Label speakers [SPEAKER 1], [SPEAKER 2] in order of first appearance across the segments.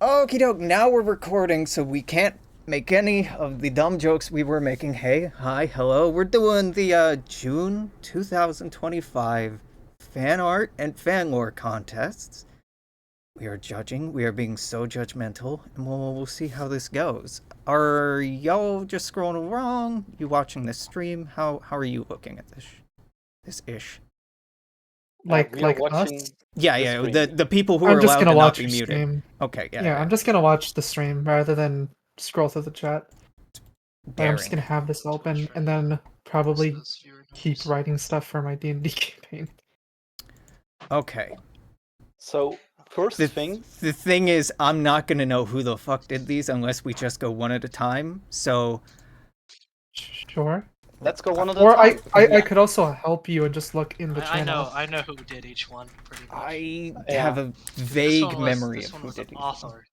[SPEAKER 1] Okie doke, now we're recording, so we can't make any of the dumb jokes we were making. Hey, hi, hello. We're doing the June 2025 fan art and fan lore contests. We are judging, we are being so judgmental, and we'll see how this goes. Are y'all just scrolling along? You watching this stream? How are you looking at this ish?
[SPEAKER 2] Like
[SPEAKER 3] We are
[SPEAKER 2] us?
[SPEAKER 3] watching
[SPEAKER 1] Yeah,
[SPEAKER 3] the
[SPEAKER 1] yeah,
[SPEAKER 3] stream.
[SPEAKER 1] the people who
[SPEAKER 2] I'm
[SPEAKER 1] are
[SPEAKER 2] just
[SPEAKER 1] allowed
[SPEAKER 2] gonna
[SPEAKER 1] to not
[SPEAKER 2] watch
[SPEAKER 1] be
[SPEAKER 2] your
[SPEAKER 1] muted.
[SPEAKER 2] stream.
[SPEAKER 1] Okay,
[SPEAKER 2] Yeah,
[SPEAKER 1] yeah.
[SPEAKER 2] I'm just gonna watch the stream rather than scroll through the chat. Like, I'm just
[SPEAKER 1] Daring.
[SPEAKER 2] gonna have this open and then probably keep writing stuff for my D&D campaign.
[SPEAKER 1] Okay.
[SPEAKER 3] So first
[SPEAKER 1] The
[SPEAKER 3] thing,
[SPEAKER 1] thing is, I'm not gonna know who the fuck did these unless we just go one at a time. So
[SPEAKER 2] Sure.
[SPEAKER 3] let's go one at a
[SPEAKER 2] Or
[SPEAKER 3] time.
[SPEAKER 2] I could also help you and just look in the
[SPEAKER 4] I
[SPEAKER 2] channel.
[SPEAKER 4] know who did each one pretty much.
[SPEAKER 1] I
[SPEAKER 3] Yeah.
[SPEAKER 1] have a vague memory of who did
[SPEAKER 4] an
[SPEAKER 1] each
[SPEAKER 4] author.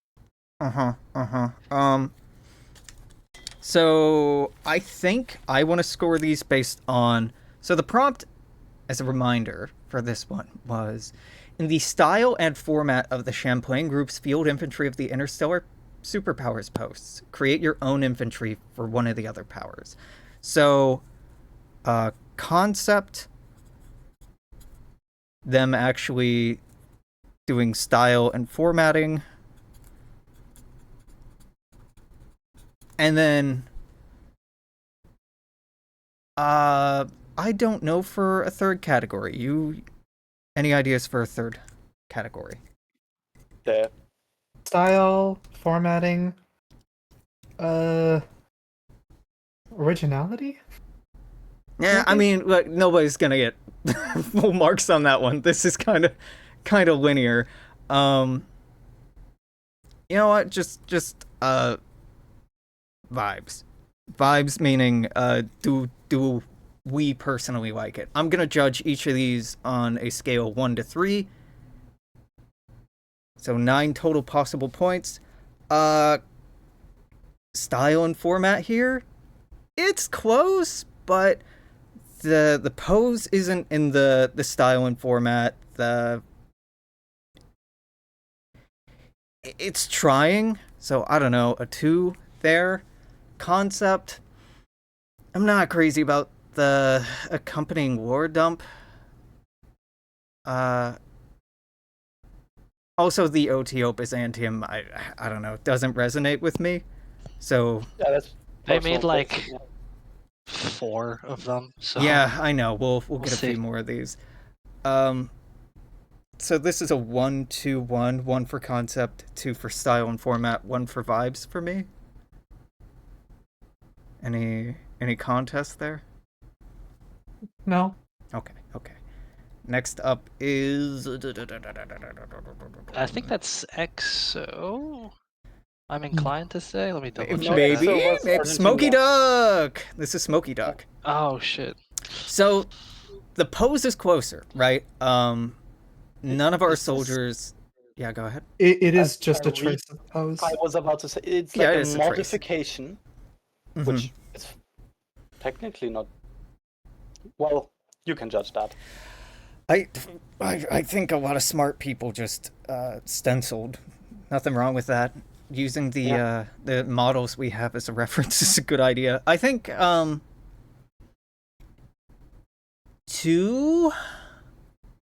[SPEAKER 1] So I think I want to score these based on. So the prompt, as a reminder for this one, was in the style and format of the Champlain Group's Field Infantry of the Interstellar Superpowers posts. Create your own infantry for one of the other powers. So, concept, them actually doing style and formatting, and then I don't know for a third category. You any ideas for a third category?
[SPEAKER 3] The
[SPEAKER 2] Style, formatting, originality?
[SPEAKER 1] Yeah, I mean, like, nobody's gonna get full marks on that one. This is kind of linear. You know what? Just vibes. Vibes meaning do we personally like it? I'm gonna judge each of these on a scale 1 to 3. So 9 total possible points. Style and format here, it's close, but the pose isn't in the style and format. It's trying, so I don't know, a 2 there. Concept, I'm not crazy about the accompanying war dump. Also the OTO Byzantium, I don't know, doesn't resonate with me. So
[SPEAKER 3] yeah, that's
[SPEAKER 4] They
[SPEAKER 3] personal
[SPEAKER 4] made like
[SPEAKER 3] taste.
[SPEAKER 4] 4 of them. So
[SPEAKER 1] yeah, I know. We'll get a
[SPEAKER 4] see.
[SPEAKER 1] few more of these. So this is a 1-2-1, 1 for concept, 2 for style and format, 1 for vibes for me. Any contest there?
[SPEAKER 2] No.
[SPEAKER 1] Okay. Next up is
[SPEAKER 4] I think that's EXO. I'm inclined to say. Let me double check.
[SPEAKER 1] maybe
[SPEAKER 3] EXO was
[SPEAKER 1] Smoky
[SPEAKER 3] Argentina.
[SPEAKER 1] Duck. This is Smoky Duck.
[SPEAKER 4] Oh shit.
[SPEAKER 1] So the pose is closer, right? None of our soldiers. Yeah, go ahead.
[SPEAKER 2] It is
[SPEAKER 3] I
[SPEAKER 2] just a
[SPEAKER 3] read-
[SPEAKER 2] trace of pose.
[SPEAKER 3] I was about to say it's
[SPEAKER 1] Yeah,
[SPEAKER 3] like
[SPEAKER 1] it
[SPEAKER 3] a
[SPEAKER 1] is a trace.
[SPEAKER 3] modification, which is technically not. Well, you can judge that.
[SPEAKER 1] I think a lot of smart people just stenciled. Nothing wrong with that. Using the models we have as a reference is a good idea. I think 2,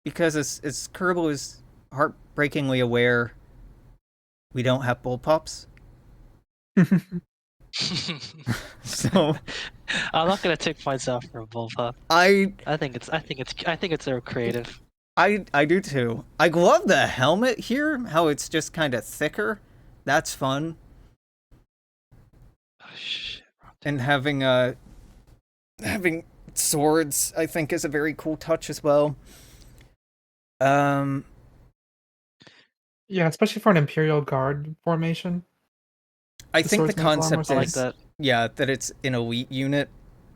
[SPEAKER 1] because as Kerbal is heartbreakingly aware, we don't have bullpups. So
[SPEAKER 4] I'm not gonna take points out for a bullpup.
[SPEAKER 1] I
[SPEAKER 4] think it's their creative.
[SPEAKER 1] I do too. I love the helmet here. How it's just kind of thicker. That's fun.
[SPEAKER 4] Oh, shit.
[SPEAKER 1] And having swords, I think, is a very cool touch as well.
[SPEAKER 2] Yeah, especially for an Imperial Guard formation.
[SPEAKER 1] I think the
[SPEAKER 2] swords make a lot more
[SPEAKER 1] concept
[SPEAKER 4] I like
[SPEAKER 1] is
[SPEAKER 4] that.
[SPEAKER 1] that it's an elite unit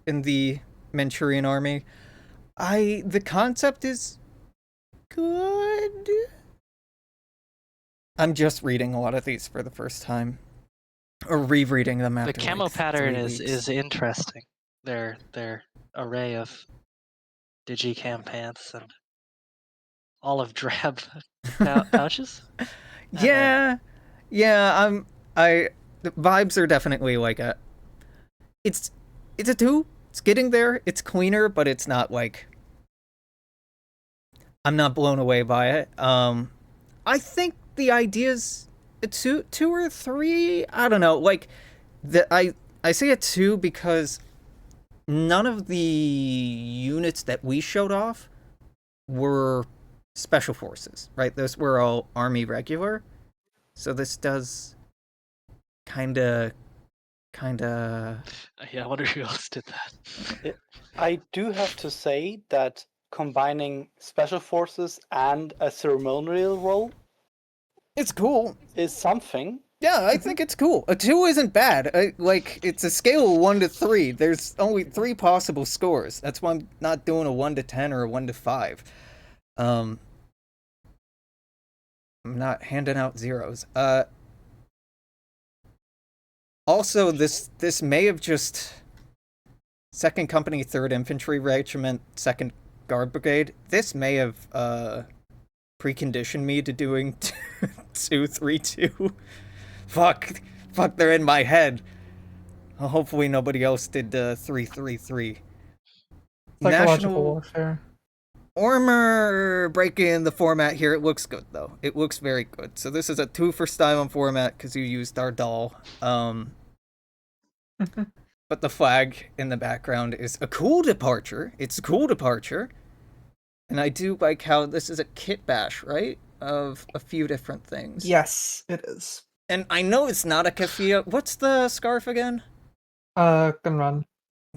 [SPEAKER 1] in the Manchurian army. The concept is good. I'm just reading a lot of these for the first time, or rereading them after.
[SPEAKER 4] The camo
[SPEAKER 1] like,
[SPEAKER 4] pattern
[SPEAKER 1] 3
[SPEAKER 4] is
[SPEAKER 1] weeks.
[SPEAKER 4] interesting. Their array of digicam pants and olive drab pouches.
[SPEAKER 1] Yeah, Yeah, the vibes are definitely like it's a 2. It's getting there. It's cleaner, but it's not like I'm not blown away by it. I think the ideas a two or 3. I don't know. Like I say a 2 because none of the units that we showed off were special forces, right? Those were all army regular. So this does kinda.
[SPEAKER 4] Yeah, I wonder who else did that.
[SPEAKER 3] I do have to say that combining special forces and a ceremonial role
[SPEAKER 1] It's cool.
[SPEAKER 3] is something.
[SPEAKER 1] Yeah, I think it's cool. A 2 isn't bad. Like, it's a scale of 1 to 3. There's only 3 possible scores. That's why I'm not doing a 1 to 10 or a 1 to 5. I'm not handing out zeros. Also, this may have just 2nd Company, 3rd Infantry Regiment, 2nd Guard Brigade. This may have preconditioned me to doing 2-3-2. Fuck, they're in my head. Well, hopefully nobody else did 3-3-3.
[SPEAKER 2] Psychological warfare.
[SPEAKER 1] Ormer breaking the format here. It looks good though. It looks very good. So this is a 2 for style and format because you used our doll. But the flag in the background is a cool departure. It's a cool departure. And I do like how this is a kit bash, right? Of a few different things.
[SPEAKER 2] Yes, it is.
[SPEAKER 1] And I know it's not a keffiyeh. What's the scarf again?
[SPEAKER 2] Gun run.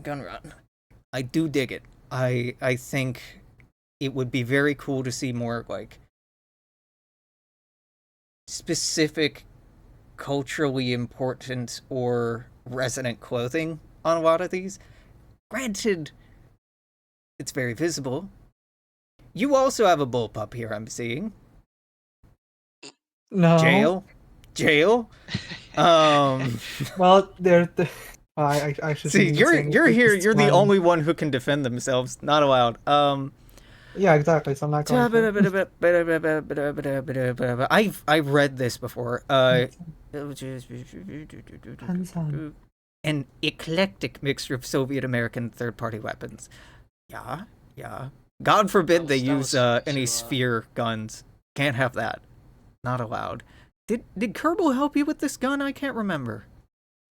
[SPEAKER 1] Gun run. I do dig it. I think it would be very cool to see more like specific culturally important or resonant clothing on a lot of these. Granted, it's very visible. You also have a bullpup here, I'm seeing.
[SPEAKER 2] No.
[SPEAKER 1] Jail.
[SPEAKER 2] Well, I should
[SPEAKER 1] see. You're here. You're the only one who can defend themselves. Not allowed.
[SPEAKER 2] Yeah, exactly. So I'm not going to.
[SPEAKER 1] I've read this before. An eclectic mixture of Soviet American third-party weapons. Yeah. God forbid they use any sphere guns. Can't have that. Not allowed. Did Kerbal help you with this gun? I can't remember.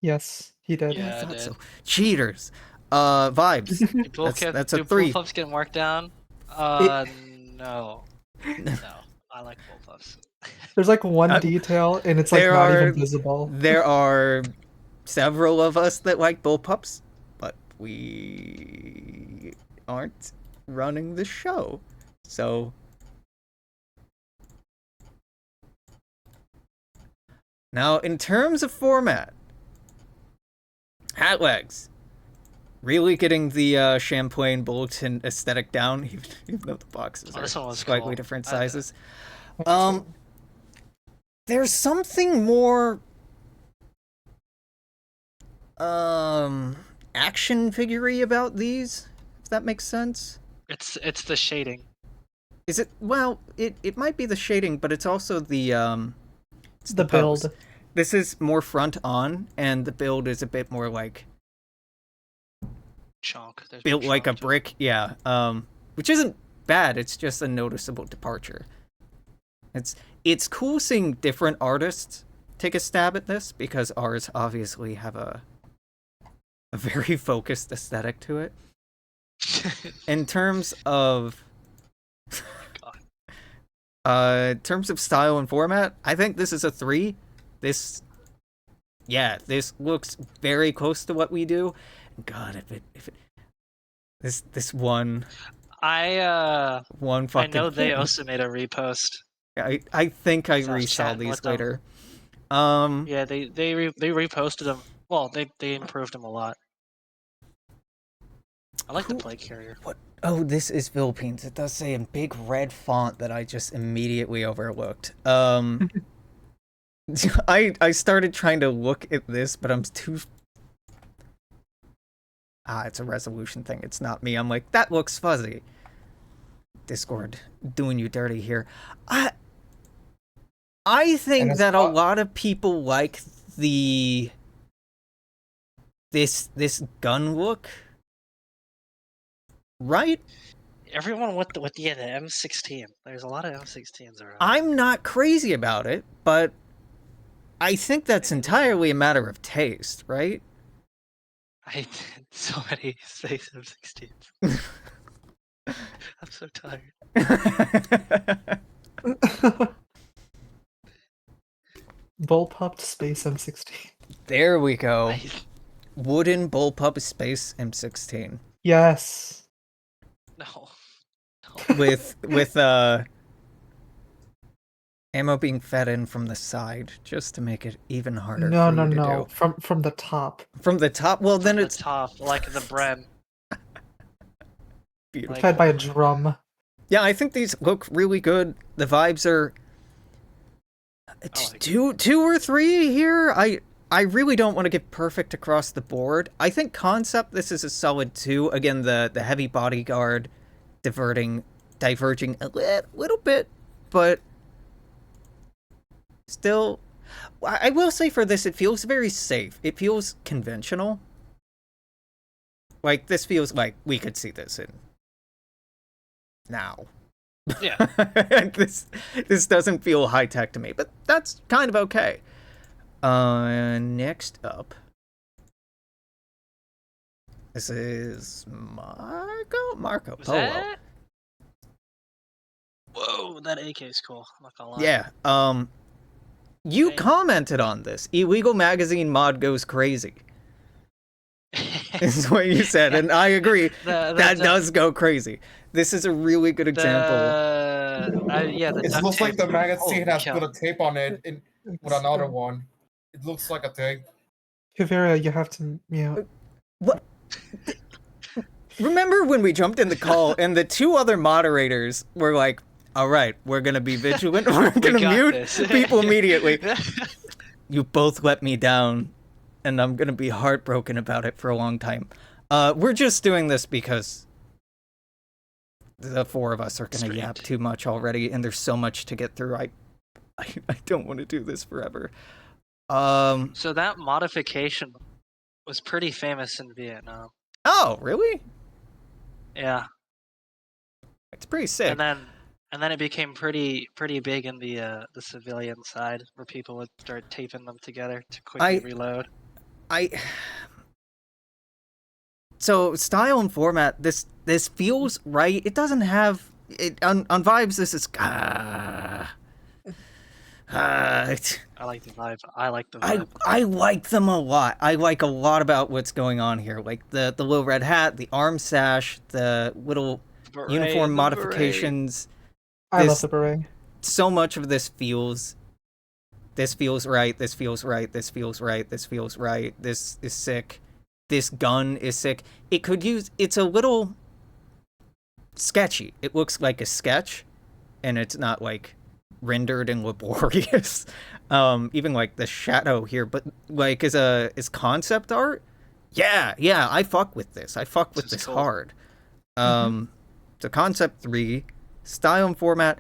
[SPEAKER 2] Yes, he did.
[SPEAKER 4] Yeah,
[SPEAKER 1] I thought
[SPEAKER 4] did.
[SPEAKER 1] so. Cheaters. Vibes. That's a 3.
[SPEAKER 4] Do bullpups get marked down? No. No, I like bullpups.
[SPEAKER 2] There's like one detail, and it's like not even visible.
[SPEAKER 1] There are several of us that like bullpups, but we aren't running the show. So now, in terms of format, Hatlegs really getting the Champlain Bulletin aesthetic down, even though the boxes are slightly different sizes. There's something more action figure-y about these, if that makes sense.
[SPEAKER 4] It's the shading.
[SPEAKER 1] Is it? Well, it might be the shading, but it's also the
[SPEAKER 2] it's the build.
[SPEAKER 1] Pose. This is more front on, and the build is a bit more like
[SPEAKER 4] chunk.
[SPEAKER 1] Built like a brick, yeah. Which isn't bad. It's just a noticeable departure. It's cool seeing different artists take a stab at this because ours obviously have a very focused aesthetic to it. In terms of style and format, I think this is a 3. This looks very close to what we do. God, if it this one fucking
[SPEAKER 4] I know they also made a repost.
[SPEAKER 1] I think I resaw these later.
[SPEAKER 4] Yeah, they reposted them. Well, they improved them a lot. I like the plate carrier.
[SPEAKER 1] What? Oh, this is Philippines. It does say in big red font that I just immediately overlooked. I started trying to look at this, but I'm too. It's a resolution thing. It's not me. I'm like, that looks fuzzy. Discord doing you dirty here. I think
[SPEAKER 5] it's
[SPEAKER 1] that a
[SPEAKER 5] not-
[SPEAKER 1] lot of people like this gun look, right?
[SPEAKER 4] Everyone with the M16. There's a lot of M16s around.
[SPEAKER 1] I'm not crazy about it, but I think that's entirely a matter of taste, right?
[SPEAKER 4] I did so many say M16s. I'm so tired.
[SPEAKER 2] Bullpup Space M16.
[SPEAKER 1] There we go.
[SPEAKER 4] I,
[SPEAKER 1] Wooden Bullpup Space M16
[SPEAKER 2] Yes.
[SPEAKER 4] no.
[SPEAKER 1] with ammo being fed in from the side just to make it even harder
[SPEAKER 2] No,
[SPEAKER 1] for
[SPEAKER 2] no,
[SPEAKER 1] you to
[SPEAKER 2] no.
[SPEAKER 1] do.
[SPEAKER 2] From the top.
[SPEAKER 1] From the top, well then
[SPEAKER 4] From
[SPEAKER 1] it's
[SPEAKER 4] the top, like the Bren.
[SPEAKER 1] beautiful.
[SPEAKER 4] Like-
[SPEAKER 2] Fed by a drum.
[SPEAKER 1] Yeah, I think these look really good. The vibes are
[SPEAKER 4] like
[SPEAKER 1] two or three here. I really don't want to get perfect across the board. I think concept this is a solid 2. Again, the heavy bodyguard diverging a little bit, but still, I will say for this, it feels very safe. It feels conventional. Like, this feels like we could see this in now.
[SPEAKER 4] Yeah.
[SPEAKER 1] this doesn't feel high tech to me, but that's kind of okay. Next up, this is Marco
[SPEAKER 4] Was
[SPEAKER 1] Polo.
[SPEAKER 4] that? Whoa, that AK is cool. I'm not gonna lie.
[SPEAKER 1] Yeah. You
[SPEAKER 4] Thank-
[SPEAKER 1] commented on this. Illegal magazine mod goes crazy. Is what you said, and I agree. That does go crazy. This is a really good example.
[SPEAKER 4] The
[SPEAKER 5] It
[SPEAKER 4] duct
[SPEAKER 5] looks like
[SPEAKER 4] tape.
[SPEAKER 5] the magazine
[SPEAKER 4] Holy
[SPEAKER 5] has
[SPEAKER 4] cow.
[SPEAKER 5] put a tape on it with another one. It looks like a tape.
[SPEAKER 2] Kavera, you have to,
[SPEAKER 1] What? Remember when we jumped in the call and the 2 other moderators were like, all right, we're going to be vigilant. We're
[SPEAKER 4] We
[SPEAKER 1] going to
[SPEAKER 4] got
[SPEAKER 1] mute
[SPEAKER 4] this.
[SPEAKER 1] people immediately. You both let me down, and I'm going to be heartbroken about it for a long time. We're just doing this because the 4 of us are going to yap too much already, and there's so much to get through. I don't want to do this forever.
[SPEAKER 4] So that modification was pretty famous in Vietnam.
[SPEAKER 1] Oh, really?
[SPEAKER 4] Yeah.
[SPEAKER 1] It's pretty sick.
[SPEAKER 4] And then it became pretty big in the civilian side, where people would start taping them together to quickly reload.
[SPEAKER 1] So style and format, this feels right. It doesn't have it on vibes. This is
[SPEAKER 4] I like the vibe. I like the vibe.
[SPEAKER 1] I like them a lot. I like a lot about what's going on here. Like the little red hat, the arm sash, the little
[SPEAKER 4] Beret,
[SPEAKER 1] uniform
[SPEAKER 4] the
[SPEAKER 1] modifications.
[SPEAKER 2] I love the beret.
[SPEAKER 1] So much of this feels right. This feels right. This feels right. This feels right. This is sick. This gun is sick. It's a little sketchy. It looks like a sketch, and it's not like rendered and laborious. Even like the shadow here, but like is concept art. Yeah, I fuck with this. I fuck with this
[SPEAKER 4] cool.
[SPEAKER 1] hard. So concept 3, style and format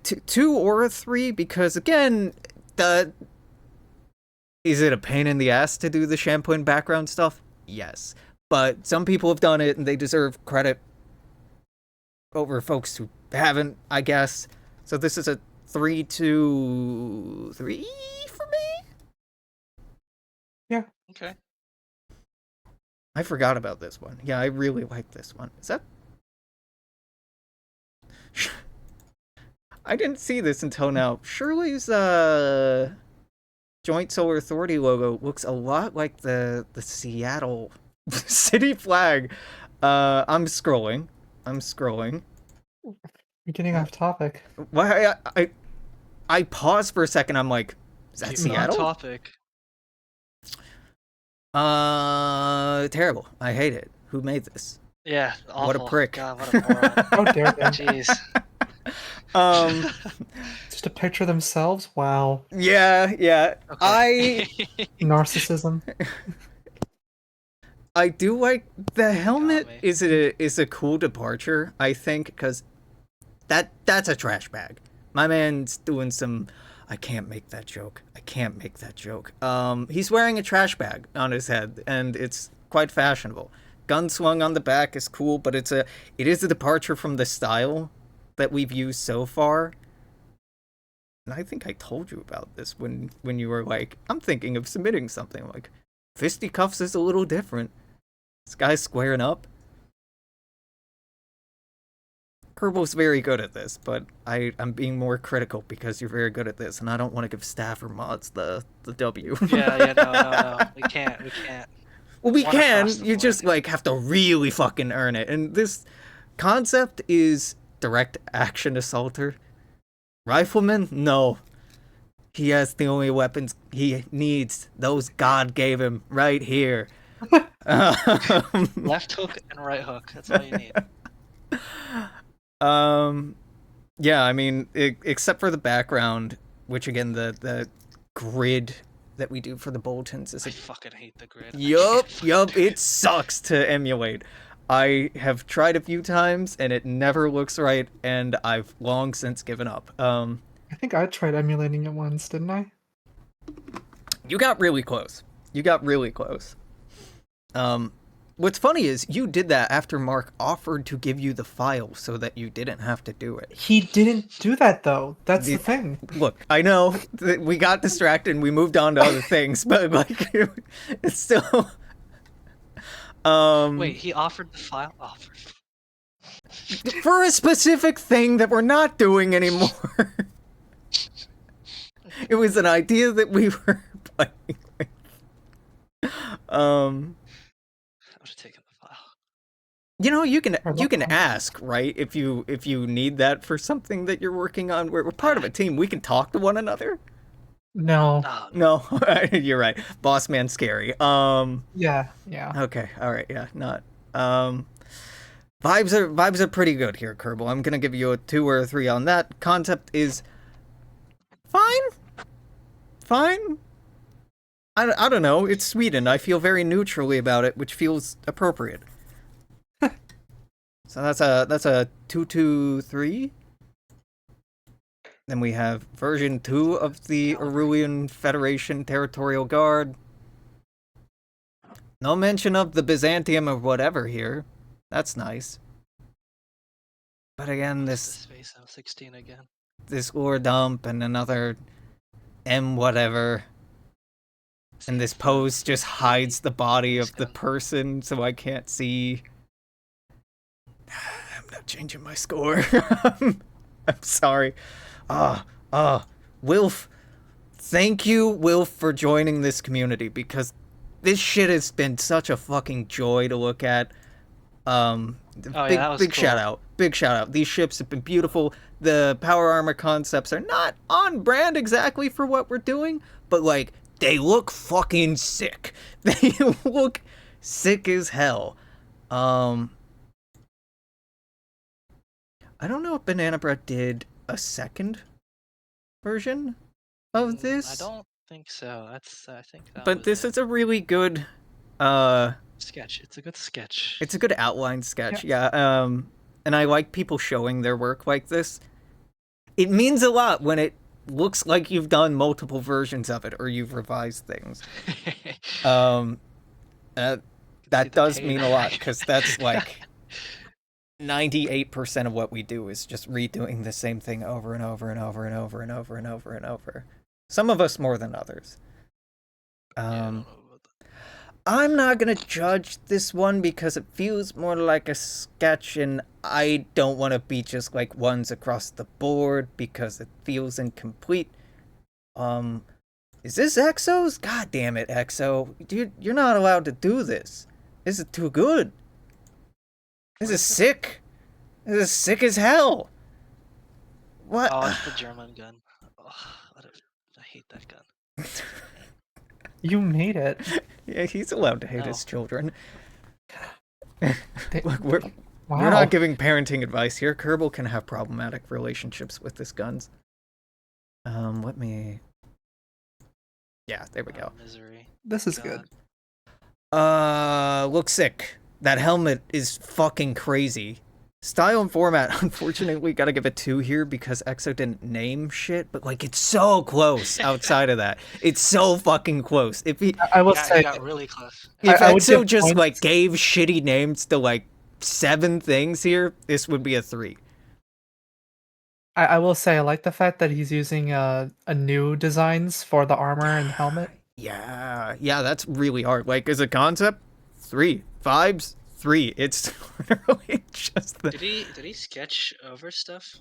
[SPEAKER 1] 2 or a 3, because again, is it a pain in the ass to do the Champlain background stuff? Yes. But some people have done it and they deserve credit over folks who haven't, I guess. So this is a 3 to 3 for me?
[SPEAKER 2] Yeah.
[SPEAKER 4] Okay.
[SPEAKER 1] I forgot about this one. Yeah, I really like this one. Is that... I didn't see this until now. Shirley's Joint Solar Authority logo looks a lot like the Seattle city flag. I'm scrolling.
[SPEAKER 2] You're getting off topic.
[SPEAKER 1] Why I paused for a second. I'm like, is that
[SPEAKER 4] Keep
[SPEAKER 1] Seattle?
[SPEAKER 4] on topic.
[SPEAKER 1] Terrible. I hate it. Who made this?
[SPEAKER 4] Yeah. Awful.
[SPEAKER 1] What a prick.
[SPEAKER 4] God, what a moron.
[SPEAKER 2] How dare they?
[SPEAKER 4] Jeez.
[SPEAKER 2] Just a picture of themselves? Wow.
[SPEAKER 1] Yeah.
[SPEAKER 4] Okay.
[SPEAKER 2] Narcissism.
[SPEAKER 1] I do like the helmet.
[SPEAKER 4] me.
[SPEAKER 1] Is a cool departure, I think, because that's a trash bag. My man's doing some. I can't make that joke. I can't make that joke. He's wearing a trash bag on his head, and it's quite fashionable. Gun swung on the back is cool, but it is a departure from the style that we've used so far. And I think I told you about this when you were like, I'm thinking of submitting something. Like, fisticuffs is a little different. This guy's squaring up. Kerbal's very good at this, but I'm being more critical because you're very good at this, and I don't want to give staff or mods the W.
[SPEAKER 4] No. We can't.
[SPEAKER 1] Well, we
[SPEAKER 4] One
[SPEAKER 1] can.
[SPEAKER 4] across the
[SPEAKER 1] You
[SPEAKER 4] board.
[SPEAKER 1] just like have to really fucking earn it. And this concept is direct action assaulter. Rifleman? No. He has the only weapons he needs. Those God gave him right here.
[SPEAKER 4] Left hook and right hook. That's all you need.
[SPEAKER 1] Yeah, I mean, except for the background, which again, the grid that we do for the bulletins is
[SPEAKER 4] I fucking hate the grid.
[SPEAKER 1] yup, it sucks to emulate. I have tried a few times and it never looks right, and I've long since given up.
[SPEAKER 2] I think I tried emulating it once, didn't I?
[SPEAKER 1] You got really close. What's funny is you did that after Mark offered to give you the file so that you didn't have to do it.
[SPEAKER 2] He didn't do that though. That's the
[SPEAKER 1] The-
[SPEAKER 2] thing.
[SPEAKER 1] Look, I know that we got distracted and we moved on to other things, but like, it's still.
[SPEAKER 4] Wait, he offered the file? Offered.
[SPEAKER 1] For a specific thing that we're not doing anymore. It was an idea that we were playing with.
[SPEAKER 4] I would have taken the file.
[SPEAKER 1] You know, you
[SPEAKER 2] love
[SPEAKER 1] can
[SPEAKER 2] that.
[SPEAKER 1] ask, right? If you need that for something that you're working on. We're part of a team. We can talk to one another.
[SPEAKER 2] No.
[SPEAKER 4] No.
[SPEAKER 1] No, you're right. Boss man scary.
[SPEAKER 2] Yeah.
[SPEAKER 1] Okay, all right, yeah, not. Vibes are pretty good here, Kerbal. I'm gonna give you a 2 or a 3 on that. Concept is fine. I don't know. It's Sweden. I feel very neutrally about it, which feels appropriate. So that's a 2-2-3. Then we have version 2 of the Arulian Federation Territorial Guard. No mention of the Byzantium or whatever here. That's nice. But again,
[SPEAKER 4] What's
[SPEAKER 1] this
[SPEAKER 4] Space L16 again.
[SPEAKER 1] ore dump and another M whatever. And this pose just hides the body of the person so I can't see. I'm not changing my score. I'm sorry. Wilf, thank you, Wilf, for joining this community because this shit has been such a fucking joy to look at.
[SPEAKER 4] that was
[SPEAKER 1] Big
[SPEAKER 4] cool.
[SPEAKER 1] shout out. Big shout out. These ships have been beautiful. The power armor concepts are not on brand exactly for what we're doing, but like they look fucking sick. They look sick as hell. I don't know if Banana Bread did a second version of this.
[SPEAKER 4] I don't think so. I think that
[SPEAKER 1] But
[SPEAKER 4] was
[SPEAKER 1] this
[SPEAKER 4] it.
[SPEAKER 1] is a really good
[SPEAKER 4] sketch. It's a good sketch.
[SPEAKER 1] it's a good outline sketch. Yeah. And I like people showing their work like this. It means a lot when it looks like you've done multiple versions of it or you've revised things. That does mean a lot because that's like 98% of what we do is just redoing the same thing over and over and over and over and over and over and over. Some of us more than others. I'm not gonna judge this one because it feels more like a sketch and I don't want to be just like ones across the board because it feels incomplete. Is this Exo's? God damn it, Exo. Dude, you're not allowed to do this. This is too good. This is sick. This is sick as hell. What?
[SPEAKER 4] Oh, it's the German gun. Oh, I hate that gun.
[SPEAKER 2] You made it.
[SPEAKER 1] Yeah, he's allowed to hate his
[SPEAKER 4] No.
[SPEAKER 1] children.
[SPEAKER 2] They-
[SPEAKER 1] Look, we're
[SPEAKER 2] wow.
[SPEAKER 1] not giving parenting advice here. Kerbal can have problematic relationships with his guns. Let me... Yeah, there we go.
[SPEAKER 4] Misery.
[SPEAKER 2] This is
[SPEAKER 4] God.
[SPEAKER 2] good.
[SPEAKER 1] Looks sick. That helmet is fucking crazy. Style and format, unfortunately, gotta give it 2 here because EXO didn't name shit, but like it's so close outside of that. It's so fucking close. If
[SPEAKER 2] I will
[SPEAKER 4] Yeah,
[SPEAKER 2] say
[SPEAKER 4] it got really close.
[SPEAKER 2] I would
[SPEAKER 1] EXO
[SPEAKER 2] give
[SPEAKER 1] just
[SPEAKER 2] points-
[SPEAKER 1] like gave shitty names to like 7 things here, this would be a 3.
[SPEAKER 2] I will say I like the fact that he's using a new designs for the armor and helmet.
[SPEAKER 1] Yeah, that's really hard. Like as a concept, 3. Vibes, 3. It's literally just the.
[SPEAKER 4] Did he sketch over stuff?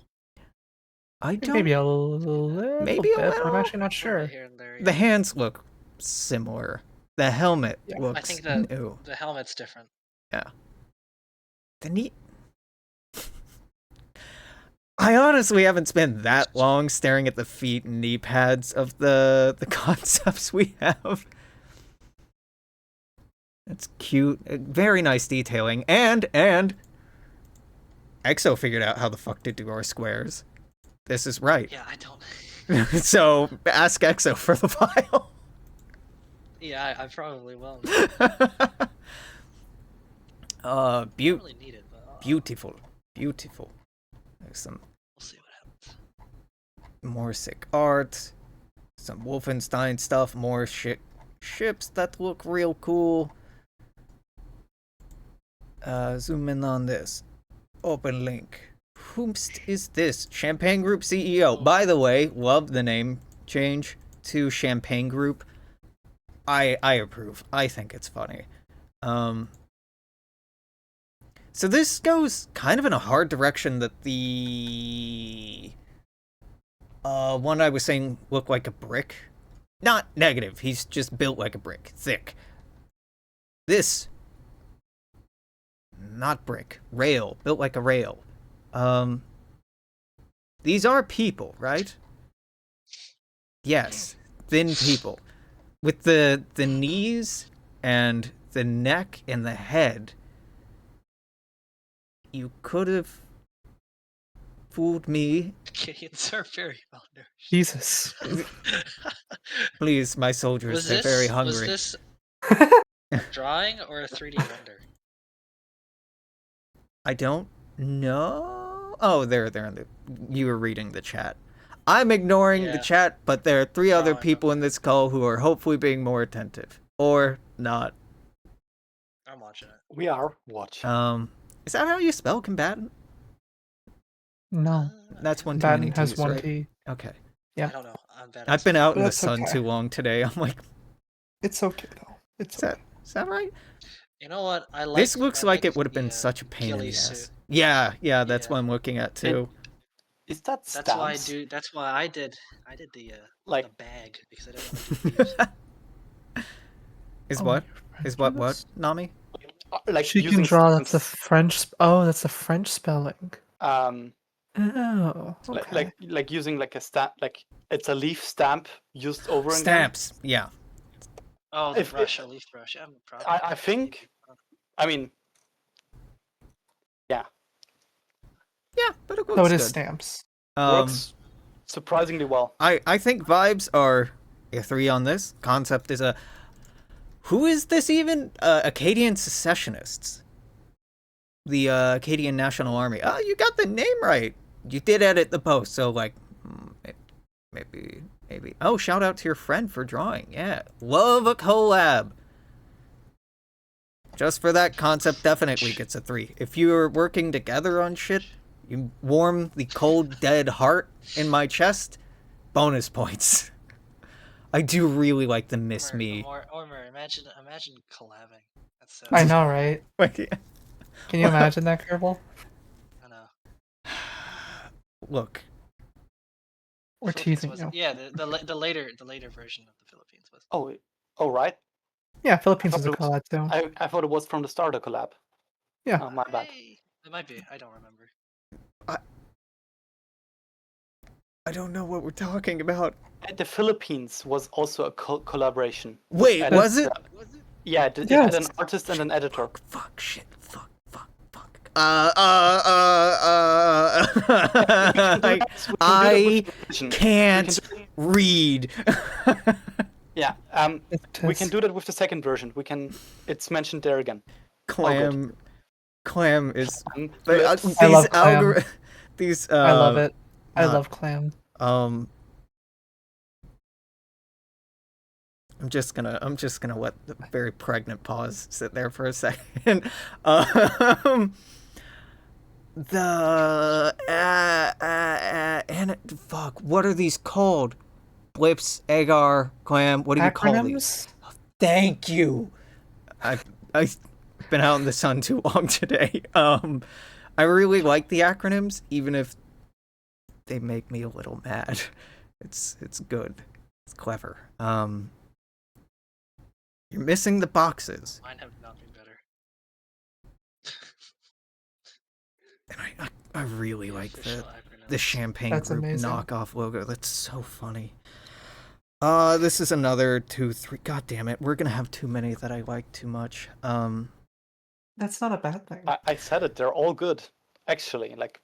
[SPEAKER 1] I don't.
[SPEAKER 2] Maybe a little
[SPEAKER 1] Maybe a
[SPEAKER 2] bit, but I'm
[SPEAKER 1] little?
[SPEAKER 2] actually not
[SPEAKER 4] Little
[SPEAKER 2] sure.
[SPEAKER 4] bit here and there,
[SPEAKER 1] The
[SPEAKER 4] yeah.
[SPEAKER 1] hands look similar. The helmet
[SPEAKER 2] Yeah.
[SPEAKER 1] looks
[SPEAKER 4] I think the
[SPEAKER 1] new.
[SPEAKER 4] the helmet's different.
[SPEAKER 1] The knee. I honestly haven't spent that long staring at the feet and knee pads of the concepts we have. It's cute. Very nice detailing. And EXO figured out how the fuck to do our squares. This is right.
[SPEAKER 4] Yeah, I don't.
[SPEAKER 1] So ask EXO for the file.
[SPEAKER 4] Yeah, I probably will. I don't really need it, but
[SPEAKER 1] Beautiful. There's some
[SPEAKER 4] we'll see what happens.
[SPEAKER 1] more sick art, some Wolfenstein stuff, more ships that look real cool. Zoom in on this. Open link. Whomst is this? Champagne Group CEO. By the way, love the name change to Champagne Group. I approve. I think it's funny. So this goes kind of in a hard direction that the one I was saying looked like a brick. Not negative. He's just built like a brick. Thick. This. Not brick. Rail. Built like a rail. These are people, right? Yes. Thin people. With the knees and the neck and the head. You could have fooled me.
[SPEAKER 4] Canadians are very well nourished.
[SPEAKER 2] Jesus.
[SPEAKER 1] Please, my soldiers, they're very hungry.
[SPEAKER 4] Was this drawing or a 3D render?
[SPEAKER 1] I don't know. Oh, they're in the. You were reading the chat. I'm ignoring the
[SPEAKER 4] Yeah.
[SPEAKER 1] chat, but there are 3 other
[SPEAKER 4] Drawing
[SPEAKER 1] people in this call who are hopefully being more attentive. Or not.
[SPEAKER 4] I'm watching it.
[SPEAKER 3] We are watching.
[SPEAKER 1] Is that how you spell combatant?
[SPEAKER 2] No.
[SPEAKER 1] That's one too many
[SPEAKER 2] Batten has
[SPEAKER 1] T's,
[SPEAKER 2] one
[SPEAKER 1] right?
[SPEAKER 2] T.
[SPEAKER 1] Okay.
[SPEAKER 2] Yeah.
[SPEAKER 4] I don't know. I'm bad.
[SPEAKER 1] I've been out in the
[SPEAKER 2] That's
[SPEAKER 1] sun
[SPEAKER 2] okay.
[SPEAKER 1] too long today. I'm like,
[SPEAKER 2] It's okay though. It's
[SPEAKER 1] is that
[SPEAKER 2] okay.
[SPEAKER 1] is that right?
[SPEAKER 4] You know what? I like.
[SPEAKER 1] This looks
[SPEAKER 4] I
[SPEAKER 1] like it would have been
[SPEAKER 4] the,
[SPEAKER 1] such a pain in the
[SPEAKER 4] ghillie
[SPEAKER 1] ass.
[SPEAKER 4] suit.
[SPEAKER 1] Yeah, that's
[SPEAKER 4] Yeah.
[SPEAKER 1] what I'm looking at too.
[SPEAKER 3] Is that
[SPEAKER 4] That's
[SPEAKER 3] stamps?
[SPEAKER 4] why I do. That's why I did. I did the
[SPEAKER 3] Like-
[SPEAKER 4] the bag because I didn't want to do thieves.
[SPEAKER 1] Is
[SPEAKER 2] Oh,
[SPEAKER 1] what?
[SPEAKER 2] you're
[SPEAKER 1] Is what?
[SPEAKER 2] French.
[SPEAKER 1] Nami?
[SPEAKER 3] Like
[SPEAKER 2] She
[SPEAKER 3] using
[SPEAKER 2] can draw. That's the
[SPEAKER 3] stamps,
[SPEAKER 2] French. Oh, that's the French spelling.
[SPEAKER 3] um,
[SPEAKER 2] Oh,
[SPEAKER 3] li-
[SPEAKER 2] okay.
[SPEAKER 3] like using like a stamp, like it's a leaf stamp used over again.
[SPEAKER 1] Stamps. Yeah.
[SPEAKER 4] Oh, the
[SPEAKER 3] If-
[SPEAKER 4] brush, a leaf brush. I'm proud.
[SPEAKER 3] I think. I mean,
[SPEAKER 1] Yeah, but it looks
[SPEAKER 2] So it is
[SPEAKER 1] good.
[SPEAKER 2] stamps.
[SPEAKER 3] works surprisingly well.
[SPEAKER 1] I think vibes are a 3 on this. Concept is a. Who is this even? Acadian secessionists. The Acadian National Army. Oh, you got the name right. You did edit the post, so like, maybe. Oh, shout out to your friend for drawing. Yeah, love a collab. Just for that, concept definitely gets a 3. If you're working together on shit, you warm the cold, dead heart in my chest. Bonus points. I do really like the Miss Me.
[SPEAKER 4] Ormer, imagine collabing. That's
[SPEAKER 2] I know, right?
[SPEAKER 1] Wait,
[SPEAKER 2] Can you imagine that, Kerbal?
[SPEAKER 4] I know.
[SPEAKER 1] look,
[SPEAKER 2] We're
[SPEAKER 4] Philippines
[SPEAKER 2] teasing
[SPEAKER 4] was-
[SPEAKER 2] you.
[SPEAKER 4] Yeah, the later version of the Philippines was.
[SPEAKER 3] Oh, right.
[SPEAKER 2] Yeah, Philippines is a
[SPEAKER 3] thought it
[SPEAKER 2] collab too.
[SPEAKER 3] I thought it was from the starter collab.
[SPEAKER 2] Yeah.
[SPEAKER 3] Oh, my bad.
[SPEAKER 4] It might be. I don't remember.
[SPEAKER 1] I don't know what we're talking about.
[SPEAKER 3] The Philippines was also a collaboration.
[SPEAKER 1] Wait,
[SPEAKER 3] And
[SPEAKER 1] was it?
[SPEAKER 3] Yeah, it had an
[SPEAKER 2] Yes.
[SPEAKER 3] artist and an editor.
[SPEAKER 1] Fuck, shit, fuck. I can't read.
[SPEAKER 3] Yeah, we can do that with the second version. It's mentioned there again.
[SPEAKER 1] Clam. Clam is
[SPEAKER 3] Blips.
[SPEAKER 1] these
[SPEAKER 2] I love Clam.
[SPEAKER 1] these
[SPEAKER 2] I love it. I
[SPEAKER 1] not-
[SPEAKER 2] love Clam.
[SPEAKER 1] I'm just gonna let the very pregnant pause sit there for a second. The and fuck, what are these called? Blips, agar, clam. What do you call these?
[SPEAKER 2] Acronyms?
[SPEAKER 1] Thank you. I've been out in the sun too long today. I really like the acronyms, even if they make me a little mad. It's good. It's clever. You're missing the boxes.
[SPEAKER 4] Mine have not been better.
[SPEAKER 1] And I really like
[SPEAKER 4] Official
[SPEAKER 1] the
[SPEAKER 4] acronyms.
[SPEAKER 1] Champagne
[SPEAKER 2] That's
[SPEAKER 1] Group
[SPEAKER 2] amazing.
[SPEAKER 1] knockoff logo. That's so funny. This is another 2, 3. God damn it, we're gonna have too many that I like too much.
[SPEAKER 2] That's not a bad thing.
[SPEAKER 3] I said it. They're all good, actually. Like,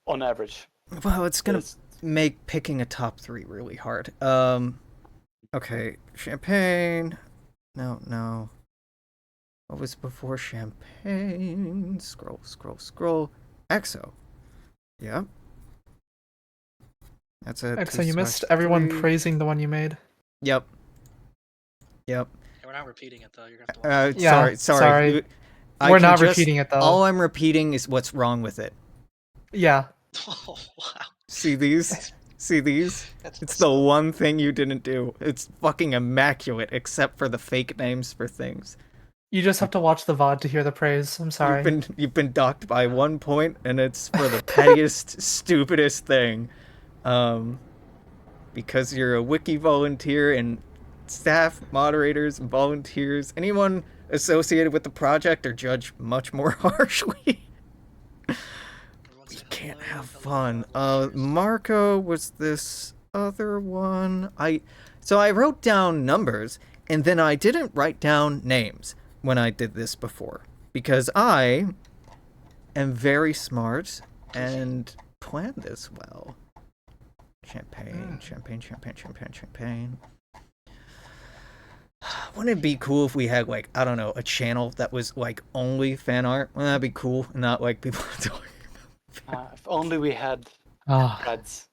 [SPEAKER 3] on average.
[SPEAKER 1] Well, it's gonna
[SPEAKER 3] It's-
[SPEAKER 1] make picking a top 3 really hard. Okay, Champagne. No. What was before Champagne? Scroll. EXO. Yep. That's it.
[SPEAKER 2] Exo, you missed everyone praising the one you made.
[SPEAKER 1] Yep.
[SPEAKER 4] Yeah, we're not repeating it though. You're gonna have to watch
[SPEAKER 2] Yeah,
[SPEAKER 1] Sorry. I
[SPEAKER 2] We're
[SPEAKER 1] can
[SPEAKER 2] not
[SPEAKER 1] just-
[SPEAKER 2] repeating it though.
[SPEAKER 1] All I'm repeating is what's wrong with it.
[SPEAKER 2] Yeah.
[SPEAKER 4] it. Oh wow.
[SPEAKER 1] See these? See these?
[SPEAKER 4] That's
[SPEAKER 1] It's the one thing you didn't do. It's fucking immaculate, except for the fake names for things.
[SPEAKER 2] You just have to watch the VOD to hear the praise. I'm sorry.
[SPEAKER 1] You've been docked by 1 point, and it's for the pettiest, stupidest thing. Because you're a wiki volunteer and staff, moderators, and volunteers, anyone associated with the project are judged much more harshly.
[SPEAKER 4] Everyone's
[SPEAKER 1] We can't
[SPEAKER 4] hello,
[SPEAKER 1] have
[SPEAKER 4] hello,
[SPEAKER 1] fun.
[SPEAKER 4] hello.
[SPEAKER 1] Marco was this other one. So I wrote down numbers, and then I didn't write down names when I did this before, because I am very smart and planned this well. Champagne. Wouldn't it be cool if we had, like, I don't know, a channel that was like only fan art? Wouldn't that be cool? And not like people talking
[SPEAKER 3] If only we had
[SPEAKER 2] Ah,
[SPEAKER 3] ads.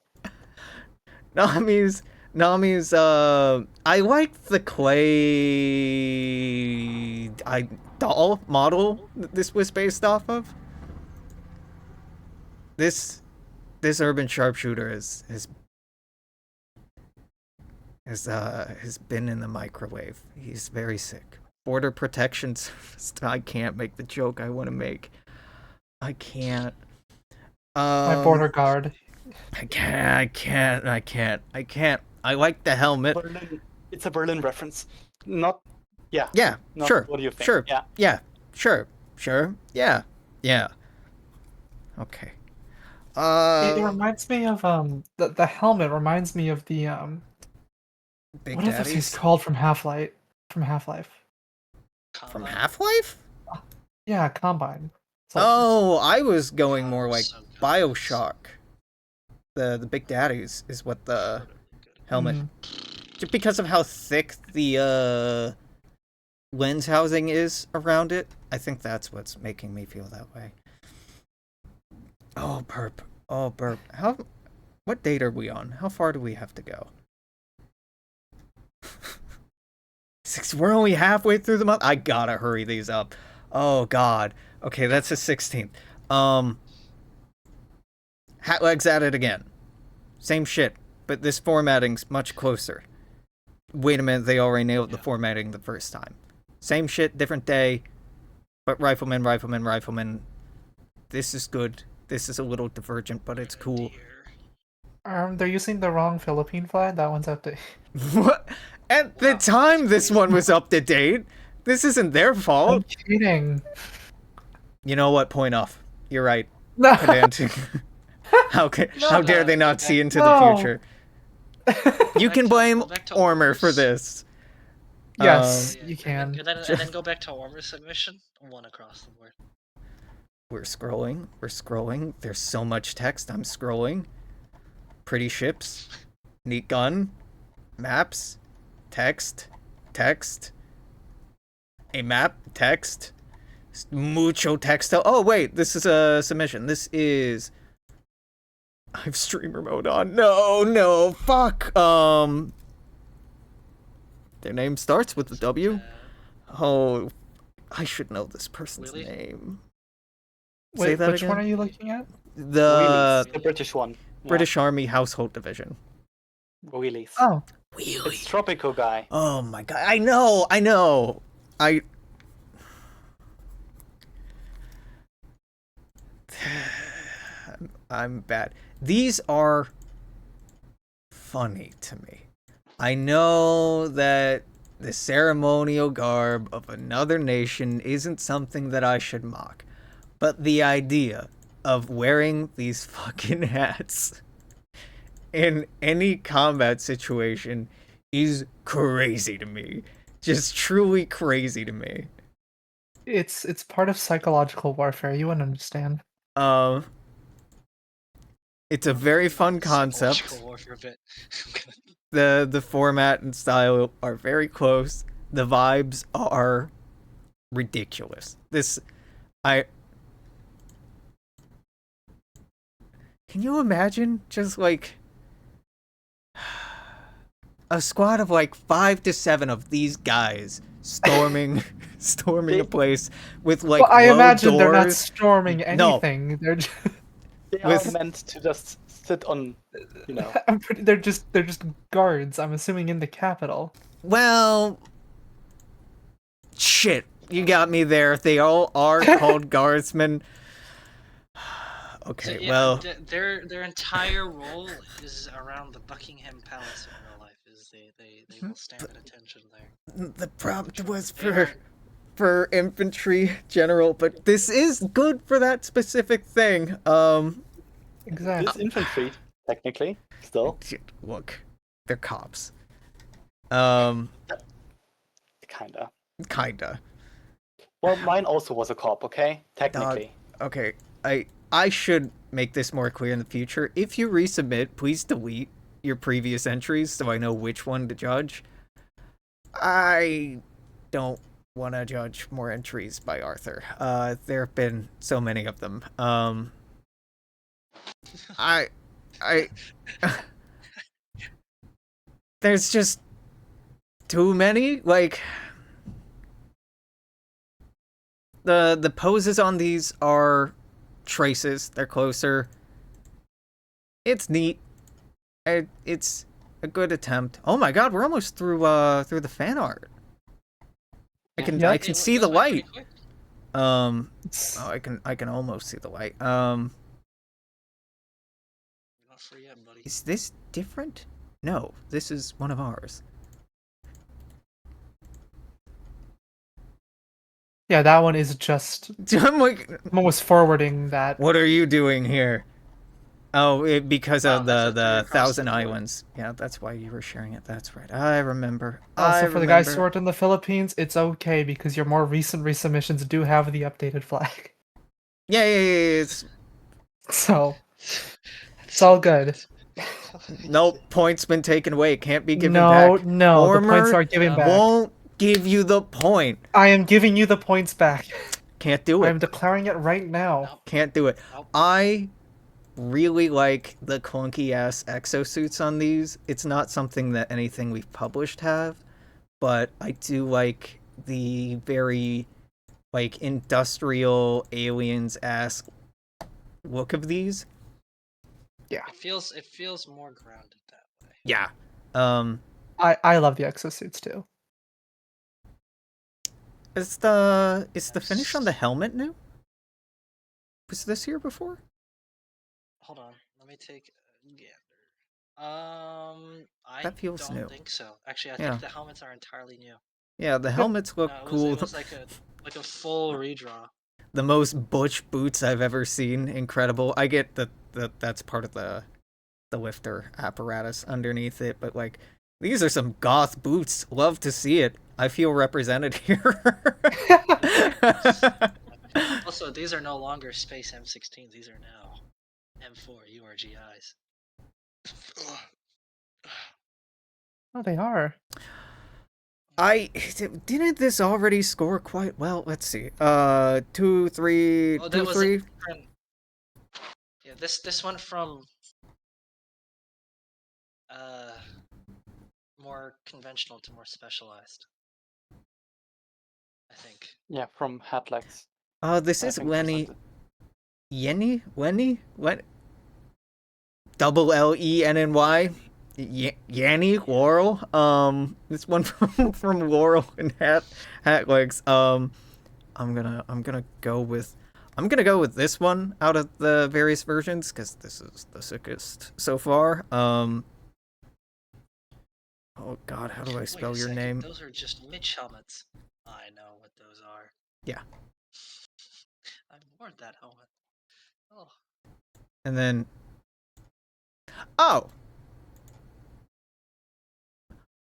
[SPEAKER 1] Nami's I like the clay doll model that this was based off of. This urban sharpshooter has been in the microwave. He's very sick. Border protection service. I can't make the joke I want to make. I can't.
[SPEAKER 2] my border guard.
[SPEAKER 1] I can't. I like the helmet.
[SPEAKER 3] Berlin. It's a Berlin reference. Not. Yeah.
[SPEAKER 1] Yeah,
[SPEAKER 3] Not,
[SPEAKER 1] sure.
[SPEAKER 3] What do you think?
[SPEAKER 1] Sure.
[SPEAKER 3] Yeah.
[SPEAKER 1] Yeah, sure. Yeah. Okay.
[SPEAKER 2] It reminds me of the helmet reminds me of the
[SPEAKER 1] Big
[SPEAKER 2] what are those things
[SPEAKER 1] Daddies
[SPEAKER 2] called from Half-Life? From Half-Life.
[SPEAKER 1] from
[SPEAKER 4] Combine.
[SPEAKER 1] Half-Life?
[SPEAKER 2] Yeah, Combine. Soldiers.
[SPEAKER 1] Oh, I was going
[SPEAKER 4] God,
[SPEAKER 1] more like
[SPEAKER 4] so good.
[SPEAKER 1] BioShock. The Big Daddies is what the helmet.
[SPEAKER 2] Mm.
[SPEAKER 1] Just because of how thick the lens housing is around it, I think that's what's making me feel that way. Oh, burp. What date are we on? How far do we have to go? We're only halfway through the month. I gotta hurry these up. Oh god. Okay, that's the 16th. Hatleg's at it again. Same shit, but this formatting's much closer. Wait a minute, they already nailed the formatting the first time. Same shit, different day, but rifleman. This is good. This is a little divergent, but it's cool.
[SPEAKER 2] They're using the wrong Philippine flag. That one's out to.
[SPEAKER 1] What? At the time this one was up to date. This isn't their
[SPEAKER 2] I'm
[SPEAKER 1] fault.
[SPEAKER 2] kidding.
[SPEAKER 1] You know what? Point off. You're right.
[SPEAKER 2] No.
[SPEAKER 1] Pedantic. How dare they not see into the
[SPEAKER 2] No.
[SPEAKER 1] future? You can blame Ormer for this.
[SPEAKER 2] Yes,
[SPEAKER 4] Yeah,
[SPEAKER 2] you can.
[SPEAKER 4] And then go back to Ormer's submission. One across the board.
[SPEAKER 1] We're scrolling. There's so much text. I'm scrolling. Pretty ships. Neat gun. Maps. Text. A map. Text. Mucho texto. Oh wait, this is a submission. This is. I have streamer mode on. No, fuck. Their name starts with the W. Oh, I should know this person's
[SPEAKER 4] Really?
[SPEAKER 1] name.
[SPEAKER 2] Wait,
[SPEAKER 1] Say that
[SPEAKER 2] which
[SPEAKER 1] again.
[SPEAKER 2] one are you looking at?
[SPEAKER 1] The
[SPEAKER 3] Wheelies, the British one. Yeah,
[SPEAKER 1] British Army Household Division.
[SPEAKER 3] Wheelies.
[SPEAKER 2] Oh,
[SPEAKER 3] It's Tropico guy.
[SPEAKER 1] Oh my god! I know. I'm bad. These are funny to me. I know that the ceremonial garb of another nation isn't something that I should mock, but the idea of wearing these fucking hats in any combat situation is crazy to me. Just truly crazy to me.
[SPEAKER 2] it's part of psychological warfare. You wouldn't understand.
[SPEAKER 1] It's a very fun concept.
[SPEAKER 4] Psychological warfare bit.
[SPEAKER 1] The format and style are very close. The vibes are ridiculous. Can you imagine just like a squad of like 5 to 7 of these guys storming a place with like
[SPEAKER 2] Well, I
[SPEAKER 1] low
[SPEAKER 2] imagine they're not
[SPEAKER 1] doors?
[SPEAKER 2] storming
[SPEAKER 1] No.
[SPEAKER 2] anything. They're just,
[SPEAKER 3] They
[SPEAKER 1] With-
[SPEAKER 3] are meant to just sit on, you know.
[SPEAKER 2] they're just guards. I'm assuming in the capital.
[SPEAKER 1] Well, shit, you got me there. They all are called guardsmen. Okay,
[SPEAKER 4] So, yeah,
[SPEAKER 1] well,
[SPEAKER 4] their entire role is around the Buckingham Palace in real life. Is they will stand at attention there.
[SPEAKER 1] the prompt was
[SPEAKER 4] They are-
[SPEAKER 1] for infantry general, but this is good for that specific thing.
[SPEAKER 2] Exactly.
[SPEAKER 3] It's infantry, technically, still.
[SPEAKER 1] Look, they're cops.
[SPEAKER 3] Kinda.
[SPEAKER 1] Kinda.
[SPEAKER 3] Well, mine also was a cop, okay? Technically.
[SPEAKER 1] Okay, I should make this more clear in the future. If you resubmit, please delete your previous entries so I know which one to judge. I don't want to judge more entries by Arthur. There have been so many of them. I there's just too many. Like the poses on these are traces. They're closer. It's neat. It's a good attempt. Oh my god, we're almost through the fan art. I can
[SPEAKER 4] It
[SPEAKER 1] see
[SPEAKER 4] goes
[SPEAKER 1] the
[SPEAKER 4] by pretty
[SPEAKER 1] light.
[SPEAKER 4] quick.
[SPEAKER 1] Oh,
[SPEAKER 2] It's-
[SPEAKER 1] I can almost see the light.
[SPEAKER 4] You're not free yet, buddy.
[SPEAKER 1] Is this different? No, this is one of ours.
[SPEAKER 2] yeah, that one is just.
[SPEAKER 1] I'm like,
[SPEAKER 2] I'm almost forwarding that.
[SPEAKER 1] what are you doing here? Oh, because of
[SPEAKER 4] Oh, that's
[SPEAKER 1] the
[SPEAKER 4] across the
[SPEAKER 1] Thousand
[SPEAKER 4] board.
[SPEAKER 1] Islands. Yeah, that's why you were sharing it. That's right. I remember.
[SPEAKER 2] Also,
[SPEAKER 1] I
[SPEAKER 2] for the guys who
[SPEAKER 1] remember.
[SPEAKER 2] worked in the Philippines, it's okay because your more recent resubmissions do have the updated flag.
[SPEAKER 1] Yeah. It's
[SPEAKER 2] So it's all good.
[SPEAKER 1] no points been taken away. Can't be given
[SPEAKER 2] No,
[SPEAKER 1] back.
[SPEAKER 2] no, the points
[SPEAKER 1] Former
[SPEAKER 2] are given back.
[SPEAKER 1] Won't give you the point.
[SPEAKER 2] I am giving you the points back.
[SPEAKER 1] Can't do
[SPEAKER 2] I
[SPEAKER 1] it.
[SPEAKER 2] am declaring it right now.
[SPEAKER 4] Nope.
[SPEAKER 1] Can't do it.
[SPEAKER 4] Nope.
[SPEAKER 1] I really like the clunky ass exosuits on these. It's not something that anything we've published have, but I do like the very like industrial aliens ass look of these.
[SPEAKER 4] It feels more grounded that way.
[SPEAKER 1] Yeah.
[SPEAKER 2] I love the exosuits too.
[SPEAKER 1] Is the finish on the helmet new? Was this here before?
[SPEAKER 4] Hold on, let me take a gander. I
[SPEAKER 1] That feels
[SPEAKER 4] don't
[SPEAKER 1] new.
[SPEAKER 4] think so. Actually, I
[SPEAKER 1] Yeah.
[SPEAKER 4] think the helmets are entirely new.
[SPEAKER 1] Yeah, the helmets look
[SPEAKER 4] No, it
[SPEAKER 1] cool.
[SPEAKER 4] was like a full redraw.
[SPEAKER 1] The most butch boots I've ever seen. Incredible. I get that that's part of the lifter apparatus underneath it, but like these are some goth boots. Love to see it. I feel represented here.
[SPEAKER 4] Also, these are no longer Space M16s. These are now M4 URGIs.
[SPEAKER 2] Oh, they are.
[SPEAKER 1] Didn't this already score quite well? Let's see. 2, 3,
[SPEAKER 4] Oh,
[SPEAKER 1] 2,
[SPEAKER 4] that was
[SPEAKER 1] 3.
[SPEAKER 4] a different. Yeah, this went from more conventional to more specialized. I think.
[SPEAKER 3] Yeah, from Hatlex.
[SPEAKER 1] This
[SPEAKER 3] I
[SPEAKER 1] is
[SPEAKER 3] think
[SPEAKER 1] Lenny.
[SPEAKER 3] presented.
[SPEAKER 1] Lenny? What? Double Lenny? Yanny Laurel. This one from Laurel and Hatlegs. I'm gonna go with this one out of the various versions because this is the sickest so far. Oh God, how do I spell
[SPEAKER 4] Wait a
[SPEAKER 1] your
[SPEAKER 4] second,
[SPEAKER 1] name?
[SPEAKER 4] Those are just Mitch helmets. I know what those are.
[SPEAKER 1] Yeah.
[SPEAKER 4] I wore that helmet. Oh.
[SPEAKER 1] And then, oh,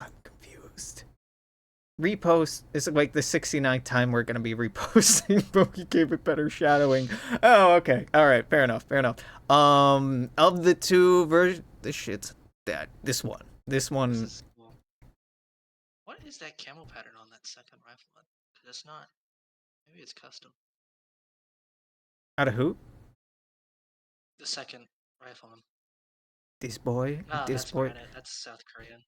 [SPEAKER 1] I'm confused. Repost is like the 69th time we're gonna be reposting, but we gave it better shadowing. Oh, okay, all right, fair enough. Of the two versions, this one.
[SPEAKER 4] This is cool. What is that camel pattern on that second rifle? Because it's not. Maybe it's custom.
[SPEAKER 1] Out of who?
[SPEAKER 4] The second rifleman.
[SPEAKER 1] This boy.
[SPEAKER 4] No,
[SPEAKER 1] This
[SPEAKER 4] that's
[SPEAKER 1] boy.
[SPEAKER 4] Granite. That's South Korean.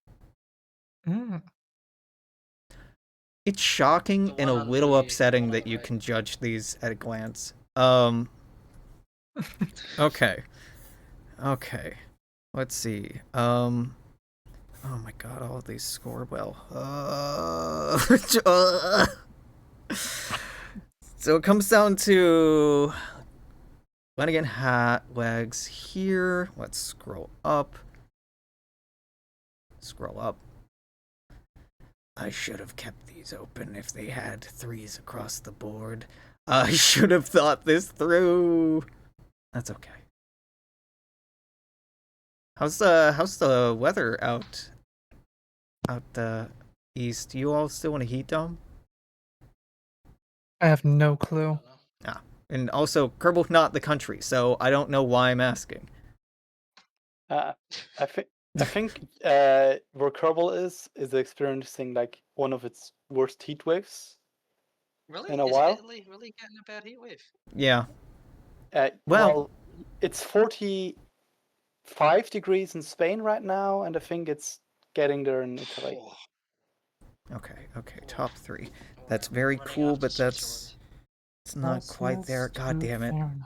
[SPEAKER 2] Mm.
[SPEAKER 1] It's shocking
[SPEAKER 4] The
[SPEAKER 1] and a
[SPEAKER 4] one on
[SPEAKER 1] little
[SPEAKER 4] the-
[SPEAKER 1] upsetting
[SPEAKER 4] the one on
[SPEAKER 1] that
[SPEAKER 4] the
[SPEAKER 1] you
[SPEAKER 4] right.
[SPEAKER 1] can judge these at a glance. Okay. Let's see. Oh my God, all of these score well. So it comes down to Flanagan hat legs here. Let's scroll up. I should have kept these open if they had 3s across the board. I should have thought this through. That's okay. How's the weather out east? You all still in a heat dome?
[SPEAKER 2] I have no
[SPEAKER 4] I
[SPEAKER 2] clue.
[SPEAKER 4] don't know.
[SPEAKER 1] And also, Kerbal not the country, so I don't know why I'm asking.
[SPEAKER 3] I think where Kerbal is experiencing like one of its worst heat waves
[SPEAKER 4] Really?
[SPEAKER 3] in a
[SPEAKER 4] Is
[SPEAKER 3] while.
[SPEAKER 4] Italy really getting a bad heat wave?
[SPEAKER 1] Yeah. Well-
[SPEAKER 3] Well, it's 45 degrees in Spain right now, and I think it's getting there in Italy.
[SPEAKER 4] Oh,
[SPEAKER 1] Okay. Top 3. That's
[SPEAKER 4] I'm
[SPEAKER 1] very
[SPEAKER 4] running
[SPEAKER 1] cool,
[SPEAKER 4] off to
[SPEAKER 1] but
[SPEAKER 4] Switzerland.
[SPEAKER 1] it's not quite there. God damn it. I'm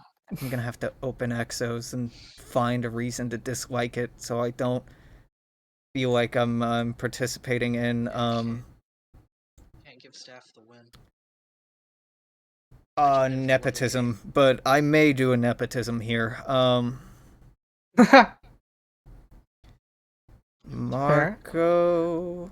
[SPEAKER 1] gonna have to open Exos and find a reason to dislike it so I don't feel like I'm participating in
[SPEAKER 4] Can't give staff the win.
[SPEAKER 1] nepotism, but I may do a nepotism here. Marco.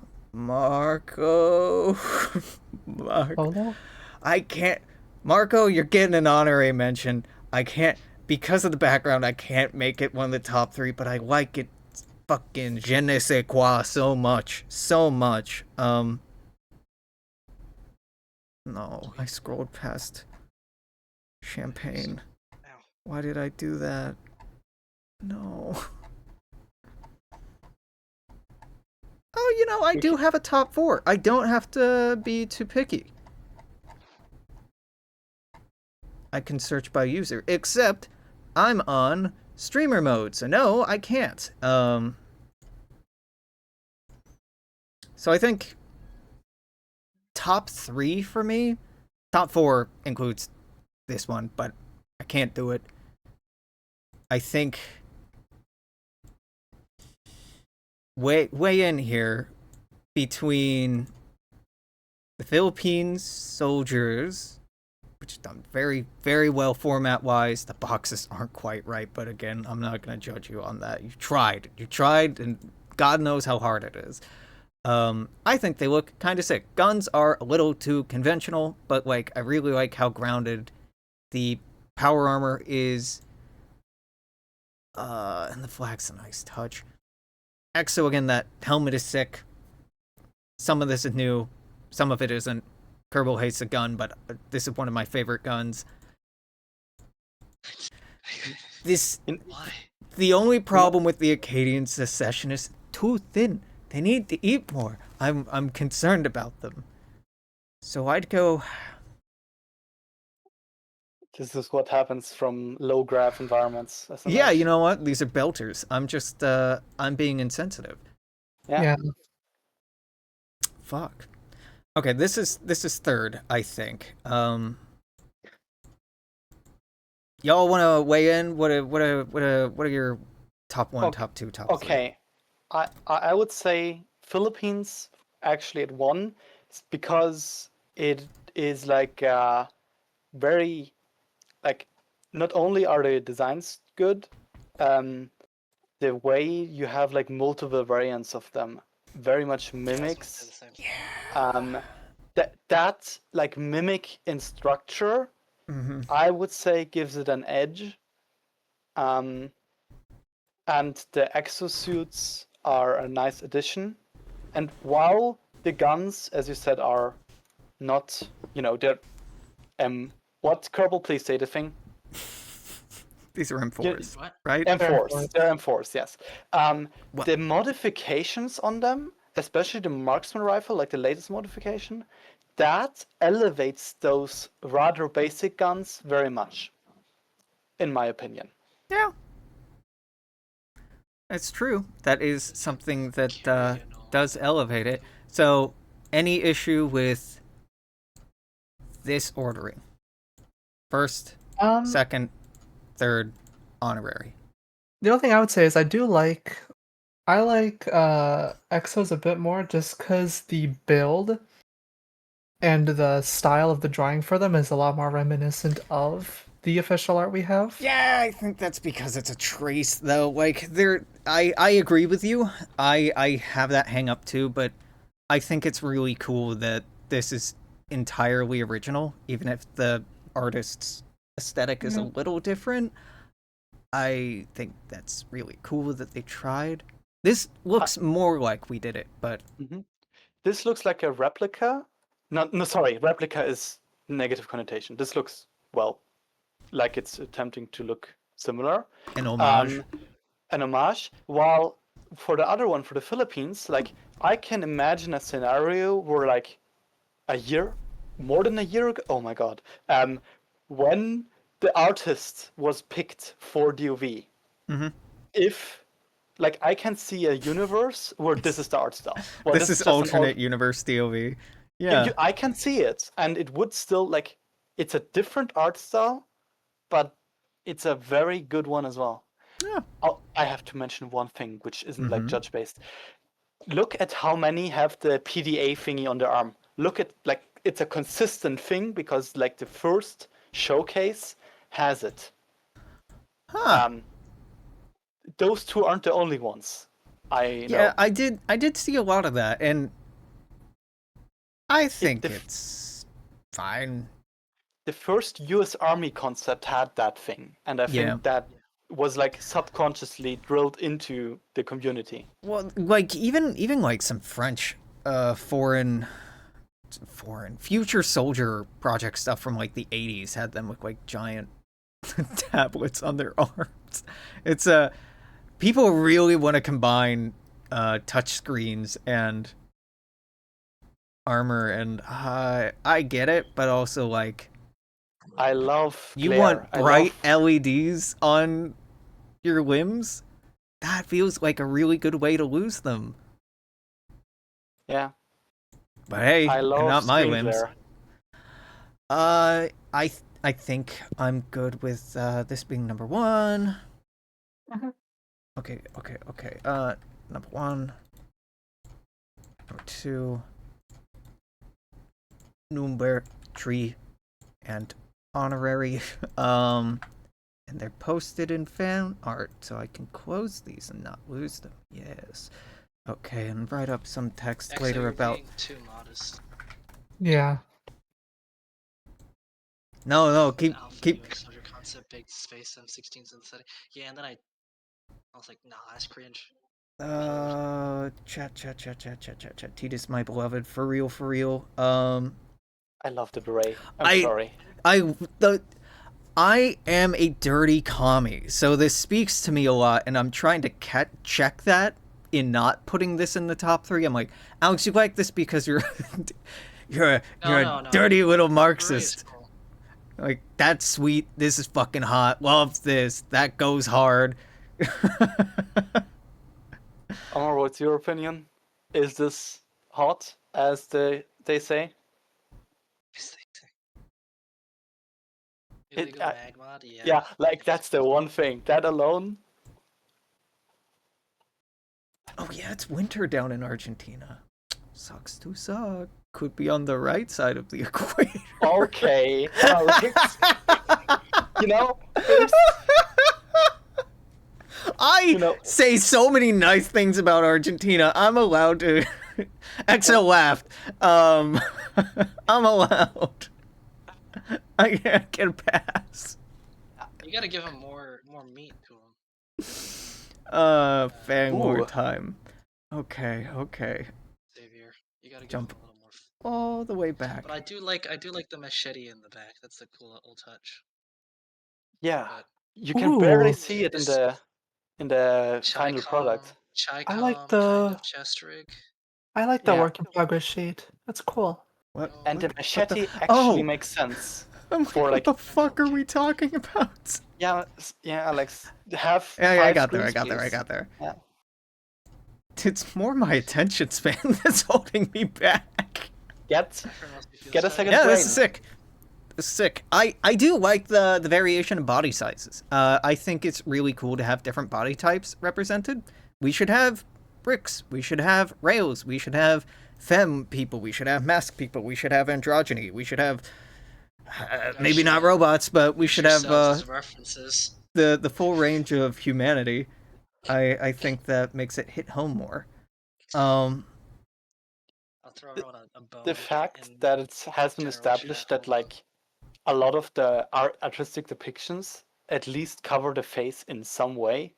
[SPEAKER 2] Polo?
[SPEAKER 1] I can't. Marco, you're getting an honorary mention. I can't, because of the background, I can't make it one of the top 3, but I like it fucking je ne sais quoi so much. No, I scrolled past Champagne.
[SPEAKER 4] Ow.
[SPEAKER 1] Why did I do that? No. Oh, I do have a top 4. I don't have to be too picky. I can search by user, except I'm on streamer mode, so no, I can't. So I think top 3 for me. Top 4 includes this one, but I can't do it. I think way in here between the Philippines soldiers, which is done very, very well format-wise. The boxes aren't quite right, but again, I'm not going to judge you on that. You tried, and God knows how hard it is. I think they look kind of sick. Guns are a little too conventional, but I really like how grounded the power armor is. And the flag's a nice touch. Exo, again, that helmet is sick. Some of this is new, some of it isn't. Kerbal hates the gun, but this is one of my favorite guns.
[SPEAKER 4] Why?
[SPEAKER 1] The only problem with the Acadian Secession is too thin. They need to eat more. I'm concerned about them. So I'd go.
[SPEAKER 3] This is what happens from low graph environments.
[SPEAKER 1] Yeah,
[SPEAKER 3] SMH.
[SPEAKER 1] you know what? These are belters. I'm just I'm being insensitive.
[SPEAKER 3] Yeah.
[SPEAKER 1] Fuck. Okay, this is third, I think. Y'all want to weigh in? What are your top one,
[SPEAKER 3] Ok-
[SPEAKER 1] top two, top three?
[SPEAKER 3] Okay, I would say Philippines actually at one, because it is like very like, not only are the designs good, the way you have like multiple variants of them very much mimics that like mimic in structure.
[SPEAKER 1] Mm-hmm.
[SPEAKER 3] I would say gives it an edge. And the exosuits are a nice addition. And while the guns, as you said, are not, they're what, Kerbal, please say the thing.
[SPEAKER 1] These are M4s,
[SPEAKER 4] What?
[SPEAKER 1] right?
[SPEAKER 3] M4s. They're M4s, yes.
[SPEAKER 1] What?
[SPEAKER 3] The modifications on them, especially the marksman rifle, like the latest modification, that elevates those rather basic guns very much, in my opinion.
[SPEAKER 1] Yeah. That's true. That is something that does elevate it. So, any issue with this ordering? First, second, third, honorary.
[SPEAKER 2] The only thing I would say is I like Exos a bit more just because the build and the style of the drawing for them is a lot more reminiscent of the official art we have.
[SPEAKER 1] Yeah, I think that's because it's a trace, though. Like, I agree with you. I have that hang up too, but I think it's really cool that this is entirely original, even if the artist's aesthetic is a little different. I think that's really cool that they tried. This looks more like we did it, but
[SPEAKER 3] This looks like a replica. No, sorry, replica is negative connotation. This looks, well, like it's attempting to look similar.
[SPEAKER 1] an homage.
[SPEAKER 3] An homage. While for the other one, for the Philippines, like, I can imagine a scenario where like more than a year ago, oh my god, when the artist was picked for DOV, if, like, I can see a universe where this is the art style. Well,
[SPEAKER 1] this is
[SPEAKER 3] just an
[SPEAKER 1] alternate universe DOV. Yeah.
[SPEAKER 3] I can see it, and it would still, like, it's a different art style, but it's a very good one as well.
[SPEAKER 1] Yeah.
[SPEAKER 3] I have to mention one thing, which isn't like judge based. Look at how many have the PDA thingy on their arm. Look at, like, it's a consistent thing because like the first showcase has it. Those two aren't the only ones. I know.
[SPEAKER 1] Yeah, I did see a lot of that, and I think it's fine.
[SPEAKER 3] The first US Army concept had that thing, and I think that was like subconsciously drilled into the community.
[SPEAKER 1] Well, like even like some French foreign future soldier project stuff from like the 80s had them with like giant tablets on their arms. It's people really want to combine touch screens and armor, and I get it, but also like
[SPEAKER 3] I love
[SPEAKER 1] you
[SPEAKER 3] glare.
[SPEAKER 1] want bright LEDs on your limbs? That feels like a really good way to lose them.
[SPEAKER 3] Yeah.
[SPEAKER 1] But hey,
[SPEAKER 3] I love
[SPEAKER 1] not my
[SPEAKER 3] screen
[SPEAKER 1] limbs.
[SPEAKER 3] glare.
[SPEAKER 1] I think I'm good with this being number one. Okay. Number one. Number two. Number three. And honorary. And they're posted in fan art, so I can close these and not lose them. Yes. Okay, and write up some text
[SPEAKER 4] Actually,
[SPEAKER 1] later
[SPEAKER 4] you're
[SPEAKER 1] about.
[SPEAKER 4] being too modest.
[SPEAKER 2] Yeah.
[SPEAKER 1] No, keep.
[SPEAKER 4] US soldier concept, big space M16 synthetic. Yeah, and then I was like, nah, that's cringe.
[SPEAKER 1] Chat. Titus, my beloved, for real.
[SPEAKER 3] I love the beret. I'm sorry.
[SPEAKER 1] I am a dirty commie, so this speaks to me a lot, and I'm trying to check that in not putting this in the top 3. I'm like, Alex, you like this because you're you're a dirty little Marxist.
[SPEAKER 4] Cool.
[SPEAKER 1] Like, that's sweet. This is fucking hot. Love this. That goes hard.
[SPEAKER 3] Omar, what's your opinion? Is this hot, as they say?
[SPEAKER 4] Illegal mag mod, yeah.
[SPEAKER 3] Yeah, like that's the one thing. That alone.
[SPEAKER 1] Oh yeah, it's winter down in Argentina. Sucks to suck. Could be on the right side of the equator.
[SPEAKER 3] Okay, Alex. You know,
[SPEAKER 1] I say so many nice things about Argentina. I'm allowed to. Exo laughed. I'm allowed. I can't get a pass.
[SPEAKER 4] You gotta give him more meat to him.
[SPEAKER 1] Fang more
[SPEAKER 3] Ooh.
[SPEAKER 1] time. Okay.
[SPEAKER 4] Xavier, you gotta give
[SPEAKER 1] Jump
[SPEAKER 4] him a little more.
[SPEAKER 1] all the way back.
[SPEAKER 4] But I do like the machete in the back. That's a cool little touch.
[SPEAKER 3] yeah,
[SPEAKER 4] But
[SPEAKER 3] you can barely
[SPEAKER 2] Ooh.
[SPEAKER 3] see it in the final product.
[SPEAKER 4] Chicom,
[SPEAKER 2] I like
[SPEAKER 4] kind
[SPEAKER 2] the-
[SPEAKER 4] of chest rig.
[SPEAKER 2] I like the
[SPEAKER 3] Yeah.
[SPEAKER 2] work in progress sheet. That's cool.
[SPEAKER 1] What?
[SPEAKER 3] And the
[SPEAKER 1] what
[SPEAKER 3] machete
[SPEAKER 1] the-
[SPEAKER 3] actually
[SPEAKER 1] Oh!
[SPEAKER 3] makes sense.
[SPEAKER 1] I'm
[SPEAKER 3] for,
[SPEAKER 1] what
[SPEAKER 3] like-
[SPEAKER 1] the fuck are we talking about?
[SPEAKER 3] Yeah, Alex. Have
[SPEAKER 1] Yeah, I
[SPEAKER 3] 5
[SPEAKER 1] got there.
[SPEAKER 3] screens, please. Yeah.
[SPEAKER 1] It's more my attention span that's holding me back.
[SPEAKER 3] Get
[SPEAKER 4] Everyone else feels
[SPEAKER 3] Get a
[SPEAKER 4] tired.
[SPEAKER 3] second-
[SPEAKER 1] Yeah,
[SPEAKER 3] brain.
[SPEAKER 1] this is sick. This is sick. I do like the variation in body sizes. I think it's really cool to have different body types represented. We should have bricks. We should have rails. We should have femme people. We should have mask people. We should have androgyny. We should have maybe not robots, but we should have
[SPEAKER 4] Yourselves as references.
[SPEAKER 1] the full range of humanity. I think that makes it hit home more.
[SPEAKER 4] I'll throw out a bone.
[SPEAKER 3] the fact
[SPEAKER 4] in
[SPEAKER 3] that it has been
[SPEAKER 4] general
[SPEAKER 3] established
[SPEAKER 4] chat
[SPEAKER 3] that
[SPEAKER 4] home.
[SPEAKER 3] like a lot of the artistic depictions at least cover the face in some way,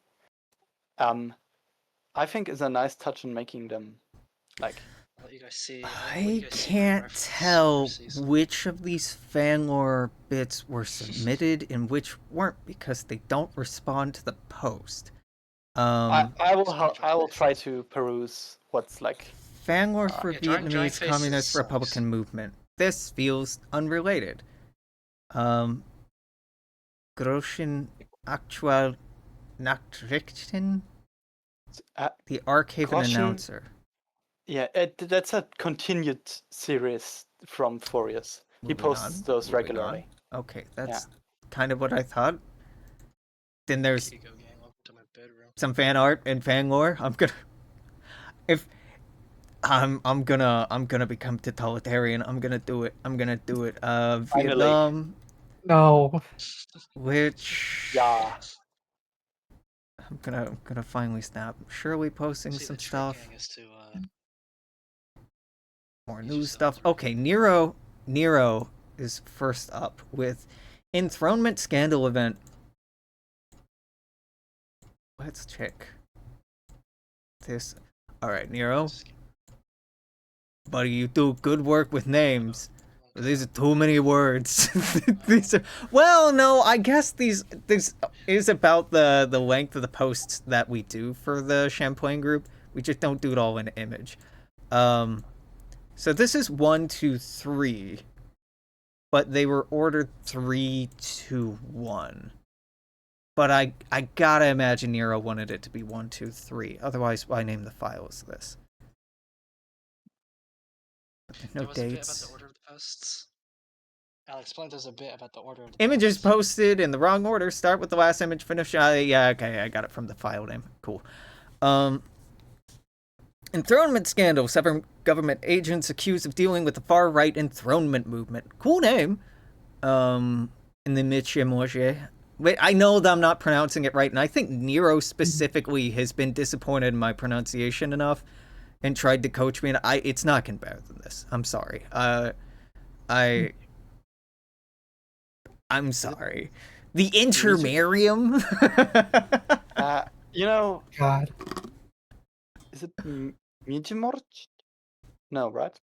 [SPEAKER 3] I think is a nice touch in making them like
[SPEAKER 4] I'll let you guys see. I'll let
[SPEAKER 1] I
[SPEAKER 4] you guys see my
[SPEAKER 1] can't
[SPEAKER 4] reference
[SPEAKER 1] tell
[SPEAKER 4] for season.
[SPEAKER 1] which of these fanlore bits were submitted and which weren't because they don't respond to the post.
[SPEAKER 3] I will
[SPEAKER 4] Sounds
[SPEAKER 3] I will
[SPEAKER 4] right.
[SPEAKER 3] try to peruse what's like
[SPEAKER 1] Fanlore for
[SPEAKER 4] yeah, drawing
[SPEAKER 1] Vietnamese
[SPEAKER 4] faces
[SPEAKER 1] Communist
[SPEAKER 4] sucks.
[SPEAKER 1] Republican Movement. This feels unrelated. Groschen Actual Nachrichten?
[SPEAKER 3] uh,
[SPEAKER 1] The Archive
[SPEAKER 3] Groschen-
[SPEAKER 1] announcer.
[SPEAKER 3] yeah that's a continued series from Furious. He
[SPEAKER 1] Moving
[SPEAKER 3] posts
[SPEAKER 1] on,
[SPEAKER 3] those
[SPEAKER 1] moving
[SPEAKER 3] regularly.
[SPEAKER 1] on. Okay, that's kind of what I thought. Then there's
[SPEAKER 4] Kigo gang, welcome to my bedroom.
[SPEAKER 1] some fan art and fan lore. I'm gonna become totalitarian. I'm gonna do it.
[SPEAKER 3] Finally.
[SPEAKER 1] Vietnam,
[SPEAKER 2] No.
[SPEAKER 1] which
[SPEAKER 3] Yeah.
[SPEAKER 1] I'm gonna finally snap. Shirley posting
[SPEAKER 4] See,
[SPEAKER 1] some
[SPEAKER 4] the trick
[SPEAKER 1] stuff,
[SPEAKER 4] gang is to,
[SPEAKER 1] more
[SPEAKER 4] use
[SPEAKER 1] news
[SPEAKER 4] yourself
[SPEAKER 1] stuff.
[SPEAKER 4] to
[SPEAKER 1] Okay, Nero is first up with enthronement scandal event. Let's check this. All right, Nero, buddy, you do good work with names. These are too many words. These are no. I guess these is about the length of the posts that we do for the Champlain group. We just don't do it all in image. So this is 1, 2, 3, but they were ordered 3, 2, 1. But I gotta imagine Nero wanted it to be 1, 2, 3. Otherwise, why name the file as this? But there's no
[SPEAKER 4] there was a bit about
[SPEAKER 1] dates.
[SPEAKER 4] the order of the posts. Alex, explain there's a bit about the order of the
[SPEAKER 1] Images
[SPEAKER 4] posts.
[SPEAKER 1] posted in the wrong order. Start with the last image, finish. Yeah, okay, I got it from the file name. Cool. Enthronement scandal. 7 government agents accused of dealing with the far-right enthronement movement. Cool name. In the Michimoje. Wait, I know that I'm not pronouncing it right, and I think Nero specifically has been disappointed in my pronunciation enough and tried to coach me, and it's not getting better than this. I'm sorry. I'm sorry. The intermarium?
[SPEAKER 3] You know,
[SPEAKER 2] God.
[SPEAKER 3] is it Mijimorch? No, right?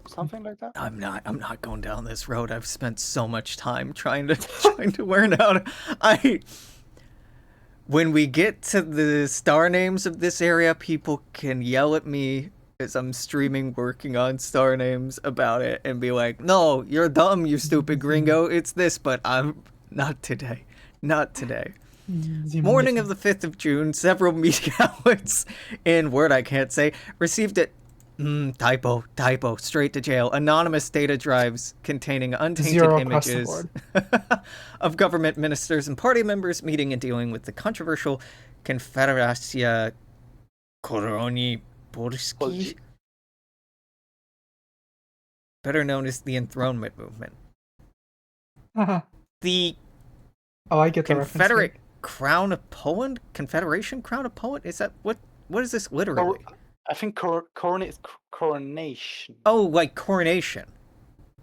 [SPEAKER 3] Something like that.
[SPEAKER 1] I'm not going down this road. I've spent so much time trying to learn how to When we get to the star names of this area, people can yell at me as I'm streaming working on star names about it and be like, no, you're dumb, you stupid gringo. It's this, but I'm not today. Not today. Morning of the 5th of June, several media outlets in word I can't say received it. Typo, straight to jail. Anonymous data drives containing untainted
[SPEAKER 2] Zero across the
[SPEAKER 1] images
[SPEAKER 2] board.
[SPEAKER 1] of government ministers and party members meeting and dealing with the controversial Konfederacja Koroni Polski, better known as the Enthronement Movement. The
[SPEAKER 2] Oh, I get the reference.
[SPEAKER 1] Confederate Crown of Poland? Confederation Crown of Poland? Is that what is this literally?
[SPEAKER 3] I think coronation.
[SPEAKER 1] Oh, like coronation.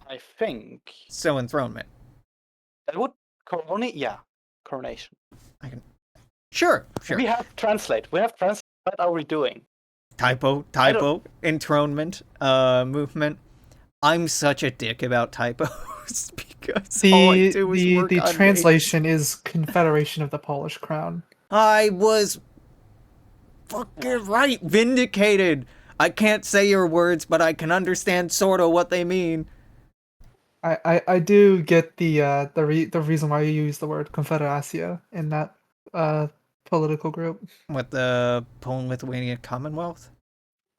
[SPEAKER 3] I think.
[SPEAKER 1] So enthronement.
[SPEAKER 3] That would coronation.
[SPEAKER 1] Sure.
[SPEAKER 3] We have translate. What are we doing?
[SPEAKER 1] Typo, enthronement, movement. I'm such a dick about typos because all I do is work
[SPEAKER 2] the
[SPEAKER 1] on
[SPEAKER 2] translation is Confederation of the Polish Crown.
[SPEAKER 1] I was fucking right, vindicated. I can't say your words, but I can understand sort of what they mean.
[SPEAKER 2] I do get the reason why you use the word Confederacja in that political group.
[SPEAKER 1] What, the Poland-Lithuania Commonwealth?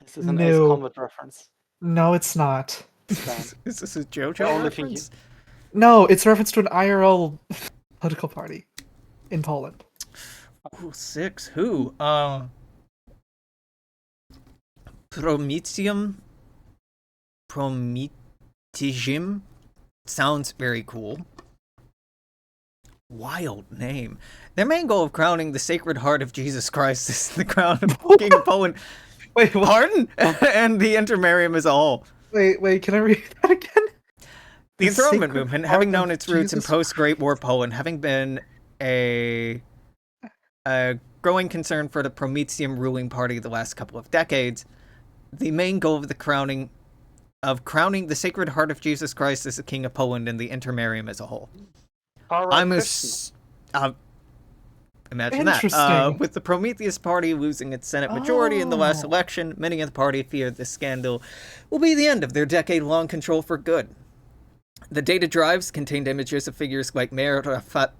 [SPEAKER 3] This is an Ace Combat reference.
[SPEAKER 2] No, it's not.
[SPEAKER 1] Is this a JoJo reference?
[SPEAKER 2] No, it's a reference to an IRL political party in Poland.
[SPEAKER 1] Oh, 6. Who? Prometium? Sounds very cool. Wild name. Their main goal of crowning the Sacred Heart of Jesus Christ is the crown of King of Poland.
[SPEAKER 2] Wait, what?
[SPEAKER 1] Pardon? And the intermarium as a whole.
[SPEAKER 2] Wait, can I read that again?
[SPEAKER 1] The Enthronement Movement, having known its roots in post-Great War Poland, having been a growing concern for the Prometium ruling party the last couple of decades, the main goal of crowning the Sacred Heart of Jesus Christ as the King of Poland and the intermarium as a whole. Imagine that. With the Prometheus Party losing its Senate majority in the last election, many in the party fear this scandal will be the end of their decade-long control for good. The data drives contained images of figures like Mayor Rafat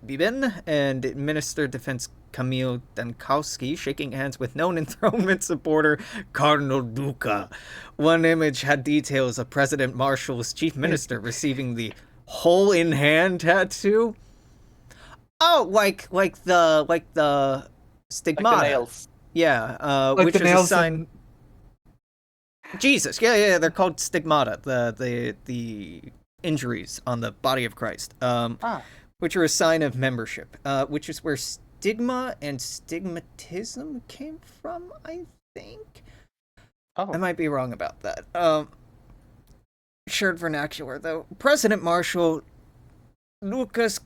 [SPEAKER 1] Bibin and Minister Defense Kamil Dankowski shaking hands with known enthronement supporter Cardinal Duka. One image had details of President Marshall's chief minister receiving the hole in hand tattoo. Oh, like the stigmata.
[SPEAKER 3] Like the nails.
[SPEAKER 1] Yeah,
[SPEAKER 2] like
[SPEAKER 1] which
[SPEAKER 2] the
[SPEAKER 1] is
[SPEAKER 2] nails
[SPEAKER 1] a sign. Jesus, yeah, they're called stigmata. The injuries on the body of Christ. Which are a sign of membership. Which is where stigma and stigmatism came from, I think.
[SPEAKER 3] Oh.
[SPEAKER 1] I might be wrong about that. Shared vernacular, though. President Marshall Lucas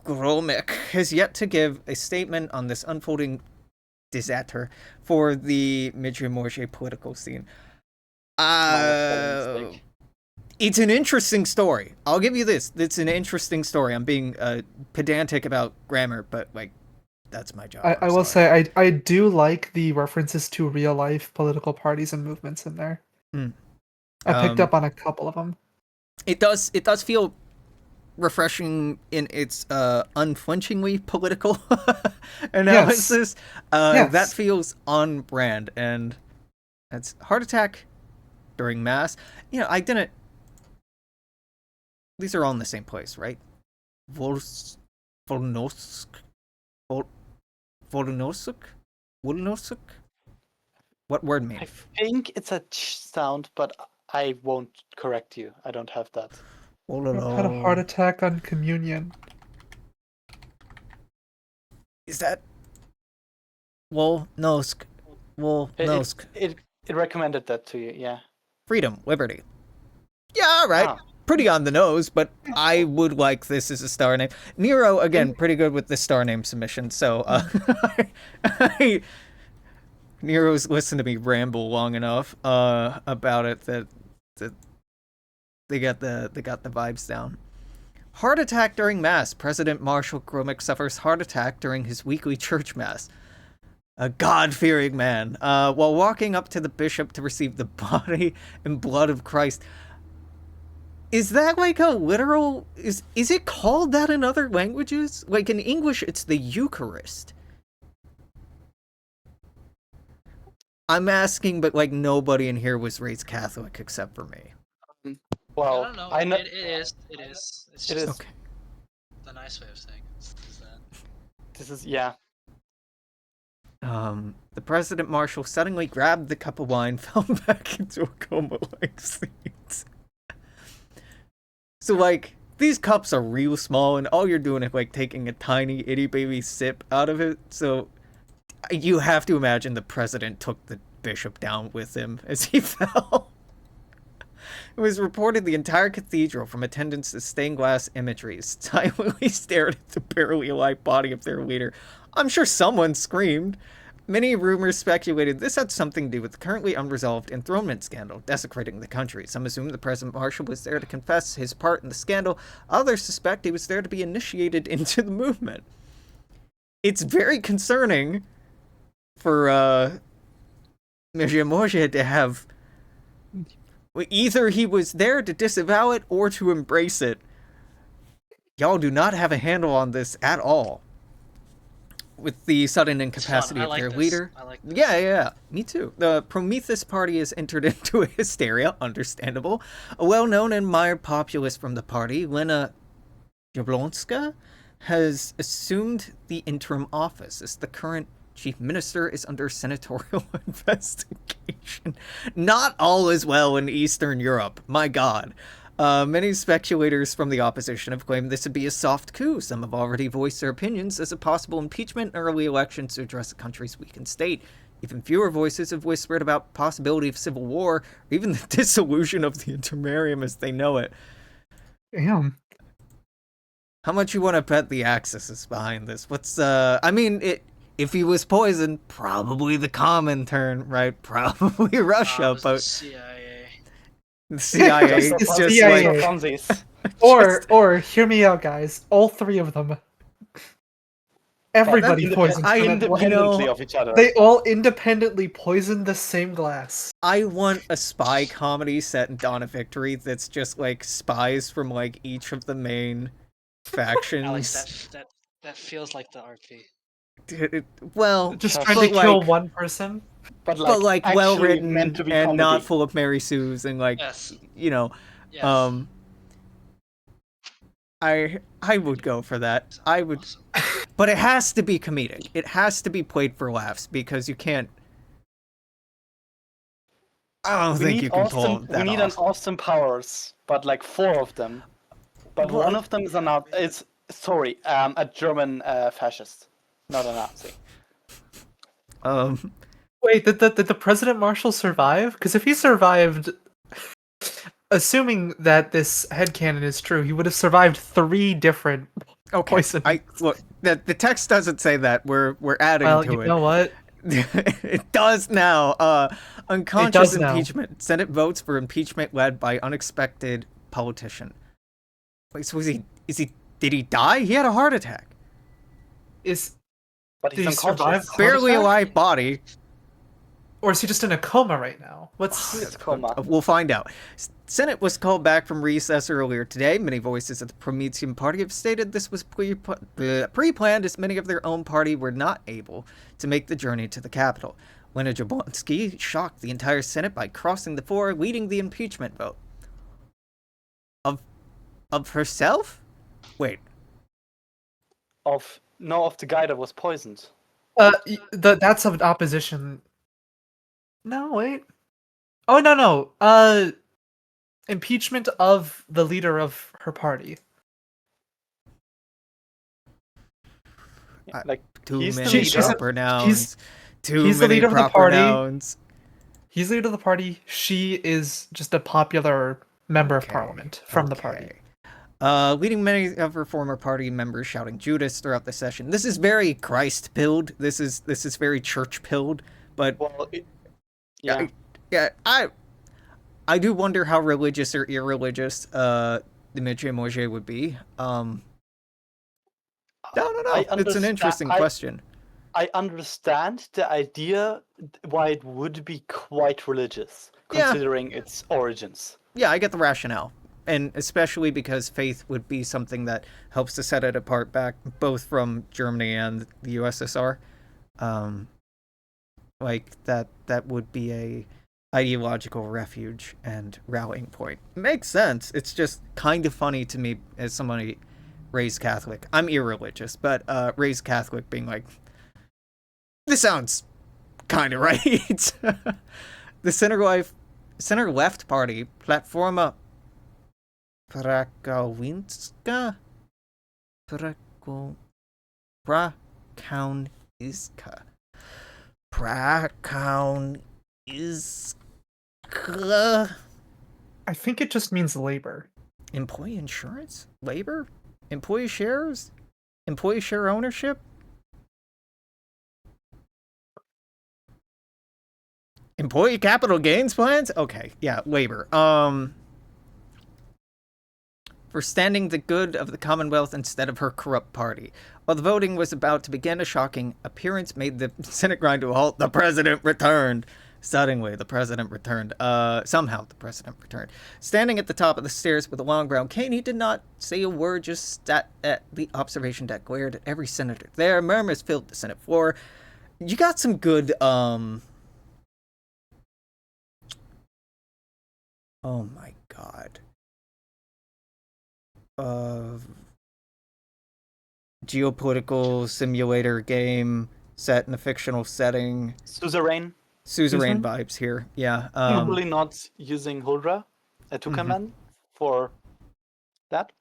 [SPEAKER 1] Gromek has yet to give a statement on this unfolding disaster for the Midrimorje political scene. It's an interesting story. I'll give you this. It's an interesting story. I'm being pedantic about grammar, but that's my job.
[SPEAKER 2] I will say I do like the references to real life political parties and movements in there. I picked up on a couple of them.
[SPEAKER 1] It does feel refreshing in its unflinchingly political analysis.
[SPEAKER 2] Yes.
[SPEAKER 1] That feels on brand, and that's heart attack during mass. I didn't. These are all in the same place, right? Volnosuk. What word mean?
[SPEAKER 3] I think it's a ch sound, but I won't correct you. I don't have that.
[SPEAKER 2] I had a heart attack on communion.
[SPEAKER 1] Is that Volnosk?
[SPEAKER 3] It recommended that to you, yeah.
[SPEAKER 1] Freedom, liberty. Yeah, right. Pretty on the nose, but I would like this as a star name. Nero, again, pretty good with the star name submission, so Nero's listened to me ramble long enough about it that they got the vibes down. Heart attack during Mass. President Marshall Gromick suffers heart attack during his weekly church Mass. A God-fearing man. While walking up to the bishop to receive the body and blood of Christ. Is that like a literal... Is it called that in other languages? Like in English, it's the Eucharist. I'm asking, but like nobody in here was raised Catholic except for me.
[SPEAKER 3] Well,
[SPEAKER 4] I don't know.
[SPEAKER 3] I know.
[SPEAKER 4] It is. It's
[SPEAKER 3] It
[SPEAKER 4] just
[SPEAKER 3] is.
[SPEAKER 1] Okay.
[SPEAKER 4] the nice way of saying it is that.
[SPEAKER 3] This is yeah.
[SPEAKER 1] The President Marshal suddenly grabbed the cup of wine, fell back into a coma-like state. So, like, these cups are real small, and all you're doing is, like, taking a tiny, itty-baby sip out of it, so you have to imagine the President took the bishop down with him as he fell. It was reported the entire cathedral, from attendants to stained glass imagery, silently stared at the barely alive body of their leader. I'm sure someone screamed. Many rumors speculated this had something to do with the currently unresolved enthronement scandal desecrating the country. Some assumed the President Marshal was there to confess his part in the scandal. Others suspect he was there to be initiated into the movement. It's very concerning for Mojia to have... Either he was there to disavow it or to embrace it. Y'all do not have a handle on this at all. With the sudden incapacity of their leader.
[SPEAKER 4] I like this.
[SPEAKER 1] Yeah, me too. The Prometheus party has entered into a hysteria, understandable. A well-known and admired populist from the party, Lena Jablonska, has assumed the interim office as the current chief minister is under senatorial investigation. Not all is well in Eastern Europe, my god. Many speculators from the opposition have claimed this would be a soft coup. Some have already voiced their opinions as a possible impeachment in early elections to address the country's weakened state. Even fewer voices have whispered about possibility of civil war, or even the dissolution of the intermarium as they know it.
[SPEAKER 2] Damn.
[SPEAKER 1] How much you want to bet the Axis is behind this? I mean, if he was poisoned, probably the Comintern, right? Probably Russia,
[SPEAKER 4] It was the
[SPEAKER 1] but...
[SPEAKER 4] CIA.
[SPEAKER 1] The CIA is just
[SPEAKER 2] CIA.
[SPEAKER 1] like...
[SPEAKER 3] Fonzies.
[SPEAKER 2] Or hear me out, guys. All three of them. Everybody poisoned.
[SPEAKER 3] Independently of each other.
[SPEAKER 2] They all independently poisoned the same glass.
[SPEAKER 1] I want a spy comedy set in Dawn of Victory that's just like spies from like each of the main factions.
[SPEAKER 4] Alex, that feels like the RP.
[SPEAKER 1] Well,
[SPEAKER 2] Just
[SPEAKER 3] But
[SPEAKER 2] trying to
[SPEAKER 1] like-
[SPEAKER 2] kill one person.
[SPEAKER 3] but
[SPEAKER 1] like well
[SPEAKER 3] actually
[SPEAKER 1] written
[SPEAKER 3] meant to be
[SPEAKER 1] and not
[SPEAKER 3] comedy.
[SPEAKER 1] full of Mary Sue's and like
[SPEAKER 4] Yes.
[SPEAKER 1] you know.
[SPEAKER 4] Yes.
[SPEAKER 1] I would go for that. I would,
[SPEAKER 4] Awesome.
[SPEAKER 1] but it has to be comedic. It has to be played for laughs because you can't. I don't think you can pull that
[SPEAKER 3] We need
[SPEAKER 1] off.
[SPEAKER 3] an Austin Powers, but like 4 of them. But
[SPEAKER 1] Well,
[SPEAKER 3] one of them is a German fascist, not a Nazi.
[SPEAKER 2] Wait, did the President Marshal survive? Because if he survived, assuming that this headcanon is true, he would have survived 3 different
[SPEAKER 1] Okay,
[SPEAKER 2] poison.
[SPEAKER 1] look. The text doesn't say that. We're adding
[SPEAKER 2] Well,
[SPEAKER 1] to
[SPEAKER 2] you
[SPEAKER 1] it.
[SPEAKER 2] know what?
[SPEAKER 1] It does now. Unconscious
[SPEAKER 2] does now.
[SPEAKER 1] impeachment. Senate votes for impeachment led by unexpected politician. Wait, so did he die? He had a heart attack.
[SPEAKER 3] But
[SPEAKER 2] Did
[SPEAKER 3] he's
[SPEAKER 2] he survive?
[SPEAKER 3] unconscious.
[SPEAKER 1] Barely
[SPEAKER 2] attack?
[SPEAKER 1] alive body.
[SPEAKER 2] Or is he just in a coma right now?
[SPEAKER 3] It's coma.
[SPEAKER 1] We'll find out. Senate was called back from recess earlier today. Many voices of the Promethean Party have stated this was pre-planned as many of their own party were not able to make the journey to the Capitol. Lena Jablonski shocked the entire Senate by crossing the floor, leading the impeachment vote. Of herself? Wait.
[SPEAKER 3] Of the guy that was poisoned.
[SPEAKER 2] That's an opposition. No, wait. Oh no. Impeachment of the leader of her party.
[SPEAKER 3] Like
[SPEAKER 1] Too
[SPEAKER 3] he's the
[SPEAKER 1] many
[SPEAKER 3] leader.
[SPEAKER 1] proper nouns. Too
[SPEAKER 2] he's the
[SPEAKER 1] many
[SPEAKER 2] leader of the
[SPEAKER 1] proper
[SPEAKER 2] party.
[SPEAKER 1] nouns.
[SPEAKER 2] He's the leader of the party. She is just a popular member of
[SPEAKER 1] Okay,
[SPEAKER 2] parliament from the party.
[SPEAKER 1] Leading many of her former party members shouting Judas throughout the session. This is very Christ-pilled. This is very church-pilled. But
[SPEAKER 3] well,
[SPEAKER 1] yeah, I do wonder how religious or irreligious Dimitri Moje would be. No.
[SPEAKER 3] I
[SPEAKER 1] It's an interesting question.
[SPEAKER 3] I understand the idea why it would be quite religious,
[SPEAKER 1] Yeah.
[SPEAKER 3] considering its origins.
[SPEAKER 1] Yeah, I get the rationale. And especially because faith would be something that helps to set it apart back both from Germany and the USSR. Like that would be a ideological refuge and rallying point. Makes sense. It's just kind of funny to me as somebody raised Catholic. I'm irreligious, but raised Catholic being like, this sounds kind of right. The center left party, Platforma Prakowinska? Prakauniska.
[SPEAKER 2] I think it just means labor.
[SPEAKER 1] Employee insurance? Labor? Employee shares? Employee share ownership? Employee capital gains plans? Okay, yeah, labor. For standing the good of the Commonwealth instead of her corrupt party. While the voting was about to begin, a shocking appearance made the Senate grind to a halt. The president returned. Suddenly, the president returned. Somehow, the president returned. Standing at the top of the stairs with a long brown cane, he did not say a word, just sat at the observation deck, glared at every senator there. Murmurs filled the Senate floor. You got some good, oh my god. Geopolitical simulator game set in a fictional setting.
[SPEAKER 3] Suzerain.
[SPEAKER 1] Suzerain vibes here, yeah.
[SPEAKER 3] Probably not using Huldra, a Tucaman, for that.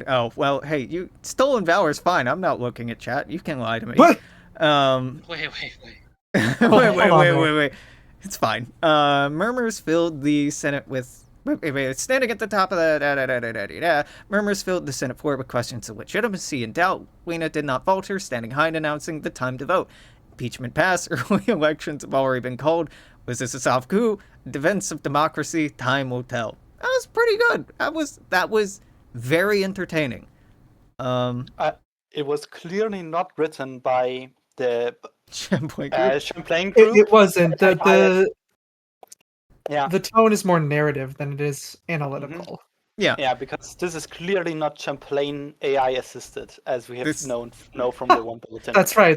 [SPEAKER 1] Oh, well, hey, Stolen Valor's fine. I'm not looking at chat. You can lie to me.
[SPEAKER 2] What?
[SPEAKER 4] Wait.
[SPEAKER 1] wait. It's fine. Murmurs filled the Senate with... Wait. Standing at the top of the... Murmurs filled the Senate floor with questions of legitimacy and doubt. Lena did not falter, standing high and announcing the time to vote. Impeachment passed. Early elections have already been called. Was this a soft coup? Defense of democracy? Time will tell. That was pretty good. That was very entertaining.
[SPEAKER 3] It was clearly not written by the
[SPEAKER 1] Champlain group.
[SPEAKER 3] Champlain group.
[SPEAKER 2] It wasn't. The tone is more narrative than it is analytical.
[SPEAKER 3] Yeah, because this is clearly not Champlain AI assisted, as we have know from the one bulletin.
[SPEAKER 2] That's right.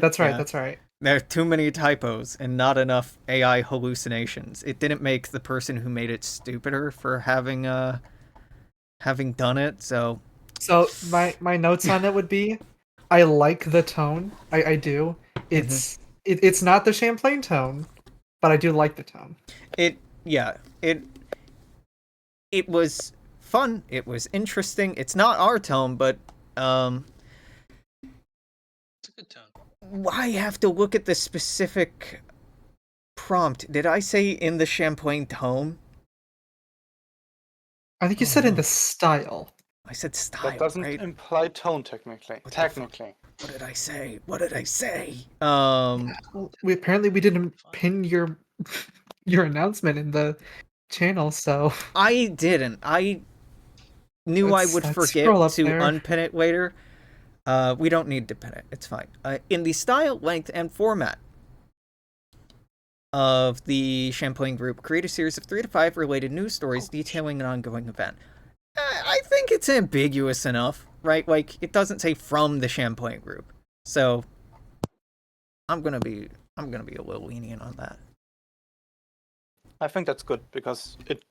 [SPEAKER 1] There are too many typos and not enough AI hallucinations. It didn't make the person who made it stupider for having done it, so...
[SPEAKER 2] So my notes on it would be, I like the tone. I do. It's not the Champlain tone, but I do like the tone.
[SPEAKER 1] It was fun. It was interesting. It's not our tone, but
[SPEAKER 4] It's a good tone.
[SPEAKER 1] I have to look at the specific prompt. Did I say in the Champlain tone?
[SPEAKER 2] I think you said in the style.
[SPEAKER 1] I said style,
[SPEAKER 3] That doesn't
[SPEAKER 1] right?
[SPEAKER 3] imply tone, technically.
[SPEAKER 1] What did I say?
[SPEAKER 2] We didn't pin your announcement in the channel, so
[SPEAKER 1] I didn't. I knew I would forget to unpin it later. We don't need to pin it. It's fine. In the style, length, and format of the Champlain Group, create a series of 3 to 5 related news stories detailing an ongoing event. I think it's ambiguous enough, right? Like, it doesn't say from the Champlain Group. So I'm gonna be a little lenient on that.
[SPEAKER 3] I think that's good because it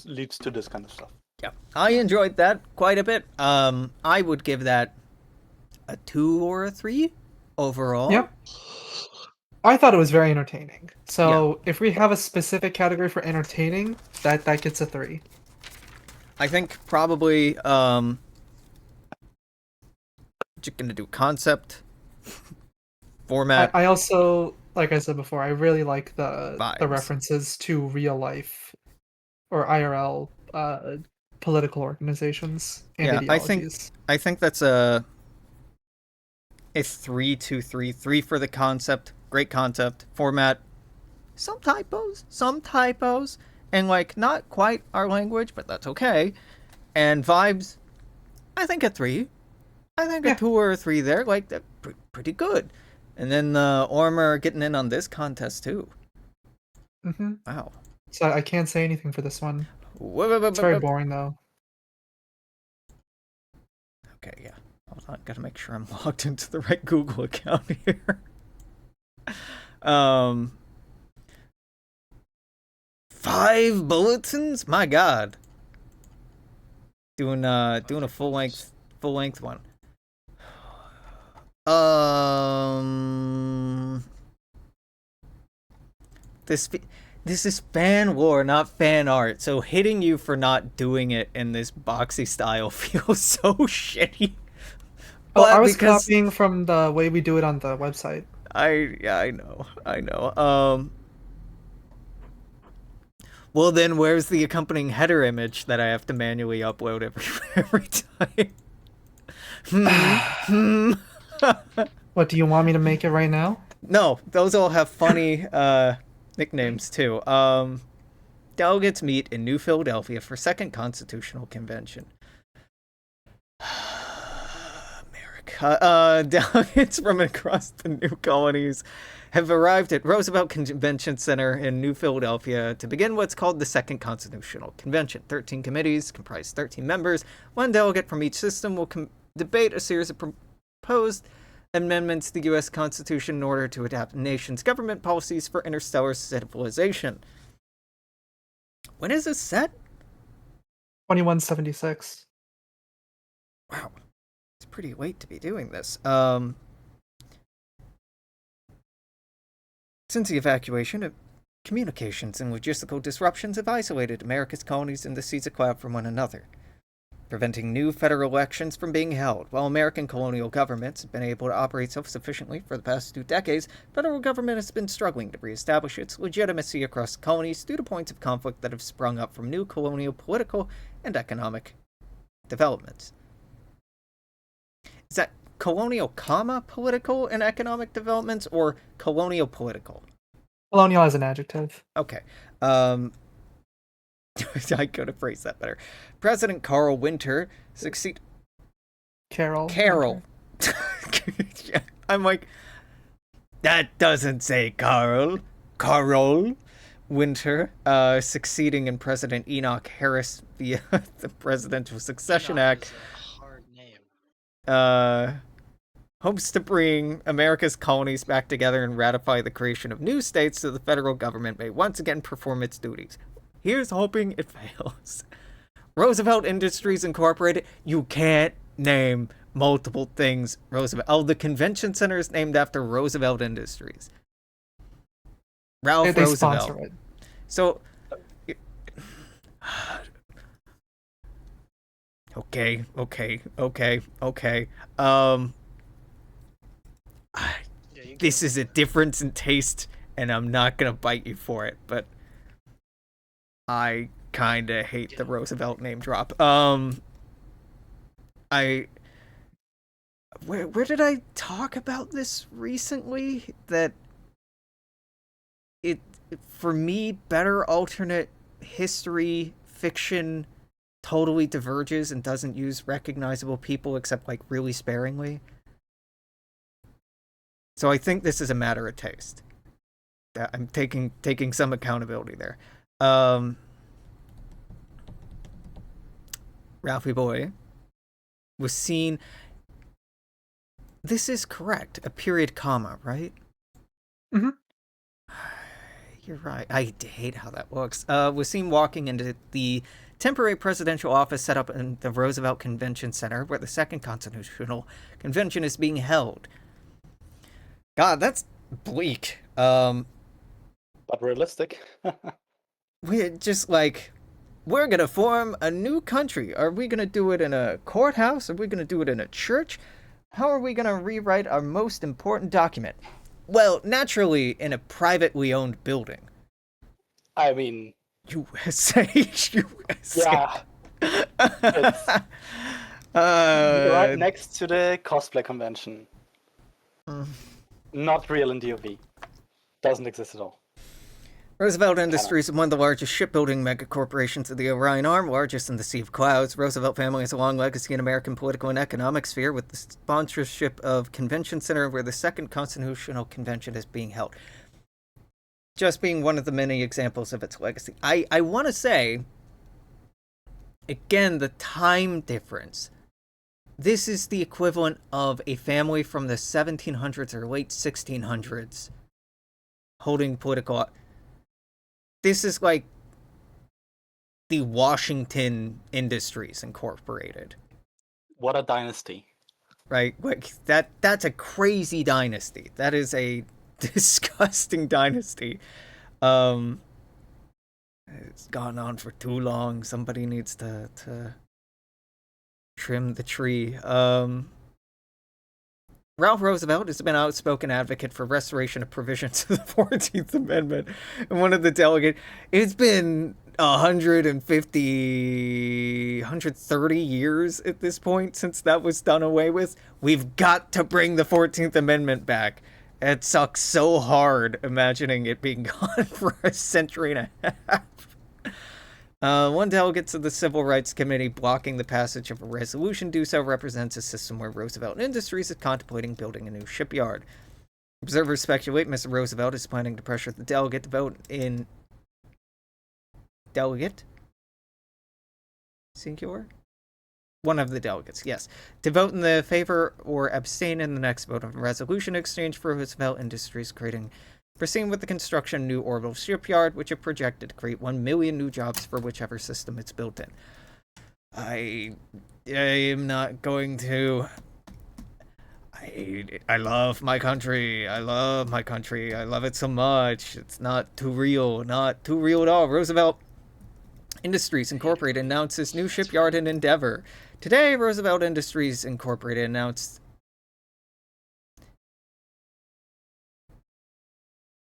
[SPEAKER 3] leads to this kind of stuff.
[SPEAKER 1] Yeah, I enjoyed that quite a bit. I would give that a 2 or a 3 overall.
[SPEAKER 2] Yep. I thought it was very entertaining. So if we have a specific category for entertaining, that gets a 3.
[SPEAKER 1] I think probably just gonna do concept format.
[SPEAKER 2] I also, like I said before, I really like the
[SPEAKER 1] Vibes.
[SPEAKER 2] references to real life or IRL political organizations and ideologies.
[SPEAKER 1] I think that's a 3-2-3 for the concept. Great concept. Format, some typos, and like not quite our language, but that's okay. And vibes, I think a 3. I think a 2 or a 3 there, like that, pretty good. And then Ormer getting in on this contest too.
[SPEAKER 2] Mm-hmm.
[SPEAKER 1] Wow.
[SPEAKER 2] So I can't say anything for this one.
[SPEAKER 1] It's
[SPEAKER 2] It's very boring though.
[SPEAKER 1] Okay, yeah. Hold on, gotta make sure I'm logged into the right Google account here. 5 bulletins? My God. Doing a full length one. This is fan lore, not fan art. So hitting you for not doing it in this boxy style feels so shitty.
[SPEAKER 2] Well, I was copying from the way we do it on the website.
[SPEAKER 1] I know. Well, then where's the accompanying header image that I have to manually upload every time?
[SPEAKER 2] What, do you want me to make it right now?
[SPEAKER 1] No, those all have funny nicknames too. Delegates meet in New Philadelphia for Second Constitutional Convention. America. Delegates from across the new colonies have arrived at Roosevelt Convention Center in New Philadelphia to begin what's called the Second Constitutional Convention. 13 committees comprise 13 members. One delegate from each system will debate a series of proposed amendments to the U.S. Constitution in order to adapt the nation's government policies for interstellar civilization. When is this set?
[SPEAKER 2] 2176.
[SPEAKER 1] Wow. It's pretty late to be doing this. Since the evacuation, communications and logistical disruptions have isolated America's colonies in the seas of cloud from one another, preventing new federal elections from being held. While American colonial governments have been able to operate self-sufficiently for the past 2 decades, federal government has been struggling to reestablish its legitimacy across the colonies due to points of conflict that have sprung up from new colonial political and economic developments. Is that colonial, political and economic developments, or colonial political?
[SPEAKER 2] Colonial as an adjective.
[SPEAKER 1] Okay. I could have phrased that better. President Carl Winter
[SPEAKER 2] Carol.
[SPEAKER 1] I'm like, that doesn't say Carl. Carl Winter, succeeding in President Enoch Harris via the Presidential Succession
[SPEAKER 4] Enoch
[SPEAKER 1] Act.
[SPEAKER 4] is a hard name.
[SPEAKER 1] Hopes to bring America's colonies back together and ratify the creation of new states so the federal government may once again perform its duties. Here's hoping it fails. Roosevelt Industries Incorporated. You can't name multiple things Roosevelt. Oh, the convention center is named after Roosevelt Industries. Ralph
[SPEAKER 2] They
[SPEAKER 1] Roosevelt.
[SPEAKER 2] sponsor it.
[SPEAKER 1] So, okay. This is a difference in taste, and I'm not gonna bite you for it, but I kinda hate the Roosevelt name drop. Where did I talk about this recently? That it, for me, better alternate history fiction totally diverges and doesn't use recognizable people except like really sparingly. So I think this is a matter of taste. I'm taking some accountability there. Ralphie Boy was seen. This is correct. A period comma, right?
[SPEAKER 2] Mm-hmm.
[SPEAKER 1] You're right. I hate how that looks. Was seen walking into the temporary presidential office set up in the Roosevelt Convention Center, where the Second Constitutional Convention is being held. God, that's bleak.
[SPEAKER 3] But realistic.
[SPEAKER 1] We're just like, we're gonna form a new country. Are we gonna do it in a courthouse? Are we gonna do it in a church? How are we gonna rewrite our most important document? Well, naturally, in a privately owned building.
[SPEAKER 3] I mean,
[SPEAKER 1] USA.
[SPEAKER 3] yeah. It's right next to the cosplay convention. Not real in DOV. Doesn't exist at all.
[SPEAKER 1] Roosevelt Industries is one of the largest shipbuilding megacorporations of the Orion Arm, largest in the Sea of Clouds. Roosevelt family has a long legacy in American political and economic sphere with the sponsorship of Convention Center, where the Second Constitutional Convention is being held. Just being one of the many examples of its legacy. I want to say, again, the time difference. This is the equivalent of a family from the 1700s or late 1600s holding political... This is like the Washington Industries Incorporated.
[SPEAKER 3] What a dynasty.
[SPEAKER 1] Right? Like that's a crazy dynasty. That is a disgusting dynasty. It's gone on for too long. Somebody needs to trim the tree. Ralph Roosevelt has been an outspoken advocate for restoration of provisions of the 14th Amendment. And one of the delegates, it's been 130 years at this point since that was done away with. We've got to bring the 14th Amendment back. It sucks so hard imagining it being gone for a century and a half. One delegate to the Civil Rights Committee blocking the passage of a resolution do so represents a system where Roosevelt Industries is contemplating building a new shipyard. Observers speculate Mr. Roosevelt is planning to pressure the delegate to vote in... Delegate? Singular? One of the delegates, yes. To vote in the favor or abstain in the next vote of a resolution in exchange for Roosevelt Industries proceeding with the construction of a new orbital shipyard, which is projected to create 1 million new jobs for whichever system it's built in. I am not going to... I love my country. I love my country. I love it so much. It's not too real. Not too real at all. Roosevelt Industries Incorporated announces new shipyard in Endeavor. Today, Roosevelt Industries Incorporated announced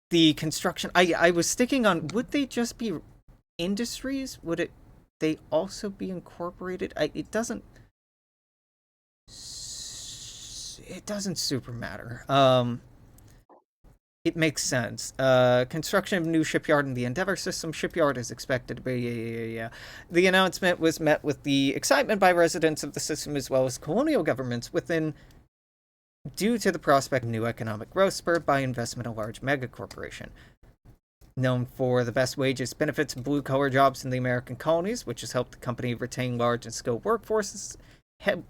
[SPEAKER 1] the construction... I was sticking on, would they just be industries? Would they also be incorporated? It doesn't super matter. It makes sense. Construction of new shipyard in the Endeavor system. Shipyard is expected to be... The announcement was met with the excitement by residents of the system as well as colonial governments within... due to the prospect of new economic growth spurred by investment in a large megacorporation. Known for the best wages, benefits, and blue-collar jobs in the American colonies, which has helped the company retain large and skilled workforces, kept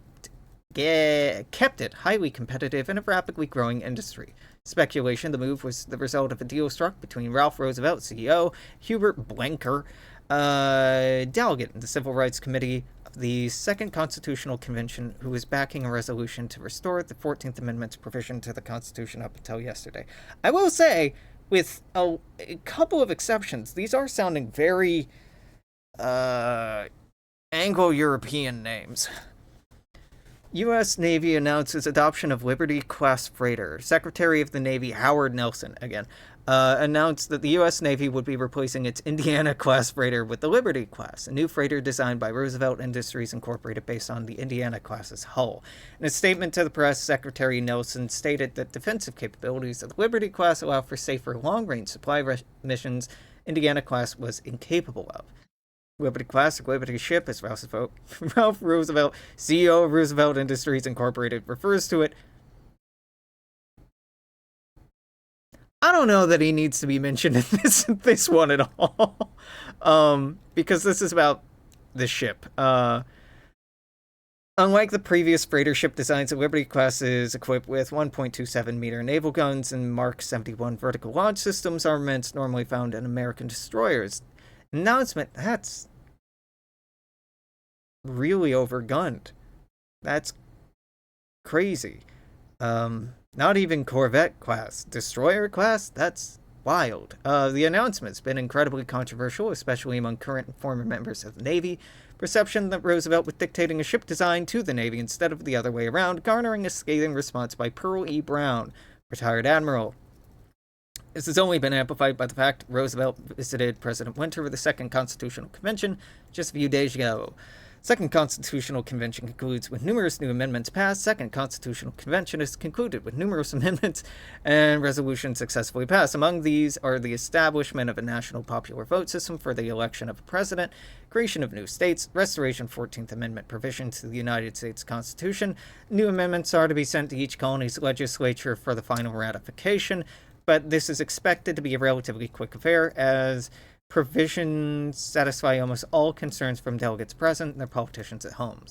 [SPEAKER 1] it highly competitive in a rapidly growing industry. Speculation the move was the result of a deal struck between Ralph Roosevelt, CEO, Hubert Blenker, delegate in the Civil Rights Committee, the Second Constitutional Convention, who was backing a resolution to restore the 14th Amendment's provision to the Constitution up until yesterday. I will say, with a couple of exceptions, these are sounding very Anglo-European names. U.S. Navy announces adoption of Liberty-class freighter. Secretary of the Navy Howard Nelson, again, announced that the U.S. Navy would be replacing its Indiana-class freighter with the Liberty-class, a new freighter designed by Roosevelt Industries Incorporated based on the Indiana-class's hull. In a statement to the press, Secretary Nelson stated that defensive capabilities of the Liberty-class allow for safer long-range supply missions Indiana-class was incapable of. Liberty-class, or Liberty ship, as Ralph Roosevelt, CEO of Roosevelt Industries Incorporated, refers to it. I don't know that he needs to be mentioned in this one at all, because this is about the ship. Unlike the previous freighter ship designs, the Liberty-class is equipped with 1.27-meter naval guns and Mark 71 vertical launch systems, armaments normally found in American destroyers. Announcement, that's really overgunned. That's crazy. Not even Corvette class. Destroyer class? That's wild. The announcement's been incredibly controversial, especially among current and former members of the Navy. Perception that Roosevelt was dictating a ship design to the Navy instead of the other way around, garnering a scathing response by Pearl E. Brown, retired admiral. This has only been amplified by the fact Roosevelt visited President Winter with the Second Constitutional Convention just a few days ago. Second Constitutional Convention concludes with numerous new amendments passed. Second Constitutional Convention is concluded with numerous amendments and resolutions successfully passed. Among these are the establishment of a national popular vote system for the election of a president, creation of new states, restoration of 14th Amendment provisions to the United States Constitution. New amendments are to be sent to each colony's legislature for the final ratification, but this is expected to be a relatively quick affair, as provisions satisfy almost all concerns from delegates present and their politicians at home.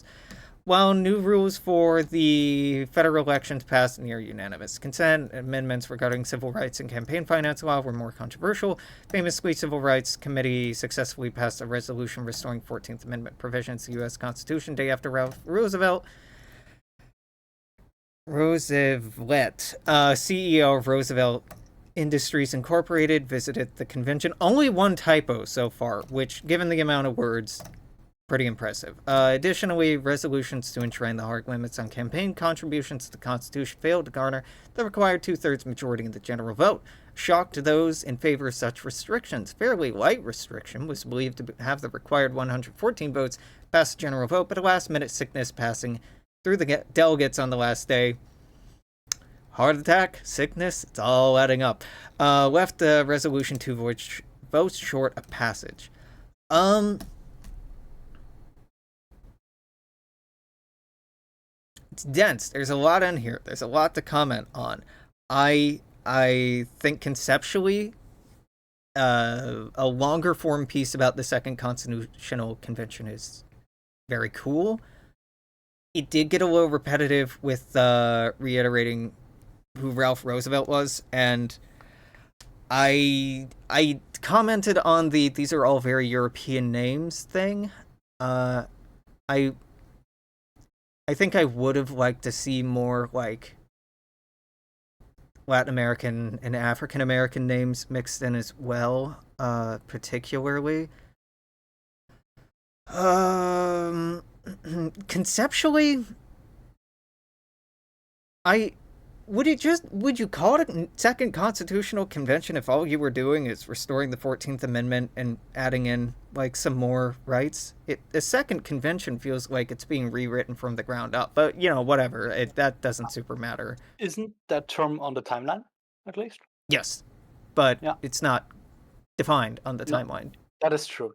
[SPEAKER 1] While new rules for the federal elections passed near unanimous consent, amendments regarding civil rights and campaign finance law were more controversial. Famously, Civil Rights Committee successfully passed a resolution restoring 14th Amendment provisions to the U.S. Constitution day after Ralph Roosevelt, CEO of Roosevelt Industries Incorporated, visited the convention. Only one typo so far, which, given the amount of words, pretty impressive. Additionally, resolutions to enshrine the hard limits on campaign contributions to the Constitution failed to garner the required 2/3 majority in the general vote. Shock to those in favor of such restrictions. Fairly light restriction was believed to have the required 114 votes pass the general vote, but a last-minute sickness passing through the delegates on the last day. Heart attack, sickness, it's all adding up. Left the resolution 2 votes short of passage. It's dense. There's a lot in here. There's a lot to comment on. I think conceptually, a longer form piece about the Second Constitutional Convention is very cool. It did get a little repetitive with reiterating who Ralph Roosevelt was, and I commented on the "these are all very European names" thing. I think I would have liked to see more like Latin American and African American names mixed in as well, particularly. Conceptually, would you call it a Second Constitutional Convention if all you were doing is restoring the 14th Amendment and adding in like some more rights? The second convention feels like it's being rewritten from the ground up, but whatever. That doesn't super matter.
[SPEAKER 3] Isn't that term on the timeline, at least?
[SPEAKER 1] Yes, but
[SPEAKER 3] Yeah.
[SPEAKER 1] it's not defined on the
[SPEAKER 3] No.
[SPEAKER 1] timeline.
[SPEAKER 3] That is true.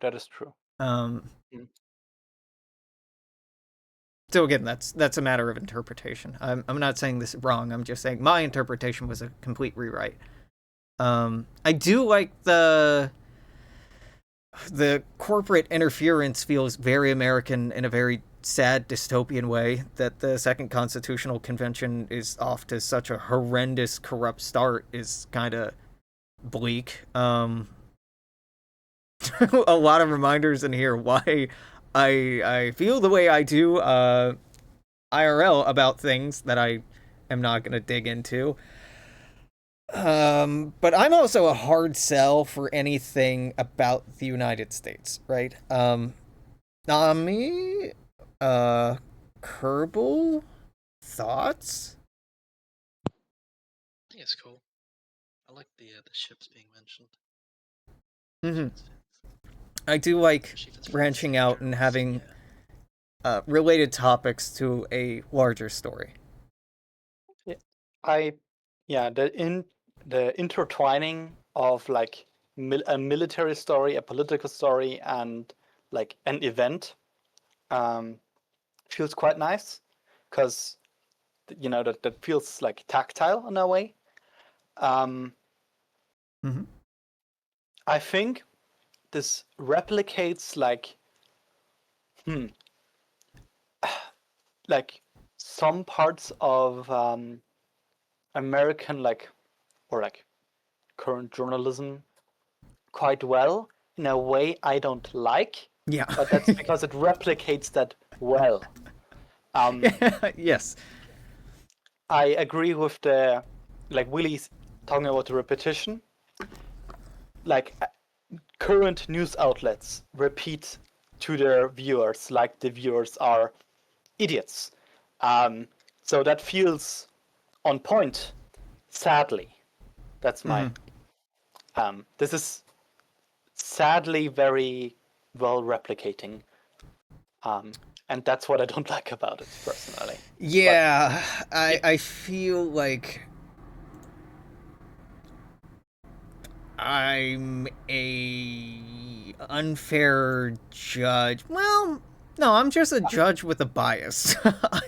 [SPEAKER 1] So again, that's a matter of interpretation. I'm not saying this is wrong. I'm just saying my interpretation was a complete rewrite. I do like the corporate interference feels very American in a very sad dystopian way. That the Second Constitutional Convention is off to such a horrendous, corrupt start is kind of bleak. A lot of reminders in here why I feel the way I do IRL about things that I am not going to dig into. But I'm also a hard sell for anything about the United States, right? Nami, Kerbal, thoughts?
[SPEAKER 4] I think it's cool. I like the ships being mentioned.
[SPEAKER 1] Mm-hmm. I do like branching out and having related topics to a larger story.
[SPEAKER 3] The intertwining of like a military story, a political story, and like an event feels quite nice, because that feels like tactile in a way.
[SPEAKER 1] Mm-hmm.
[SPEAKER 3] I think this replicates like some parts of American current journalism quite well in a way I don't like.
[SPEAKER 1] Yeah.
[SPEAKER 3] But that's because it replicates that well.
[SPEAKER 1] Yes.
[SPEAKER 3] I agree with the Willie's talking about the repetition. Current news outlets repeat to their viewers like the viewers are idiots. So that feels on point, sadly. That's my... this is sadly very well replicating and that's what I don't like about it personally.
[SPEAKER 1] Yeah, I feel like I'm a unfair judge. Well, no, I'm just a judge with a bias.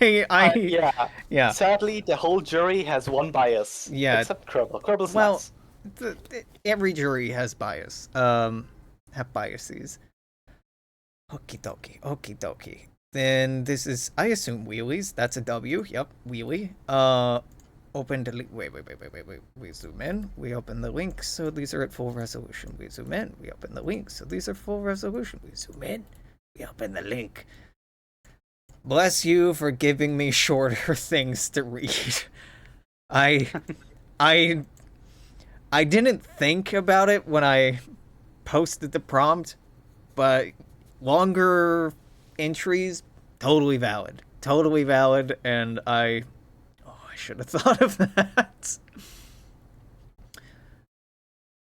[SPEAKER 1] Yeah.
[SPEAKER 3] Sadly, the whole jury has one bias.
[SPEAKER 1] Yeah.
[SPEAKER 3] Except Kerbal. Kerbal's
[SPEAKER 1] Well,
[SPEAKER 3] nice.
[SPEAKER 1] every jury has bias. Have biases. Okie dokie. Then this is, I assume, wheelies. That's a W. Yep, wheelie. Open delete. Wait. We zoom in. We open the link, so these are at full resolution. We zoom in. We open the link, so these are full resolution. We zoom in. We open the link. Bless you for giving me shorter things to read. I didn't think about it when I posted the prompt, but longer entries, totally valid, and I should have thought of that.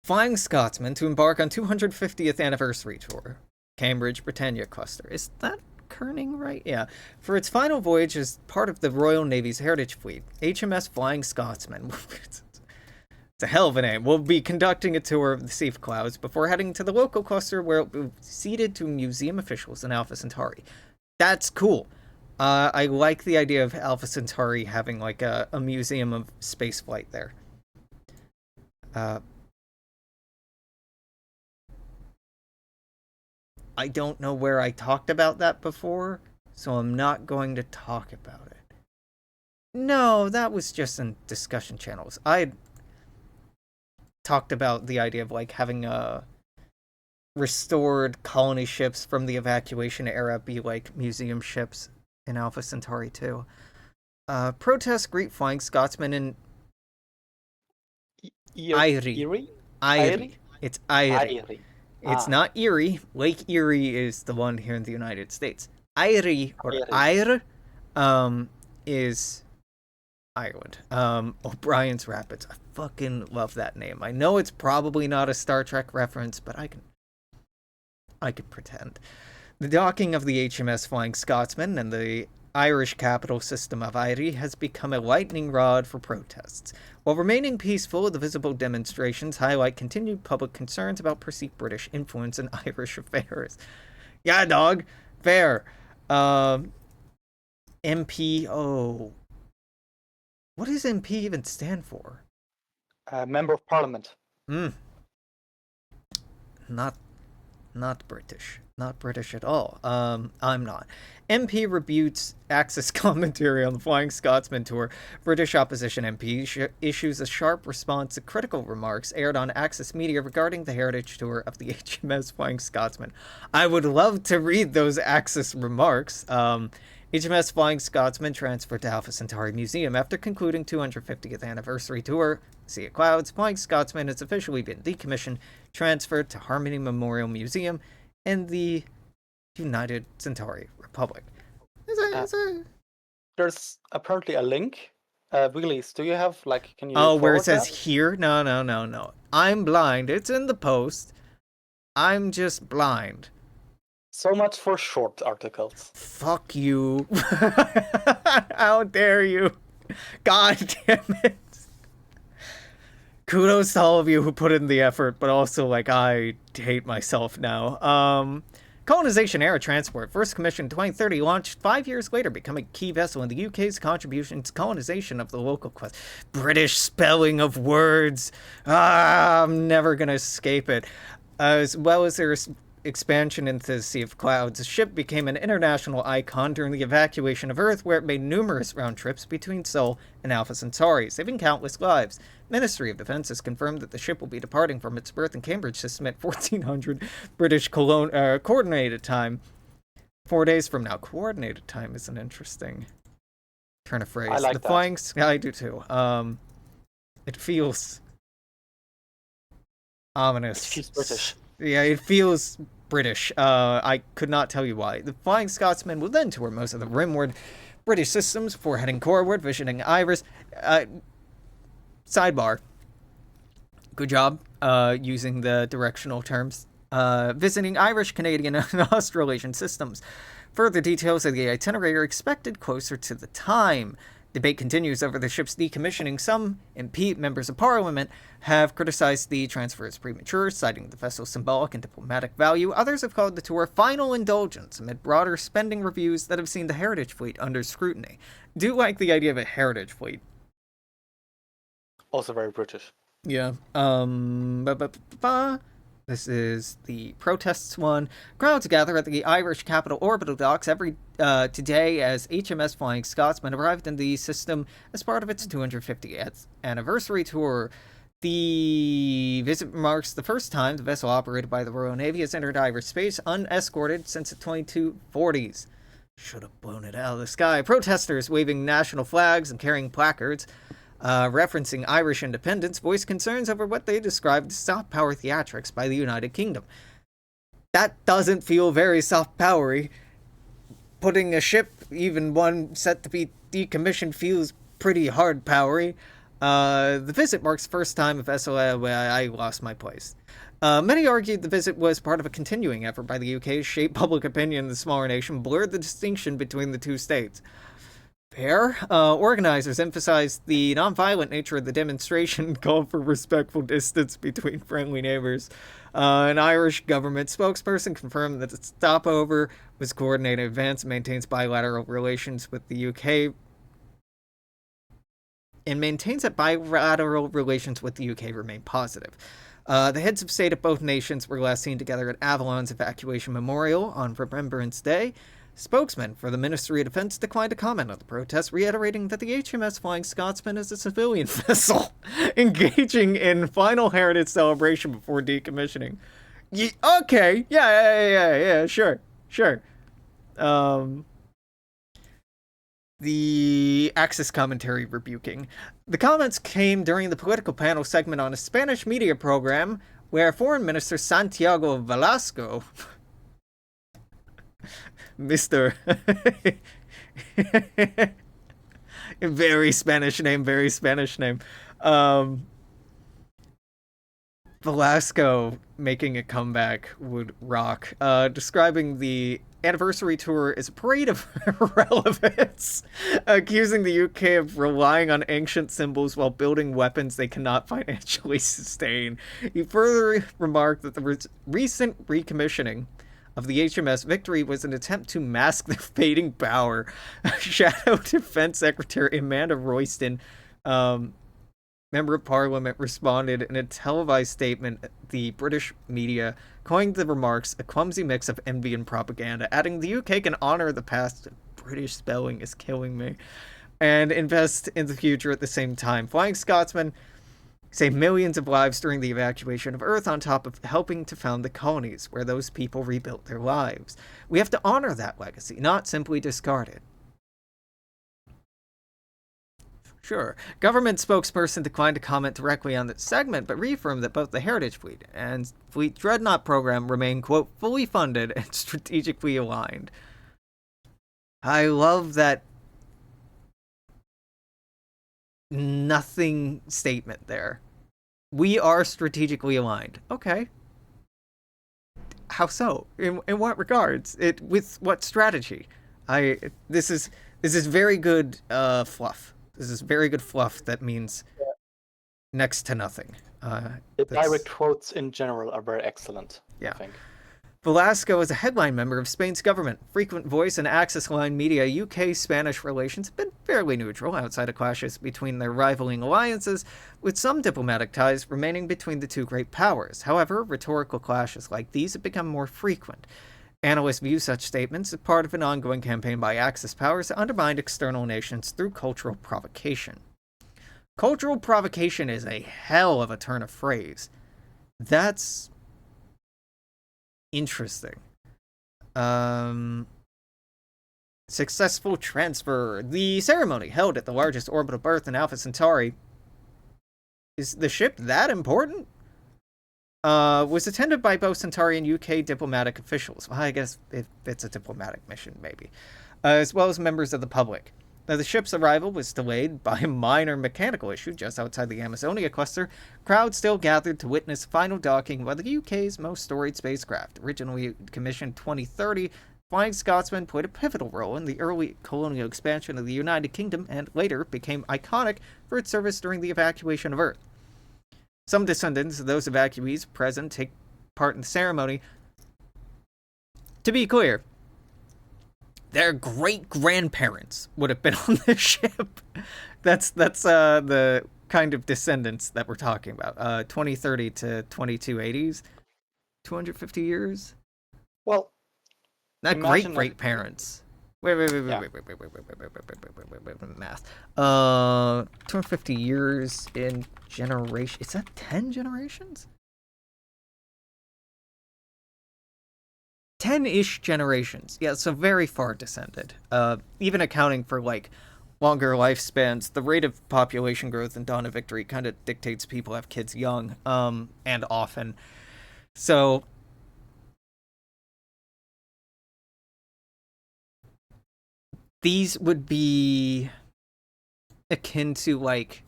[SPEAKER 1] Flying Scotsman to embark on 250th anniversary tour. Cambridge Britannia cluster. Is that kerning right? Yeah. For its final voyage as part of the Royal Navy's Heritage Fleet, HMS Flying Scotsman, it's a hell of a name, will be conducting a tour of the Sea of Clouds before heading to the local cluster where it will be ceded to museum officials in Alpha Centauri. That's cool. I like the idea of Alpha Centauri having like a museum of spaceflight there. I don't know where I talked about that before, so I'm not going to talk about it. No, that was just in discussion channels. I talked about the idea of like having restored colony ships from the evacuation era be like museum ships in Alpha Centauri 2. Protests greet Flying Scotsman in Erie. It's Erie. It's not Erie. Lake Erie is the one here in the United States. Erie, or Eire, is Ireland. O'Brien's Rapids. I fucking love that name. I know it's probably not a Star Trek reference, but I can pretend. The docking of the HMS Flying Scotsman and the Irish capital system of Eire has become a lightning rod for protests. While remaining peaceful, the visible demonstrations highlight continued public concerns about perceived British influence in Irish affairs. Yeah, dog. Fair. MPO. What does MP even stand for?
[SPEAKER 3] Member of Parliament.
[SPEAKER 1] Not British. Not British at all. I'm not. MP rebutes Axis commentary on the Flying Scotsman tour. British opposition MP issues a sharp response to critical remarks aired on Axis media regarding the heritage tour of the HMS Flying Scotsman. I would love to read those Axis remarks. HMS Flying Scotsman transferred to Alpha Centauri Museum after concluding 250th anniversary tour. Sea of Clouds, Flying Scotsman has officially been decommissioned, transferred to Harmony Memorial Museum in the United Centauri Republic.
[SPEAKER 3] There's apparently a link. Wheelies, do you have, like, can you
[SPEAKER 1] where it says
[SPEAKER 3] that?
[SPEAKER 1] here? No. I'm blind. It's in the post. I'm just blind.
[SPEAKER 3] So much for short articles.
[SPEAKER 1] Fuck you. How dare you? God damn it. Kudos to all of you who put in the effort, but also, like, I hate myself now. Colonization Era Transport, first commissioned in 2030, launched 5 years later, becoming a key vessel in the UK's contribution to colonization of the local quest. British spelling of words. I'm never gonna escape it. As well as their expansion into the Sea of Clouds, the ship became an international icon during the evacuation of Earth, where it made numerous round trips between Sol and Alpha Centauri, saving countless lives. Ministry of Defense has confirmed that the ship will be departing from its berth in Cambridge system at 1400 British coordinated time. 4 days from now. Coordinated time is an interesting turn of phrase.
[SPEAKER 3] I like
[SPEAKER 1] the
[SPEAKER 3] that.
[SPEAKER 1] Flying I do too. It feels ominous.
[SPEAKER 3] It feels British.
[SPEAKER 1] Yeah, it feels British. I could not tell you why. The Flying Scotsman will then tour most of the rimward British systems before heading coreward, visiting Iris. Sidebar. Good job using the directional terms visiting Irish, Canadian, and Australasian systems. Further details of the itinerary are expected closer to the time. Debate continues over the ship's decommissioning. Some MP members of Parliament have criticized the transfer as premature, citing the vessel's symbolic and diplomatic value. Others have called the tour final indulgence amid broader spending reviews that have seen the Heritage Fleet under scrutiny. Do like the idea of a Heritage Fleet.
[SPEAKER 3] Also very British.
[SPEAKER 1] Yeah. This is the protests one. Crowds gather at the Irish capital orbital docks every today as HMS Flying Scotsman arrived in the system as part of its 250th anniversary tour. The visit marks the first time the vessel operated by the Royal Navy has entered Irish space unescorted since the 2240s. Should have blown it out of the sky. Protesters waving national flags and carrying placards referencing Irish independence, voiced concerns over what they described as soft power theatrics by the United Kingdom. That doesn't feel very soft powery. Putting a ship, even one set to be decommissioned, feels pretty hard powery. The visit marks the first time a vessel. I lost my place. Many argued the visit was part of a continuing effort by the UK to shape public opinion in the smaller nation, blurred the distinction between the two states. Fair. Organizers emphasized the non-violent nature of the demonstration, called for respectful distance between friendly neighbors. An Irish government spokesperson confirmed that the stopover was coordinated in advance and maintains bilateral relations with the UK. And maintains that bilateral relations with the UK remain positive. The heads of state of both nations were last seen together at Avalon's evacuation memorial on Remembrance Day. Spokesman for the Ministry of Defense declined to comment on the protest, reiterating that the HMS Flying Scotsman is a civilian vessel engaging in final heritage celebration before decommissioning. Okay, yeah, sure. The Axis commentary rebuking. The comments came during the political panel segment on a Spanish media program where Foreign Minister Santiago Velasco Mr. very Spanish name. Velasco making a comeback would rock. Describing the anniversary tour as a parade of irrelevance, accusing the UK of relying on ancient symbols while building weapons they cannot financially sustain. He further remarked that the recent recommissioning of the HMS Victory was an attempt to mask their fading power. Shadow Defense Secretary Amanda Royston, Member of Parliament, responded in a televised statement. The British media coined the remarks a clumsy mix of envy and propaganda, adding the UK can honor the past. British spelling is killing me. And invest in the future at the same time. Flying Scotsman saved millions of lives during the evacuation of Earth, on top of helping to found the colonies where those people rebuilt their lives. We have to honor that legacy, not simply discard it. Sure. Government spokesperson declined to comment directly on the segment, but reaffirmed that both the Heritage Fleet and Fleet Dreadnought program remain, quote, fully funded and strategically aligned. I love that nothing statement there. We are strategically aligned. Okay. How so? In what regards? With what strategy? This is very good fluff. This is very good fluff that means next to nothing.
[SPEAKER 3] The direct quotes in general are very excellent,
[SPEAKER 1] yeah.
[SPEAKER 3] I think.
[SPEAKER 1] Velasco is a headline member of Spain's government. Frequent voice in Axis-aligned media, UK-Spanish relations have been fairly neutral outside of clashes between their rivaling alliances, with some diplomatic ties remaining between the two great powers. However, rhetorical clashes like these have become more frequent. Analysts view such statements as part of an ongoing campaign by Axis powers to undermine external nations through cultural provocation. Cultural provocation is a hell of a turn of phrase. That's interesting. Successful transfer. The ceremony held at the largest orbital berth in Alpha Centauri. Is the ship that important? Was attended by both Centauri and UK diplomatic officials. Well, I guess if it's a diplomatic mission, maybe. As well as members of the public. Though the ship's arrival was delayed by a minor mechanical issue just outside the Amazonia cluster, crowds still gathered to witness final docking by the UK's most storied spacecraft. Originally commissioned 2030, Flying Scotsman played a pivotal role in the early colonial expansion of the United Kingdom and later became iconic for its service during the evacuation of Earth. Some descendants of those evacuees present take part in the ceremony. To be clear, their great-grandparents would have been on the ship. That's the kind of descendants that we're talking about. 2030 to 2280s. 250 years?
[SPEAKER 3] Well,
[SPEAKER 1] Not
[SPEAKER 3] imagine
[SPEAKER 1] great-great-parents. Wait,
[SPEAKER 3] Yeah.
[SPEAKER 1] math. 250 years in generation. Is that 10 generations? 10-ish generations. Yeah, so very far descended. Even accounting for, like, longer lifespans, the rate of population growth in Dawn of Victory kind of dictates people have kids young, and often. So these would be akin to, like,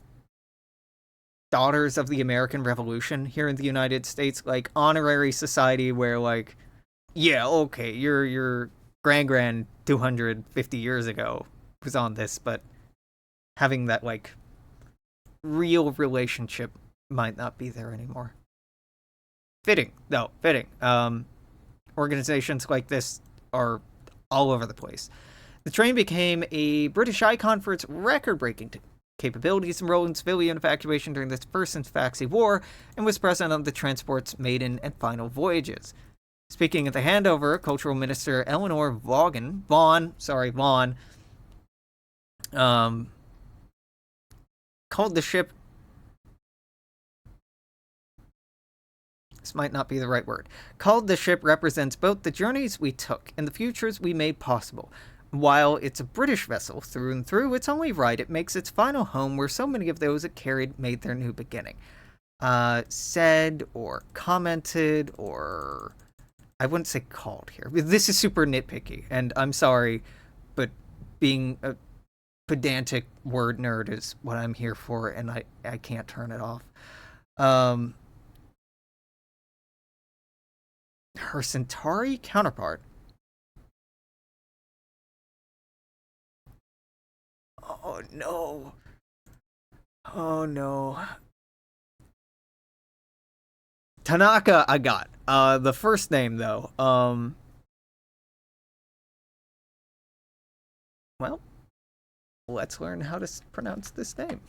[SPEAKER 1] Daughters of the American Revolution here in the United States, like, honorary society where, like, yeah, okay, your grand 250 years ago was on this, but having that, like, real relationship might not be there anymore. Fitting. Organizations like this are all over the place. The train became a British icon for its record-breaking capabilities in rolling civilian evacuation during the First Infaxi War, and was present on the transport's maiden and final voyages. Speaking at the handover, Cultural Minister Eleanor Vaughan, called the ship... This might not be the right word. Called the ship represents both the journeys we took and the futures we made possible. While it's a British vessel through and through, it's only right it makes its final home where so many of those it carried made their new beginning. Said or commented or... I wouldn't say called here. This is super nitpicky, and I'm sorry, but being a pedantic word nerd is what I'm here for, and I can't turn it off. Her Centauri counterpart. Oh no. Oh no. Tanaka, I got. The first name, though. Well, let's learn how to pronounce this name.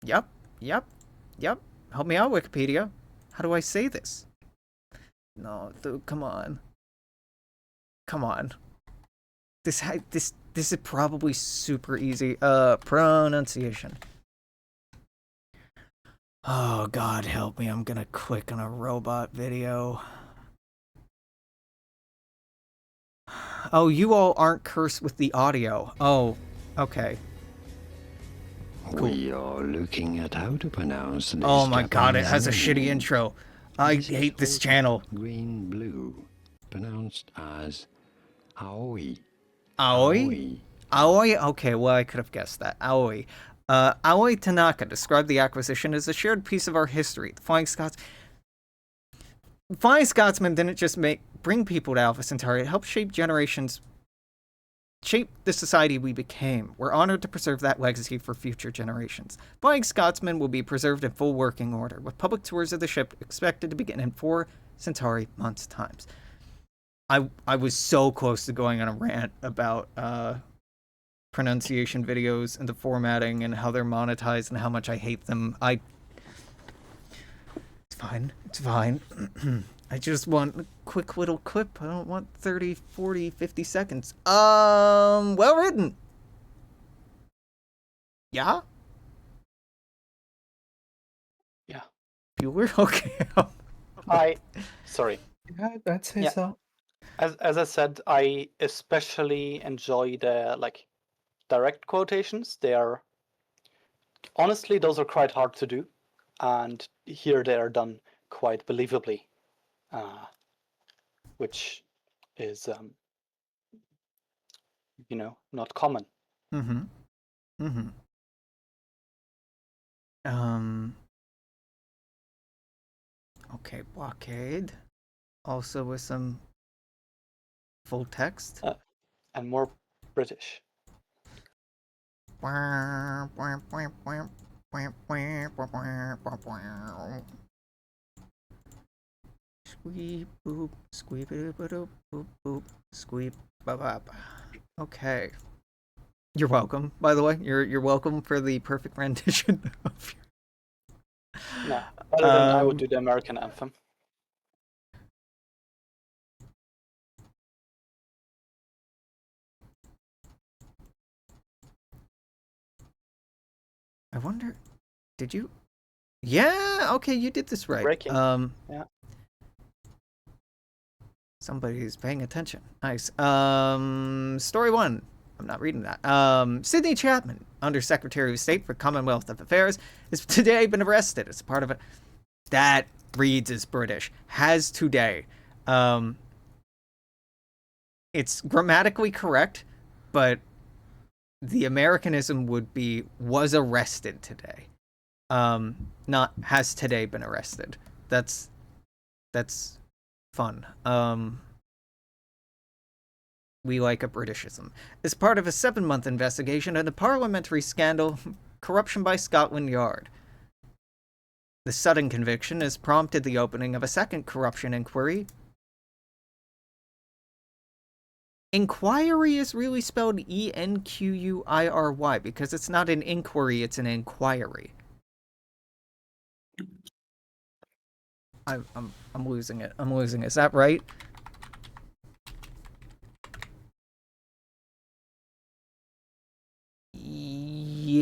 [SPEAKER 1] Yep. Help me out, Wikipedia. How do I say this? No, dude, come on. This is probably super easy. Pronunciation. Oh, God help me, I'm gonna click on a robot video. Oh, you all aren't cursed with the audio. Oh, okay. Cool.
[SPEAKER 6] We are looking at how to pronounce this.
[SPEAKER 1] Oh my God, it has a
[SPEAKER 6] Japanese
[SPEAKER 1] shitty
[SPEAKER 6] name.
[SPEAKER 1] intro. I
[SPEAKER 6] This is
[SPEAKER 1] hate this
[SPEAKER 6] also
[SPEAKER 1] channel.
[SPEAKER 6] Green blue, pronounced as Aoi.
[SPEAKER 1] Aoi? Aoi? Okay, well, I could have guessed that. Aoi. Aoi Tanaka described the acquisition as a shared piece of our history. The Flying Scotsman didn't just bring people to Alpha Centauri, it helped shape the society we became. We're honored to preserve that legacy for future generations. Flying Scotsman will be preserved in full working order, with public tours of the ship expected to begin in 4 Centauri months' times. I was so close to going on a rant about pronunciation videos and the formatting and how they're monetized and how much I hate them. It's fine. I just want a quick little clip. I don't want 30, 40, 50 seconds. Well written. Yeah?
[SPEAKER 3] Yeah.
[SPEAKER 1] Bueller? Okay.
[SPEAKER 3] Sorry.
[SPEAKER 2] Yeah, I'd say
[SPEAKER 3] Yeah.
[SPEAKER 2] so.
[SPEAKER 3] As I said, I especially enjoy the direct quotations. They are honestly, those are quite hard to do, and here they are done quite believably, which is not common.
[SPEAKER 1] Mm-hmm. Mm-hmm. Okay, blockade. Also with some full text.
[SPEAKER 3] And more British.
[SPEAKER 1] Squeep boop, squeep boop boop boop, squeep ba ba ba. Okay. You're welcome. By the way, you're welcome for the perfect rendition of
[SPEAKER 3] No, better than I would do the American anthem.
[SPEAKER 1] I wonder, did you? Yeah, okay, you did this right.
[SPEAKER 3] Breaking. Yeah.
[SPEAKER 1] Somebody's paying attention. Nice. Story 1. I'm not reading that. Sidney Chapman, Undersecretary of State for Commonwealth of Affairs, has today been arrested as part of it. That reads as British. Has today. It's grammatically correct, but the Americanism would be was arrested today. Not has today been arrested. That's fun. We like a Britishism. As part of a 7-month investigation into parliamentary scandal, corruption by Scotland Yard. The sudden conviction has prompted the opening of a second corruption inquiry. Inquiry is really spelled E-N-Q-U-I-R-Y because it's not an inquiry, it's an inquiry. I'm losing it. I'm losing it. Is that right? Yes.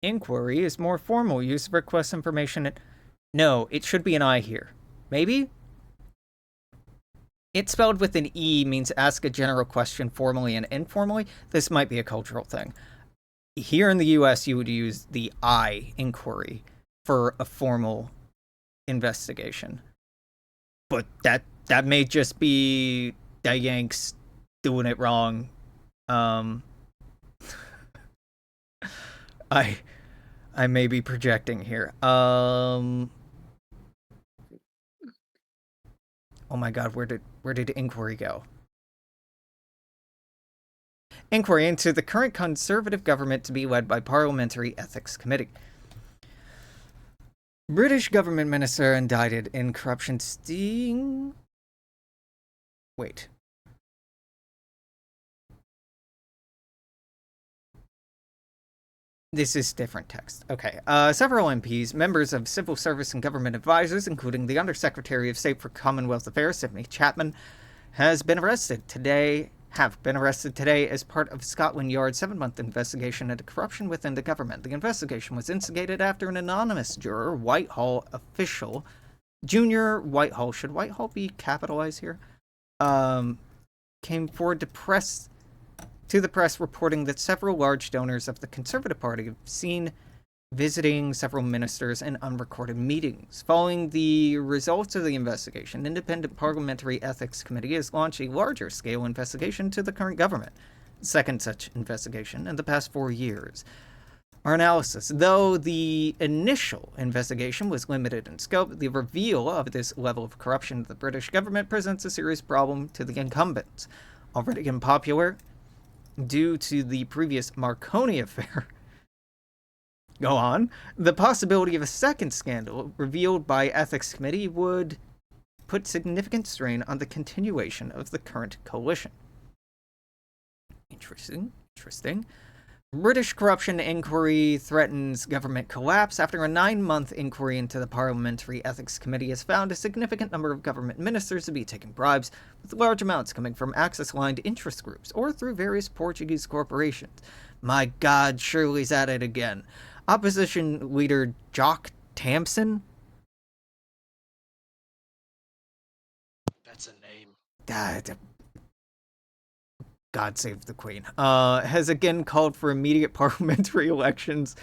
[SPEAKER 1] Inquiry is more formal use of request information. No, it should be an I here. Maybe? It's spelled with an E means ask a general question formally and informally. This might be a cultural thing. Here in the US, you would use the I, inquiry, for a formal investigation. But that may just be the Yanks doing it wrong. I may be projecting here. Oh my god, where did inquiry go? Inquiry into the current Conservative government to be led by Parliamentary Ethics Committee. British government minister indicted in corruption sting. Wait. This is different text. Okay. Several MPs, members of civil service and government advisors, including the Undersecretary of State for Commonwealth Affairs, Sidney Chapman, have been arrested today as part of Scotland Yard's 7-month investigation into corruption within the government. The investigation was instigated after an anonymous juror, Whitehall official, Junior Whitehall, should Whitehall be capitalized here? Came forward to the press reporting that several large donors of the Conservative Party have seen visiting several ministers in unrecorded meetings. Following the results of the investigation, Independent Parliamentary Ethics Committee has launched a larger-scale investigation into the current government. Second such investigation in the past 4 years. Our analysis, though the initial investigation was limited in scope, the reveal of this level of corruption in the British government presents a serious problem to the incumbents. Already unpopular due to the previous Marconi affair. Go on. The possibility of a second scandal revealed by Ethics Committee would put significant strain on the continuation of the current coalition. Interesting. British corruption inquiry threatens government collapse after a 9-month inquiry into the Parliamentary Ethics Committee has found a significant number of government ministers to be taking bribes, with large amounts coming from Axis-aligned interest groups or through various Portuguese corporations. My God, Shirley's at it again. Opposition leader Jock Tamsin?
[SPEAKER 4] That's a name.
[SPEAKER 1] God save the Queen. Has again called for immediate parliamentary elections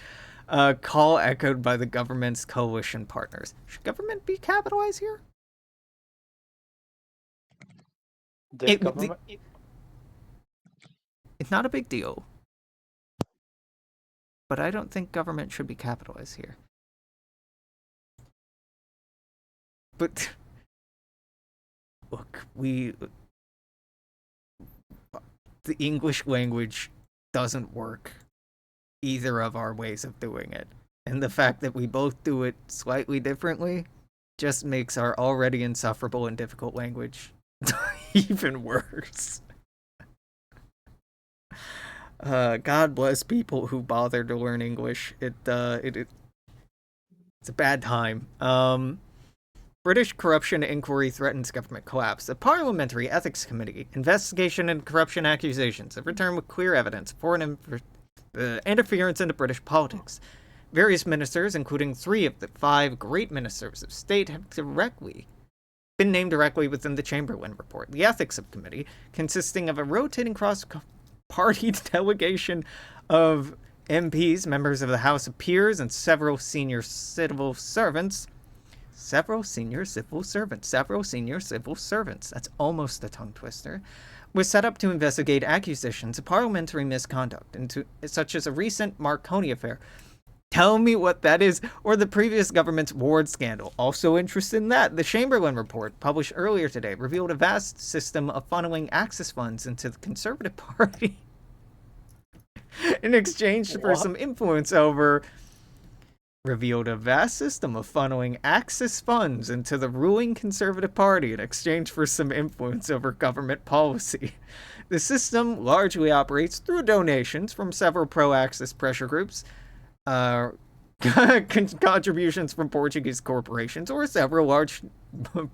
[SPEAKER 1] Call echoed by the government's coalition partners. Should government be capitalized here?
[SPEAKER 3] The government.
[SPEAKER 1] It's not a big deal. But I don't think government should be capitalized here. But look, the English language doesn't work either of our ways of doing it. And the fact that we both do it slightly differently just makes our already insufferable and difficult language even worse. God bless people who bother to learn English. It's a bad time. British corruption inquiry threatens government collapse. The Parliamentary Ethics Committee investigation into corruption accusations have returned with clear evidence of foreign interference into British politics. Various ministers, including 3 of the 5 great ministers of state, have been named directly within the Chamberlain report. The Ethics Subcommittee, consisting of a rotating cross-party delegation of MPs, members of the House of Peers, and several senior civil servants. That's almost a tongue twister. Was set up to investigate accusations of parliamentary misconduct, such as a recent Marconi affair. Tell me what that is, or the previous government's Ward scandal. Also interested in that, the Chamberlain report, published earlier today, revealed a vast system of funneling access funds into the Conservative Party in exchange for some influence over... Revealed a vast system of funneling access funds into the ruling Conservative Party in exchange for some influence over government policy. The system largely operates through donations from several pro-access pressure groups, contributions from Portuguese corporations, or several large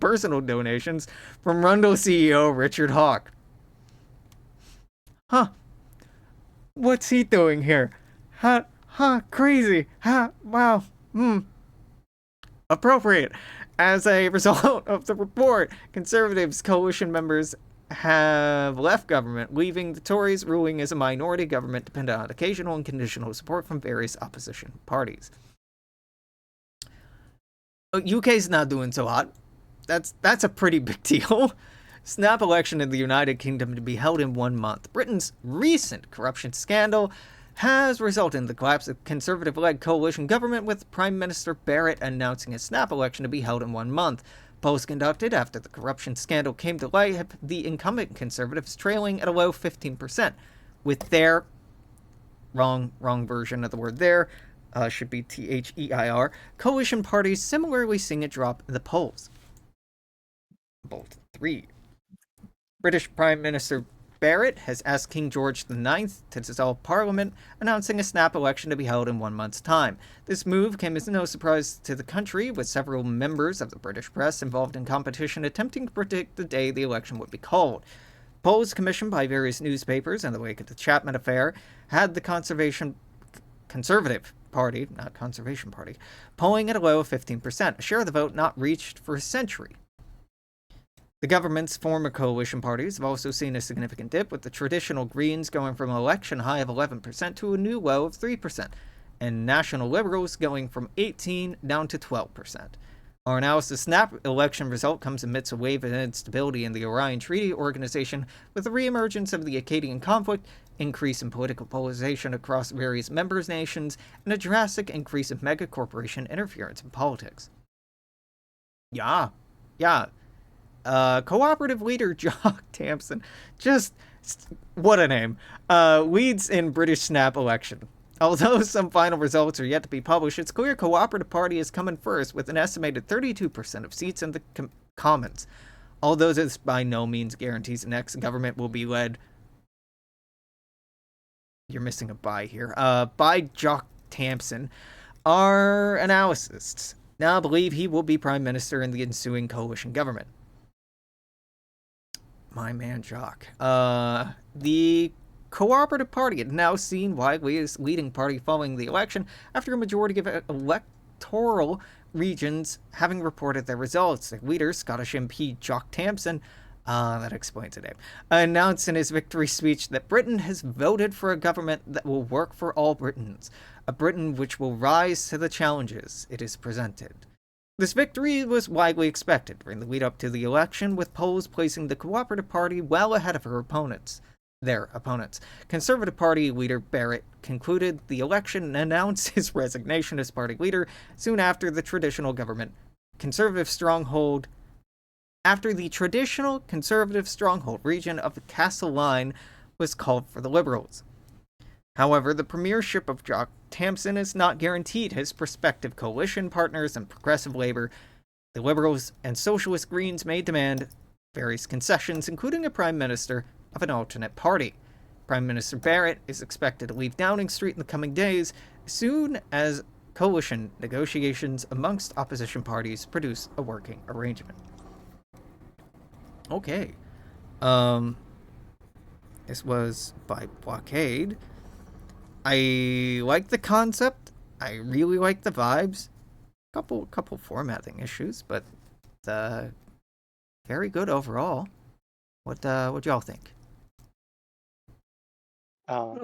[SPEAKER 1] personal donations from Rundle CEO Richard Hawke. Huh. What's he doing here? Crazy. Wow. Appropriate. As a result of the report, Conservatives' coalition members have left government, leaving the Tories ruling as a minority government dependent on occasional and conditional support from various opposition parties. UK's not doing so hot. That's a pretty big deal. Snap election in the United Kingdom to be held in 1 month. Britain's recent corruption scandal has resulted in the collapse of Conservative-led coalition government, with Prime Minister Barrett announcing a snap election to be held in 1 month. Polls conducted after the corruption scandal came to light have the incumbent Conservatives trailing at a low 15%, with their wrong version of the word there, should be THEIR, coalition parties similarly seeing a drop in the polls. Bold 3. British Prime Minister Barrett has asked King George IX to dissolve Parliament, announcing a snap election to be held in 1 month's time. This move came as no surprise to the country, with several members of the British press involved in competition attempting to predict the day the election would be called. Polls commissioned by various newspapers in the wake of the Chapman affair had the Conservative Party, not Conservation Party, polling at a low of 15%, a share of the vote not reached for a century. The government's former coalition parties have also seen a significant dip, with the traditional Greens going from an election high of 11% to a new low of 3%, and National Liberals going from 18% down to 12%. Our analysis: snap election result comes amidst a wave of instability in the Orion Treaty Organization, with the reemergence of the Acadian conflict, increase in political polarization across various member nations, and a drastic increase of megacorporation interference in politics. Yeah. Cooperative leader Jock Tamsin, just what a name, leads in British snap election. Although some final results are yet to be published, it's clear Cooperative Party is coming first with an estimated 32% of seats in the Commons. Although this by no means guarantees the next government will be led... You're missing a by here. By Jock Tamsin. Our analysts now believe he will be Prime Minister in the ensuing coalition government. My man Jock. The Cooperative Party had now seen widely as leading party following the election, after a majority of electoral regions having reported their results. The leader, Scottish MP Jock Tamsin, That explains it. Announced in his victory speech that Britain has voted for a government that will work for all Britons, a Britain which will rise to the challenges it is presented. This victory was widely expected during the lead up to the election, with polls placing the Cooperative Party well ahead of their opponents. Conservative Party leader Barrett concluded the election and announced his resignation as party leader soon after the traditional conservative stronghold region of the Castle Line was called for the Liberals. However, the premiership of Jock Tamsin is not guaranteed his prospective coalition partners and Progressive Labour. The Liberals and Socialist Greens may demand various concessions, including a prime minister of an alternate party. Prime Minister Barrett is expected to leave Downing Street in the coming days, as soon as coalition negotiations amongst opposition parties produce a working arrangement. Okay. This was by Blockade. I like the concept. I really like the vibes. Couple formatting issues, but very good overall. What y'all think?
[SPEAKER 2] I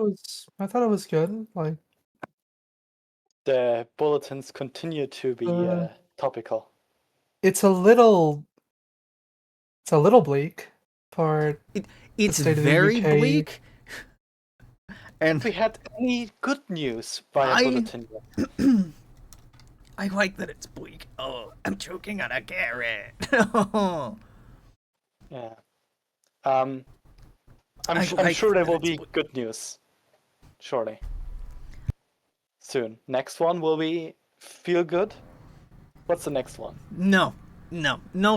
[SPEAKER 2] thought it was good. Like,
[SPEAKER 3] The bulletins continue to be topical.
[SPEAKER 2] it's a little bleak for
[SPEAKER 1] It's
[SPEAKER 2] state of the
[SPEAKER 1] very
[SPEAKER 2] UK.
[SPEAKER 1] bleak. And
[SPEAKER 3] If we had any good news by a bulletin yet?
[SPEAKER 1] I like that it's bleak. Oh, I'm choking on a carrot.
[SPEAKER 3] Yeah. I'm
[SPEAKER 1] like
[SPEAKER 3] sure there
[SPEAKER 1] that
[SPEAKER 3] will
[SPEAKER 1] it's
[SPEAKER 3] be good news. Surely. Soon. Next one will be feel good. What's the next one?
[SPEAKER 1] No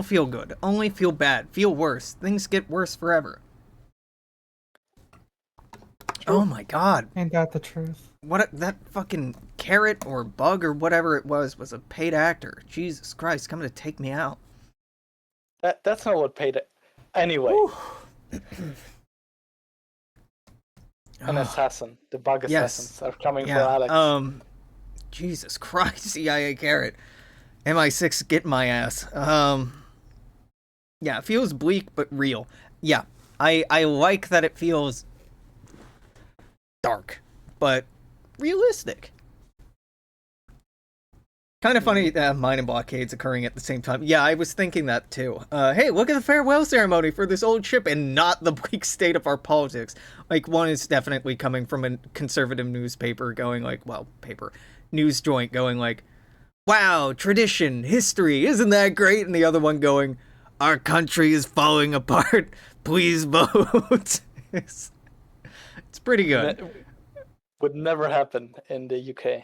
[SPEAKER 1] feel good. Only feel bad. Feel worse. Things get worse forever. Oh my god.
[SPEAKER 2] Ain't that the truth?
[SPEAKER 1] That fucking carrot or bug or whatever it was a paid actor. Jesus Christ, coming to take me out.
[SPEAKER 3] That's not what paid it. Anyway. An assassin. The bug
[SPEAKER 1] Yes.
[SPEAKER 3] assassins are coming for Alex.
[SPEAKER 1] Jesus Christ, CIA carrot. MI6 get my ass. Yeah, it feels bleak but real. Yeah, I like that it feels dark, but realistic. Kind of funny that mine and Blockade's occurring at the same time. Yeah, I was thinking that too. Hey, look at the farewell ceremony for this old ship and not the bleak state of our politics. Like, one is definitely coming from a conservative newspaper going like, news joint going like, wow, tradition, history, isn't that great? And the other one going, our country is falling apart. Please vote. It's pretty good.
[SPEAKER 3] That would never happen in the UK.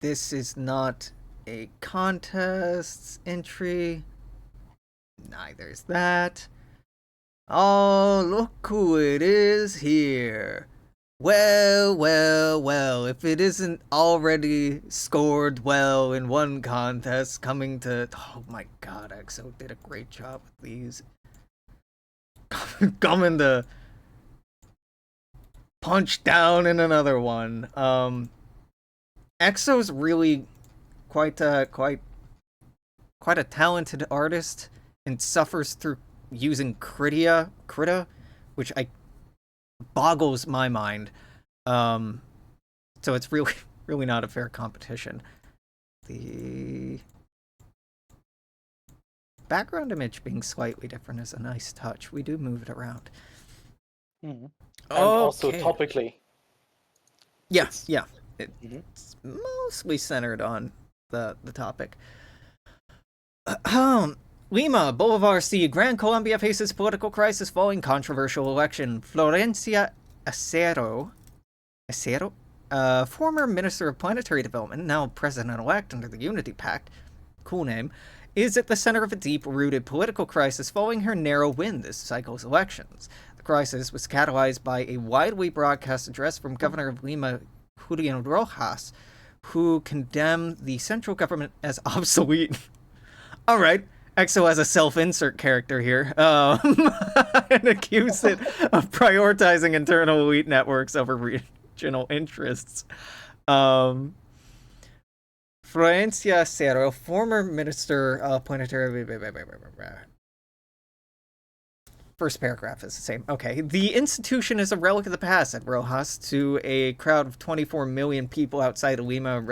[SPEAKER 1] This is not a contest entry. Neither is that. Oh, look who it is here. Well, if it isn't already scored well in one contest, coming to... Oh my god, EXO did a great job with these. Coming to punch down in another one. EXO's really quite a talented artist and suffers through using Krita, which boggles my mind. So it's really not a fair competition. The background image being slightly different is a nice touch. We do move it around.
[SPEAKER 3] And also topically.
[SPEAKER 1] Yeah. It's mostly centered on the topic. Lima, Bolivar C. Gran Colombia faces political crisis following controversial election. Florencia Acero, former Minister of Planetary Development, now President-elect under the Unity Pact, cool name, is at the center of a deep-rooted political crisis following her narrow win this cycle's elections. The crisis was catalyzed by a widely broadcast address from Governor of Lima, Julian Rojas, who condemned the central government as obsolete. All right. EXO has a self-insert character here, and accused it of prioritizing internal elite networks over regional interests. Florencia Cerro, former minister of planetary. First paragraph is the same. Okay. The institution is a relic of the past, said Rojas to a crowd of 24 million people outside of Lima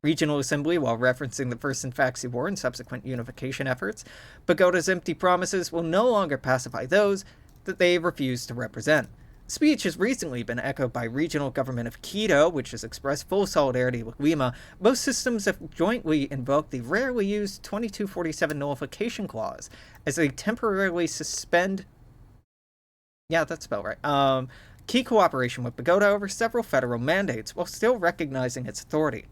[SPEAKER 1] Regional Assembly while referencing the First Infaxi War and subsequent unification efforts. Pagoda's empty promises will no longer pacify those that they refuse to represent. The speech has recently been echoed by regional government of Quito, which has expressed full solidarity with Lima. Both systems have jointly invoked the rarely used 2247 nullification clause as they temporarily suspend... Yeah, that's spelled right. Key cooperation with Pagoda over several federal mandates while still recognizing its authority.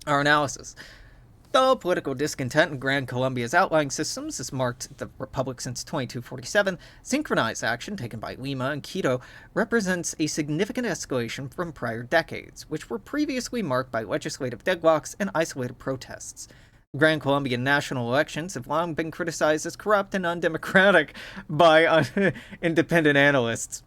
[SPEAKER 1] Our analysis. Though political discontent in Gran Colombia's outlying systems has marked the republic since 2247, synchronized action taken by Lima and Quito represents a significant escalation from prior decades, which were previously marked by legislative deadlocks and isolated protests. Gran Colombian national elections have long been criticized as corrupt and undemocratic by independent analysts.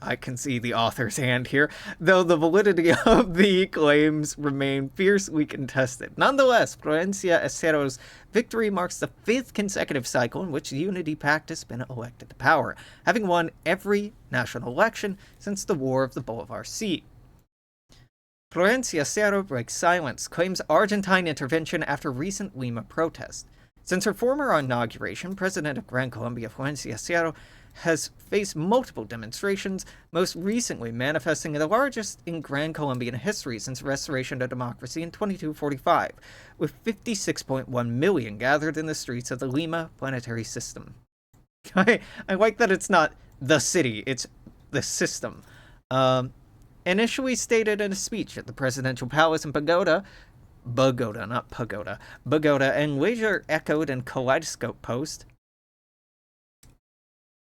[SPEAKER 1] I can see the author's hand here, though the validity of the claims remain fiercely contested. Nonetheless, Florencia Cerro's victory marks the 5th consecutive cycle in which the Unity Pact has been elected to power, having won every national election since the War of the Bolivar Sea. Florencia Cerro breaks silence, claims Argentine intervention after recent Lima protest. Since her former inauguration, President of Gran Colombia Florencia Cerro has faced multiple demonstrations, most recently manifesting the largest in Gran Colombian history since restoration of democracy in 2245, with 56.1 million gathered in the streets of the Lima planetary system. I like that it's not the city, it's the system. Initially stated in a speech at the presidential palace in Bogota, not Pagoda, Bogota, and later echoed in Kaleidoscope Post.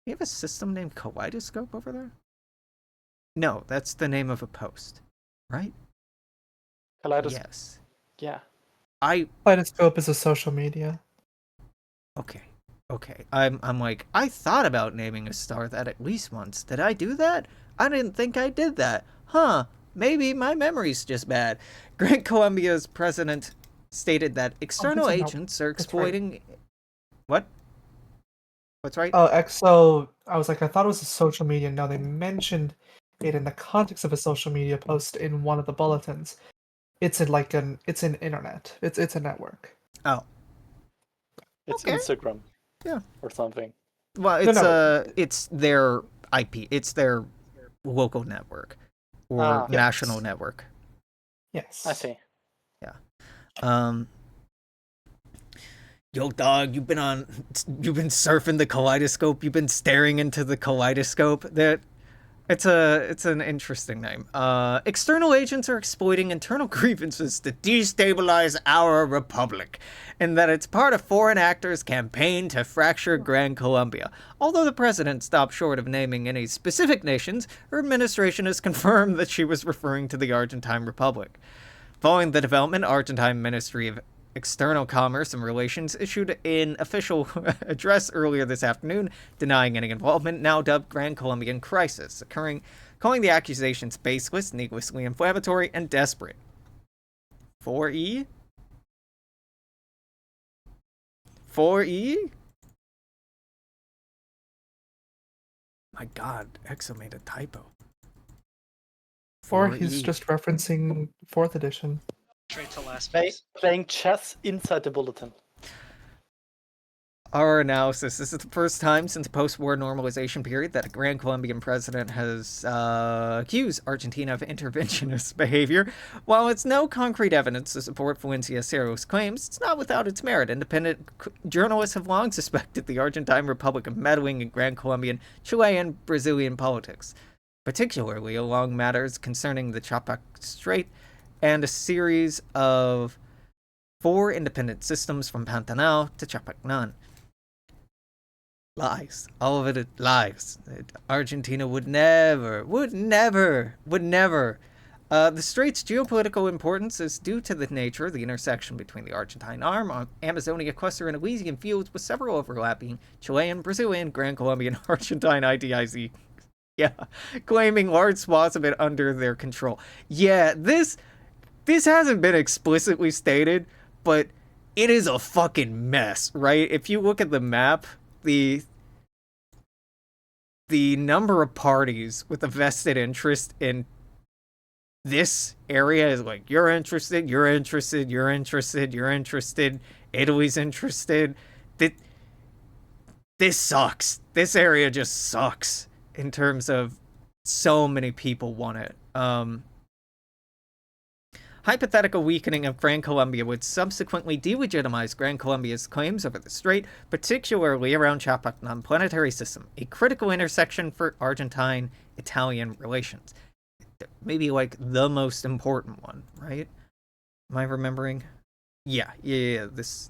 [SPEAKER 1] You have a system named Kaleidoscope over there? No, that's the name of a post, right?
[SPEAKER 3] Kaleidoscope.
[SPEAKER 1] Yes.
[SPEAKER 3] Yeah.
[SPEAKER 2] Kaleidoscope is a social media.
[SPEAKER 1] Okay. I'm like, I thought about naming a star that at least once. Did I do that? I didn't think I did that. Huh. Maybe my memory's just bad. Gran Colombia's president stated that external agents are exploiting... Right. What? What's right?
[SPEAKER 2] Oh, EXO. I was like, I thought it was a social media. No, they mentioned it in the context of a social media post in one of the bulletins. It's an internet. It's a network.
[SPEAKER 1] Oh.
[SPEAKER 3] It's
[SPEAKER 1] okay.
[SPEAKER 3] Instagram.
[SPEAKER 1] Yeah.
[SPEAKER 3] Or something.
[SPEAKER 1] Well, it's their IP. It's their local network or national network.
[SPEAKER 2] Yes.
[SPEAKER 3] I see.
[SPEAKER 1] Yeah. Yo, dog, you've been surfing the kaleidoscope. You've been staring into the kaleidoscope. It's an interesting name. External agents are exploiting internal grievances to destabilize our republic, and that it's part of foreign actors' campaign to fracture Gran Colombia. Although the president stopped short of naming any specific nations, her administration has confirmed that she was referring to the Argentine Republic. Following the development, Argentine Ministry of External Commerce and Relations issued an official address earlier this afternoon denying any involvement, now dubbed Gran Colombian Crisis, calling the accusations baseless, needlessly inflammatory, and desperate. 4E? 4E? My god, EXO made a typo.
[SPEAKER 2] Or he's just referencing 4th edition.
[SPEAKER 4] Straight to last place.
[SPEAKER 3] Playing chess inside the bulletin.
[SPEAKER 1] Our analysis. This is the first time since the post-war normalization period that a Gran Colombian president has accused Argentina of interventionist behavior. While it's no concrete evidence to support Florencia Cerro's claims, it's not without its merit. Independent journalists have long suspected the Argentine Republic of meddling in Gran Colombian, Chilean, Brazilian politics, particularly along matters concerning the Chapac Strait and a series of 4 independent systems from Pantanal to Chapacnan. Lies. All of it lies. Argentina would never. The strait's geopolitical importance is due to the nature of the intersection between the Argentine arm, Amazonia cluster, and Elysian fields with several overlapping Chilean, Brazilian, Gran Colombian, Argentine IDIZ. Yeah, claiming large swaths of it under their control. Yeah, this this hasn't been explicitly stated, but it is a fucking mess, right? If you look at the map, the number of parties with a vested interest in this area is like, you're interested, you're interested, you're interested, you're interested, Italy's interested. This sucks. This area just sucks in terms of so many people want it. Hypothetical weakening of Gran Colombia would subsequently delegitimize Gran Colombia's claims over the strait, particularly around Chapacnan planetary system, a critical intersection for Argentine-Italian relations. Maybe like the most important one, right? Am I remembering? Yeah. This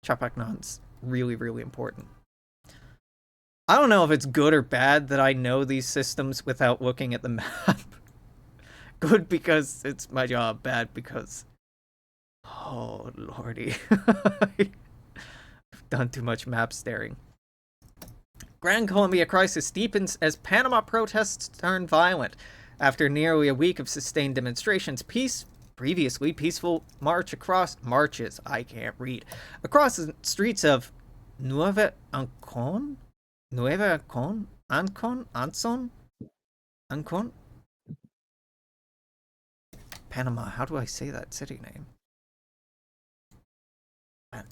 [SPEAKER 1] Chapacnan's really, really important. I don't know if it's good or bad that I know these systems without looking at the map. Good because it's my job, bad because... Oh, lordy. I've done too much map staring. Gran Colombia crisis deepens as Panama protests turn violent. After nearly a week of sustained demonstrations, previously peaceful marches, I can't read, across the streets of Nueva Ancon? Ancon? Panama, how do I say that city name?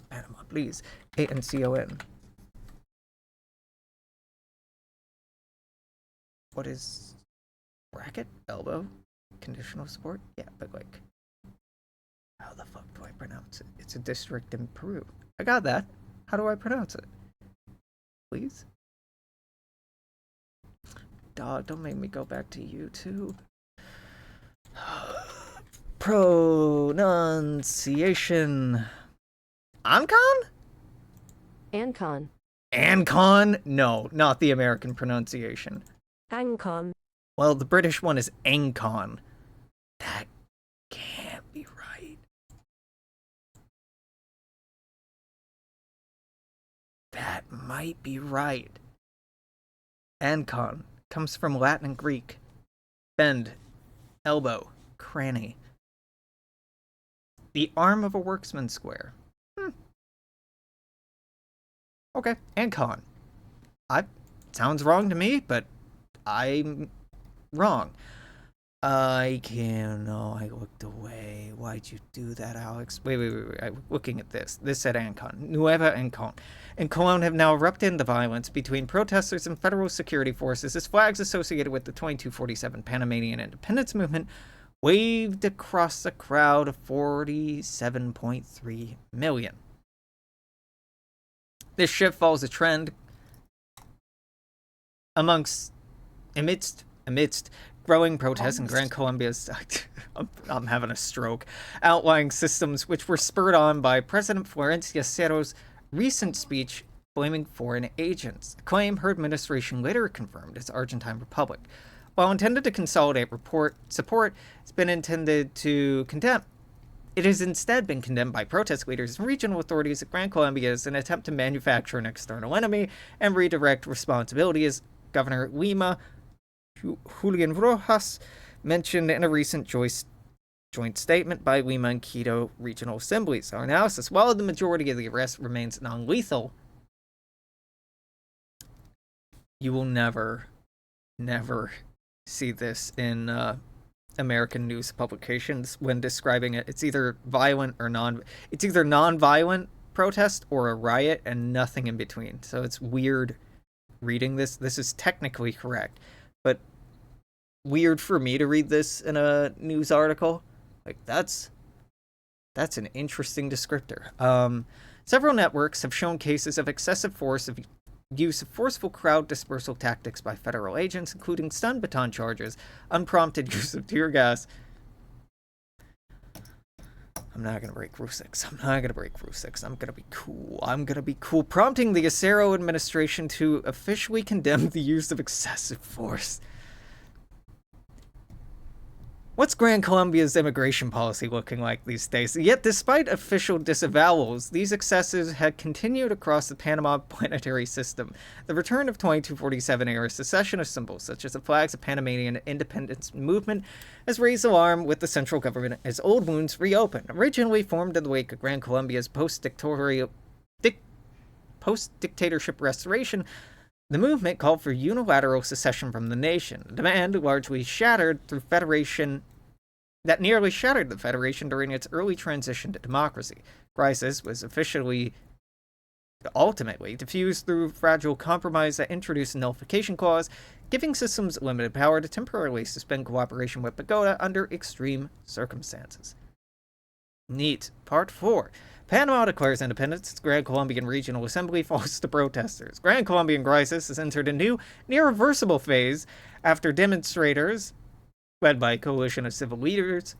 [SPEAKER 1] Panama, please. Ancon. What is bracket? Elbow? Conditional support? Yeah, but like, how the fuck do I pronounce it? It's a district in Peru. I got that. How do I pronounce it? Please? Dog, don't make me go back to YouTube. Pronunciation. Ancon?
[SPEAKER 7] Ancon.
[SPEAKER 1] Ancon? No, not the American pronunciation.
[SPEAKER 7] Ancon.
[SPEAKER 1] Well, the British one is Ancon. That can't be right. That might be right. Ancon comes from Latin and Greek. Bend, elbow, cranny. The arm of a worksman square. Okay, Ancon. Sounds wrong to me, but I'm wrong. I looked away. Why'd you do that, Alex? Wait. I'm looking at this. This said Ancon. Nueva Ancon. And Cologne have now erupted into violence between protesters and federal security forces as flags associated with the 2247 Panamanian independence movement waved across a crowd of 47.3 million. This shift follows a trend amidst growing protests in Gran Colombia's I'm having a stroke, outlying systems which were spurred on by President Florencia Cerro's recent speech blaming foreign agents, a claim her administration later confirmed as Argentine Republic. While intended to consolidate support, it's been intended to condemn. It has instead been condemned by protest leaders and regional authorities at Gran Colombia as an attempt to manufacture an external enemy and redirect responsibility, as Governor Lima Julian Rojas mentioned in a recent joint statement by Lima and Quito regional assemblies. Our analysis, while the majority of the arrest remains non-lethal, you will never see this in American news publications when describing it. It's either violent or it's either non-violent protest or a riot and nothing in between. So it's weird reading this. This is technically correct, but weird for me to read this in a news article. Like, that's an interesting descriptor. Several networks have shown cases of excessive use of forceful crowd dispersal tactics by federal agents, including stun baton charges, unprompted use of tear gas. I'm not gonna break Rule 6. I'm gonna be cool. Prompting the Acero administration to officially condemn the use of excessive force. What's Gran Colombia's immigration policy looking like these days? Yet, despite official disavowals, these excesses had continued across the Panama planetary system. The return of 2247-era secessionist symbols, such as the flags of Panamanian independence movement, has raised alarm with the central government as old wounds reopen. Originally formed in the wake of Gran Colombia's post-dictatorship restoration, the movement called for unilateral secession from the nation, a demand largely shattered through that nearly shattered the Federation during its early transition to democracy. Crisis was ultimately diffused through fragile compromise that introduced a nullification clause, giving systems limited power to temporarily suspend cooperation with Pagoda under extreme circumstances. Neat. Part 4. Panama declares independence. Gran Colombian Regional Assembly falls to protesters. Gran Colombian crisis has entered a new, near-reversible phase after demonstrators, led by a coalition of civil leaders,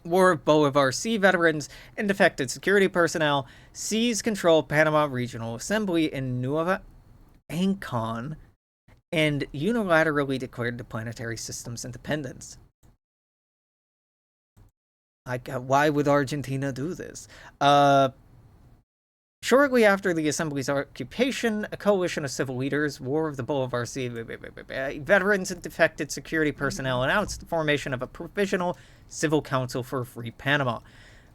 [SPEAKER 1] War of Bolivar Sea veterans, and defected security personnel, seized control of Panama Regional Assembly in Nueva Ancon and unilaterally declared the planetary system's independence. Why would Argentina do this? Shortly after the Assembly's occupation, a coalition of civil leaders, War of the Bolivar Sea veterans, and defected security personnel announced the formation of a provisional civil council for a free Panama,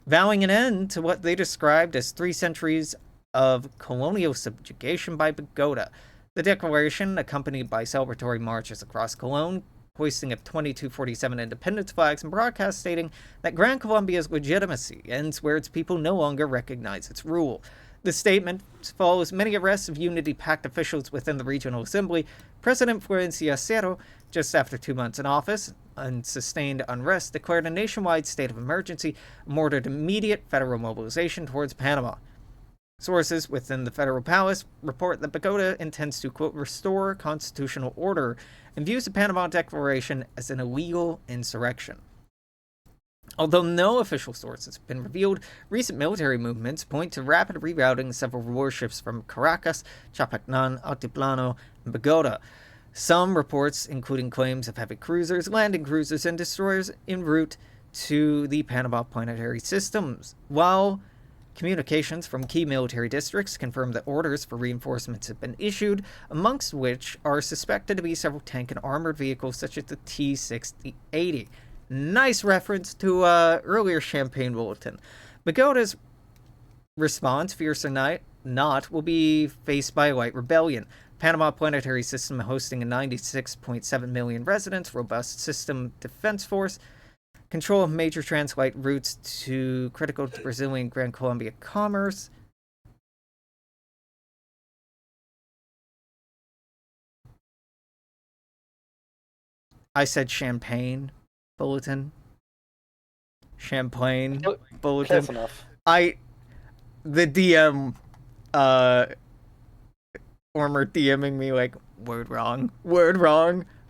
[SPEAKER 1] vowing an end to what they described as 3 centuries of colonial subjugation by Pagoda. The declaration, accompanied by celebratory marches across Colón, hoisting of 2247 independence flags, and broadcasts stating that Gran Colombia's legitimacy ends where its people no longer recognize its rule. The statement follows many arrests of Unity Pact officials within the Regional Assembly. President Florencia Cerro, just after 2 months in office, and sustained unrest, declared a nationwide state of emergency and ordered immediate federal mobilization towards Panama. Sources within the federal palace report that Pagoda intends to, quote, restore constitutional order and views the Panama Declaration as an illegal insurrection. Although no official sources have been revealed, recent military movements point to rapid rerouting of several warships from Caracas, Chapacnan, Altiplano, and Pagoda. Some reports, including claims of heavy cruisers, landing cruisers, and destroyers en route to the Panama planetary systems, while communications from key military districts confirm that orders for reinforcements have been issued, amongst which are suspected to be several tank and armored vehicles such as the T-6080. Nice reference to earlier Champagne Bulletin. Pagoda's response, fierce or not, will be faced by a light rebellion. Panama planetary system hosting a 96.7 million residents, robust system defense force, control of major translight routes to critical to Brazilian Gran Colombia commerce. I said Champagne Bulletin. Champlain Bulletin.
[SPEAKER 3] Close enough.
[SPEAKER 1] The DM, Ormer DMing me like, word wrong.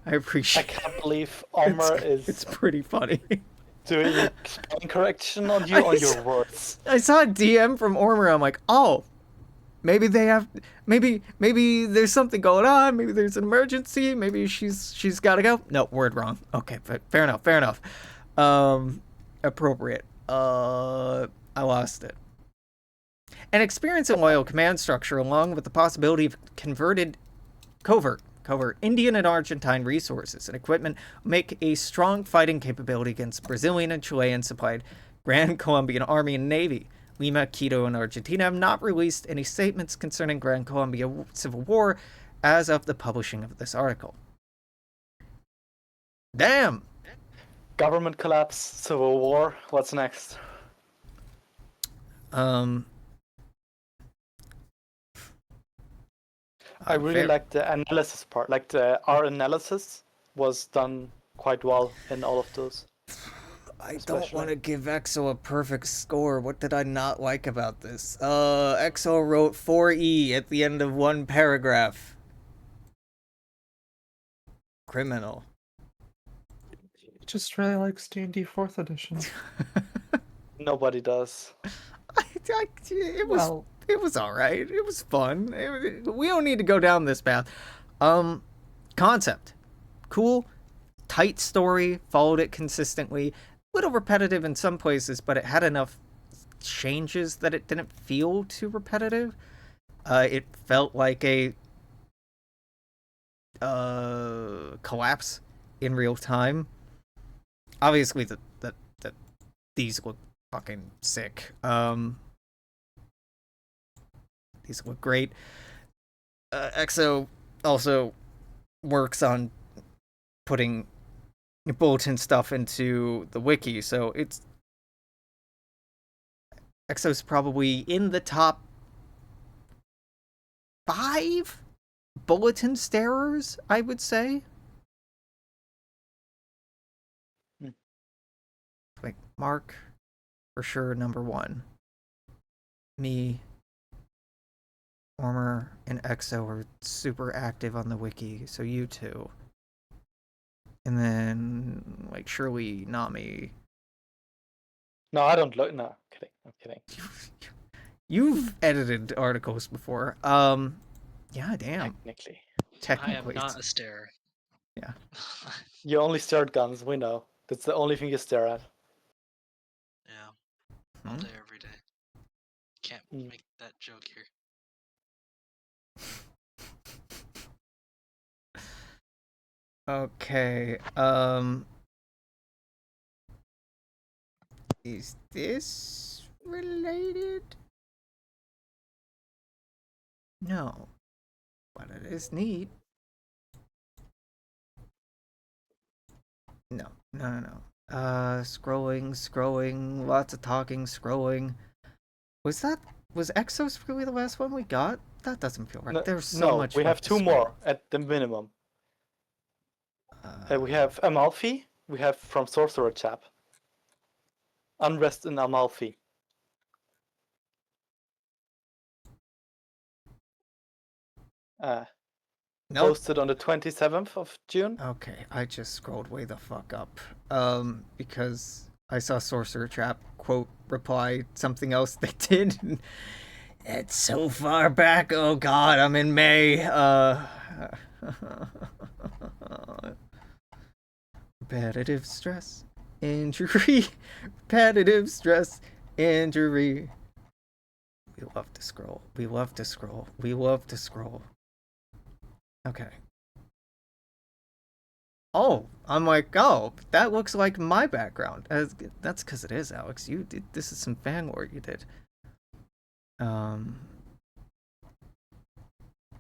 [SPEAKER 1] I appreciate
[SPEAKER 3] I can't believe Omar
[SPEAKER 1] it's pretty funny.
[SPEAKER 3] doing spelling correction on you on your words.
[SPEAKER 1] I saw a DM from Ormer. I'm like, oh, maybe there's something going on. Maybe there's an emergency. Maybe she's got to go. No, word wrong. Okay, fair enough. Appropriate. I lost it. An experienced and loyal command structure, along with the possibility of covert Indian and Argentine resources and equipment, make a strong fighting capability against Brazilian and Chilean supplied Gran Colombian Army and Navy. Lima, Quito, and Argentina have not released any statements concerning Gran Colombia Civil War as of the publishing of this article. Damn!
[SPEAKER 3] Government collapse, civil war. What's next? I really like the analysis part. Like our analysis was done quite well in all of those.
[SPEAKER 1] I don't want to give EXO a perfect score. What did I not like about this? EXO wrote 4E at the end of one paragraph. Criminal.
[SPEAKER 2] He just really likes D&D 4th edition.
[SPEAKER 3] Nobody does.
[SPEAKER 1] It was alright. It was fun. We don't need to go down this path. Concept. Cool. tight story, followed it consistently. A little repetitive in some places, but it had enough changes that it didn't feel too repetitive. It felt like a collapse in real time. Obviously, these look fucking sick. These look great. EXO also works on putting bulletin stuff into the wiki, so EXO's probably in the top 5 bulletin starers, I would say. Like Mark, for sure, number 1. Me, Former, and EXO are super active on the wiki, so you two. And then, like, Shirley, Nami.
[SPEAKER 3] No, I don't look. No, kidding. I'm kidding.
[SPEAKER 1] You've edited articles before. Yeah, damn.
[SPEAKER 3] Technically.
[SPEAKER 1] Technically.
[SPEAKER 4] I am not a starer.
[SPEAKER 1] Yeah.
[SPEAKER 3] You only stare at guns, we know. That's the only thing you stare at.
[SPEAKER 4] Yeah. All day, every day. Can't make that joke here.
[SPEAKER 1] Okay, is this related? No, but it is neat. No. Scrolling, lots of talking, scrolling. Was Exos really the last one we got? That doesn't feel right.
[SPEAKER 3] No,
[SPEAKER 1] There's so much.
[SPEAKER 3] We have
[SPEAKER 1] left to
[SPEAKER 3] 2
[SPEAKER 1] scroll.
[SPEAKER 3] more at the minimum. We have Amalfi. We have from Sorcerer Chap. Unrest in Amalfi.
[SPEAKER 1] Nope.
[SPEAKER 3] Posted on the 27th of June.
[SPEAKER 1] Okay, I just scrolled way the fuck up. Because I saw Sorcerer Trap quote reply something else they did. It's so far back. Oh god, I'm in May. Repetitive stress, injury. Repetitive stress, injury. We love to scroll. We love to scroll. We love to scroll. Okay. Oh, I'm like, oh, that looks like my background. That's because it is, Alex. You did. This is some fan lore you did.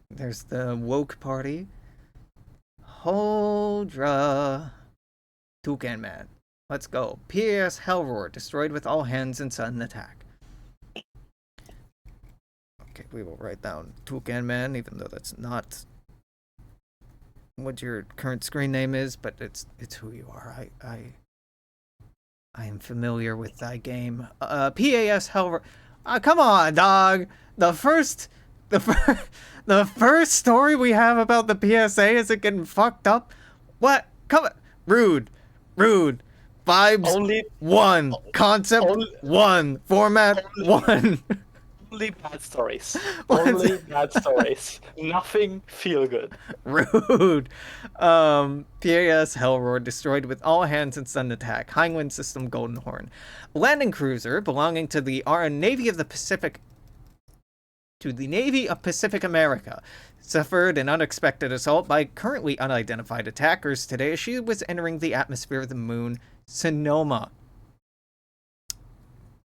[SPEAKER 1] There's the woke party. Holdra. Toucan Man. Let's go. P.S. Hellroar destroyed with all hands and sudden attack. Okay, we will write down Toucan Man, even though that's not what your current screen name is, but it's who you are. I am familiar with thy game. PAS Hellroar. Come on, dog. The first story we have about the PSA is it getting fucked up. What? Come on. Rude. Vibes
[SPEAKER 3] Only
[SPEAKER 1] 1. Concept 1. Format 1.
[SPEAKER 3] Only bad stories. Only bad stories. Nothing feel good.
[SPEAKER 1] Rude. PAS Hellroar destroyed with all hands and sudden attack. Heinlein system Golden Horn. Landing cruiser belonging to the Navy of the Pacific. To the Navy of Pacific America. Suffered an unexpected assault by currently unidentified attackers today as she was entering the atmosphere of the moon Sonoma.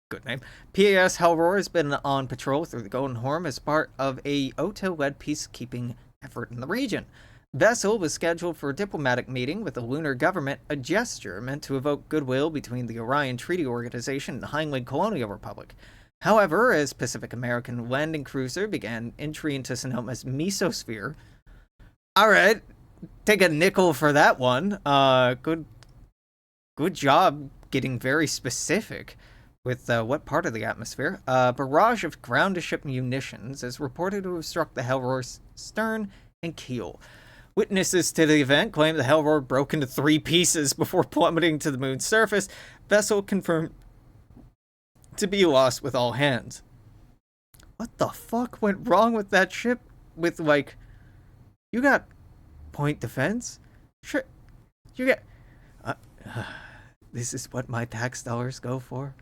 [SPEAKER 1] Good name. PAS Hellroar has been on patrol through the Golden Horn as part of a Oto-led peacekeeping effort in the region. Vessel was scheduled for a diplomatic meeting with the lunar government, a gesture meant to evoke goodwill between the Orion Treaty Organization and the Heinlein Colonial Republic. However, as Pacific American landing cruiser began entry into Sonoma's mesosphere. Alright, take a nickel for that one. Good job getting very specific with what part of the atmosphere. Barrage of ground-to-ship munitions is reported to have struck the Hellroar's stern and keel. Witnesses to the event claim the Hellroar broke into 3 pieces before plummeting to the moon's surface. Vessel confirmed to be lost with all hands. What the fuck went wrong with that ship? With, like, you got point defense? Sure, This is what my tax dollars go for?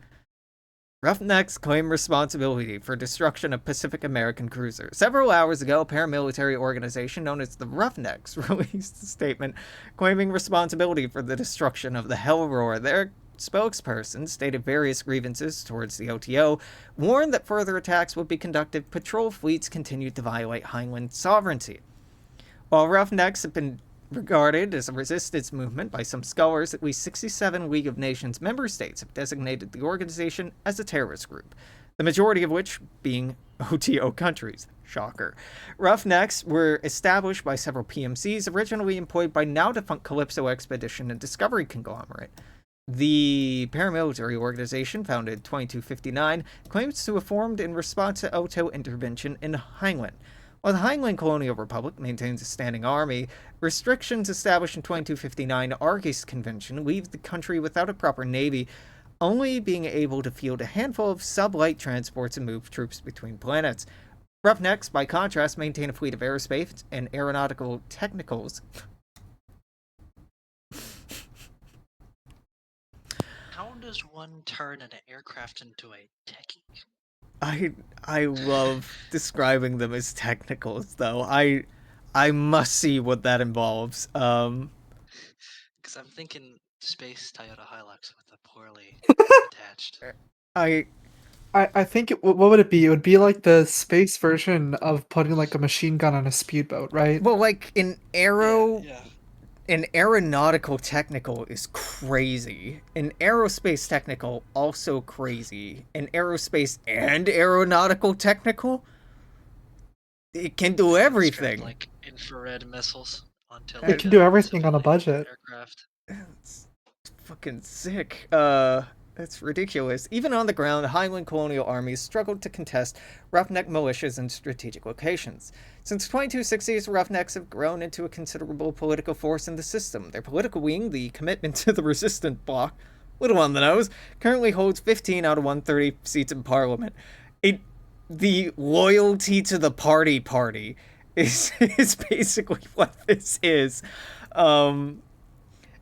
[SPEAKER 1] Roughnecks claim responsibility for destruction of Pacific American cruiser. Several hours ago, a paramilitary organization known as the Roughnecks released a statement claiming responsibility for the destruction of the Hell Roar. Their spokesperson stated various grievances towards the OTO, warned that further attacks would be conducted. Patrol fleets continued to violate Heinlein sovereignty. While Roughnecks have been regarded as a resistance movement by some scholars, at least 67 League of Nations member states have designated the organization as a terrorist group, the majority of which being OTO countries. Shocker. Roughnecks were established by several PMCs originally employed by now-defunct Calypso Expedition and Discovery conglomerate. The paramilitary organization, founded in 2259, claims to have formed in response to OTO intervention in Heinlein. While the Heinlein Colonial Republic maintains a standing army, restrictions established in 2259 Argus Convention leave the country without a proper navy, only being able to field a handful of sublight transports and move troops between planets. Roughnecks, by contrast, maintain a fleet of aerospace and aeronautical technicals.
[SPEAKER 4] How does one turn an aircraft into a techie?
[SPEAKER 1] I love describing them as technicals, though. I must see what that involves.
[SPEAKER 4] Because I'm thinking space Toyota Hilux with a poorly attached.
[SPEAKER 2] I think what would it be? It would be like the space version of putting like a machine gun on a speedboat, right?
[SPEAKER 1] Well, like an
[SPEAKER 4] Yeah.
[SPEAKER 1] an aeronautical technical is crazy. An aerospace technical also crazy. An aerospace and aeronautical technical, it can do everything.
[SPEAKER 4] Strap, like infrared missiles onto.
[SPEAKER 2] It can do everything on a budget.
[SPEAKER 4] Aircraft.
[SPEAKER 1] It's fucking sick. That's ridiculous. Even on the ground, the Heinlein colonial armies struggled to contest roughneck militias in strategic locations. Since the 2260s, Roughnecks have grown into a considerable political force in the system. Their political wing, the Commitment to the Resistant Bloc, little on the nose, currently holds 15 out of 130 seats in Parliament. The loyalty to the party is basically what this is.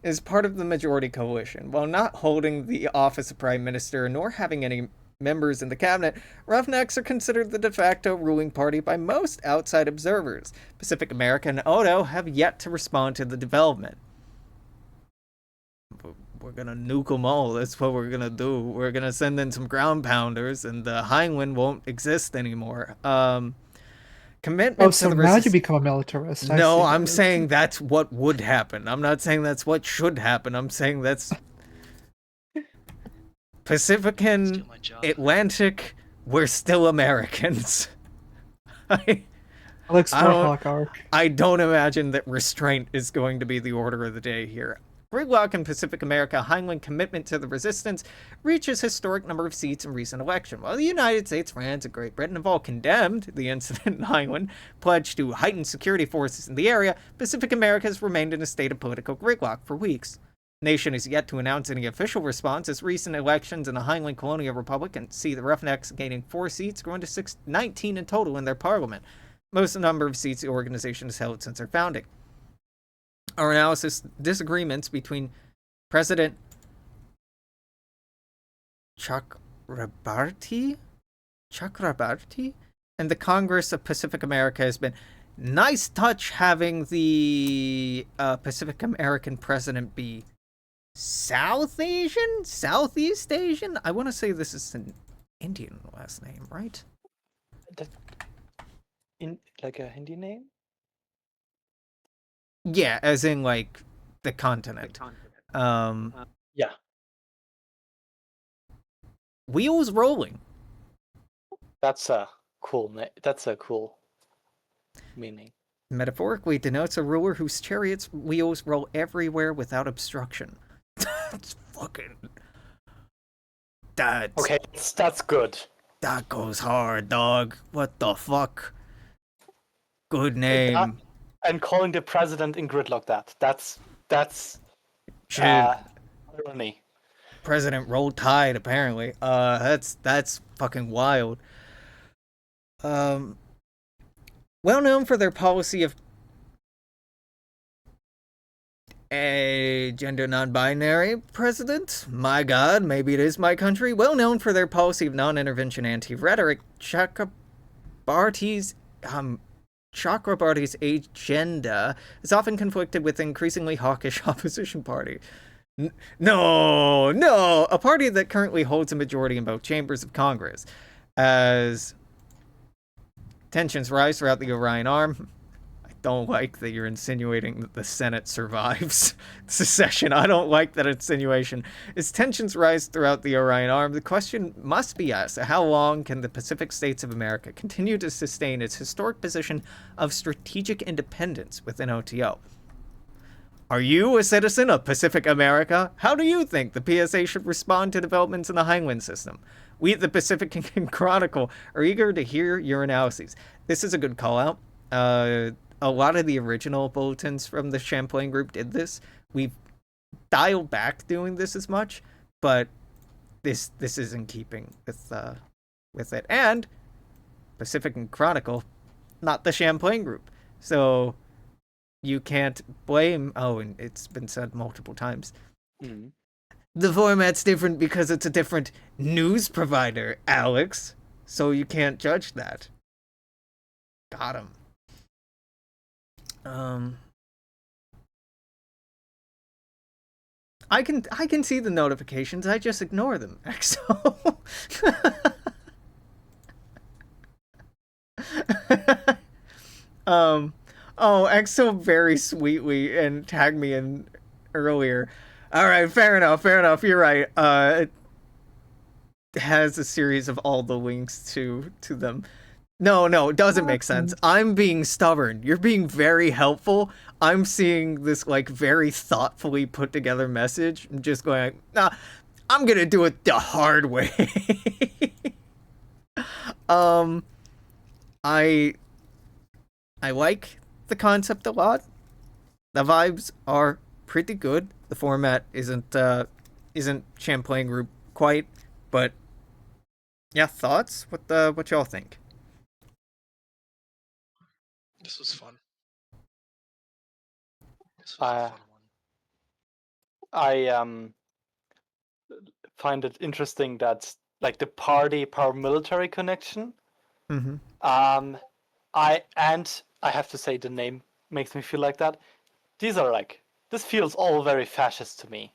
[SPEAKER 1] Is part of the majority coalition. While not holding the office of Prime Minister nor having any members in the cabinet, Roughnecks are considered the de facto ruling party by most outside observers. Pacific America and OTO have yet to respond to the development. We're gonna nuke them all. That's what we're gonna do. We're gonna send in some ground pounders, and the Heinlein won't exist anymore. Commitment
[SPEAKER 2] so
[SPEAKER 1] to the
[SPEAKER 2] now you become a militarist.
[SPEAKER 1] No, I'm saying that's what would happen. I'm not saying that's what should happen. I'm saying that's Pacifican, Atlantic, we're still Americans.
[SPEAKER 2] Alex Starhawk arc.
[SPEAKER 1] I don't imagine that restraint is going to be the order of the day here. Gridlock in Pacific America, Heinlein commitment to the resistance reaches historic number of seats in recent election. While the United States, France, and Great Britain have all condemned the incident in Heinlein, pledged to heighten security forces in the area, Pacific America has remained in a state of political gridlock for weeks. The nation is yet to announce any official response, as recent elections in the Heinlein Colonial Republic and see the Roughnecks gaining 4 seats, growing to 19 in total in their parliament, most of the number of seats the organization has held since their founding. Our analysis disagreements between President Chakrabarti and the Congress of Pacific America has been nice touch having the Pacific American president be Southeast Asian? I want to say this is an Indian last name, right?
[SPEAKER 3] In like a Hindi name?
[SPEAKER 1] Yeah, as in like the continent.
[SPEAKER 3] Yeah.
[SPEAKER 1] Wheels rolling.
[SPEAKER 3] That's a cool meaning.
[SPEAKER 1] Metaphorically denotes a ruler whose chariot's wheels roll everywhere without obstruction. That's fucking...
[SPEAKER 3] Okay, that's good.
[SPEAKER 1] That goes hard, dog. What the fuck? Good name.
[SPEAKER 3] And calling the president in gridlock that's
[SPEAKER 1] True.
[SPEAKER 3] irony.
[SPEAKER 1] President Roll Tide, apparently. That's fucking wild. Well known for their policy of A gender non-binary president? My God, maybe it is my country. Well known for their policy of non-intervention anti-rhetoric, Chakrabarty's agenda is often conflicted with increasingly hawkish opposition party. No, a party that currently holds a majority in both chambers of Congress. As tensions rise throughout the Orion Arm, I don't like that you're insinuating that the Senate survives secession. I don't like that insinuation. As tensions rise throughout the Orion Arm, the question must be asked, how long can the Pacific States of America continue to sustain its historic position of strategic independence within OTO? Are you a citizen of Pacific America? How do you think the PSA should respond to developments in the Heinlein system? We at the Pacific Chronicle are eager to hear your analyses. This is a good call out. A lot of the original bulletins from the Champlain group did this. We've dialed back doing this as much, but this is in keeping with it. And Pacific Chronicle, not the Champlain group. So you can't blame... Oh, and it's been said multiple times.
[SPEAKER 3] Mm.
[SPEAKER 1] The format's different because it's a different news provider, Alex. So you can't judge that. Got him. I can see the notifications. I just ignore them. XO. Oh, XO very sweetly and tagged me in earlier. All right, fair enough. You're right. It has a series of all the links to them. No, it doesn't make sense. I'm being stubborn. You're being very helpful. I'm seeing this like very thoughtfully put together message. I'm just going, nah, I'm gonna do it the hard way. I like the concept a lot. The vibes are pretty good. The format isn't Champlain group quite, but yeah, thoughts? What y'all think?
[SPEAKER 4] This was fun. This was
[SPEAKER 3] Uh,
[SPEAKER 4] a fun one.
[SPEAKER 3] I find it interesting that like the party paramilitary connection.
[SPEAKER 1] Mm-hmm.
[SPEAKER 3] I have to say the name makes me feel like that. This feels all very fascist to me,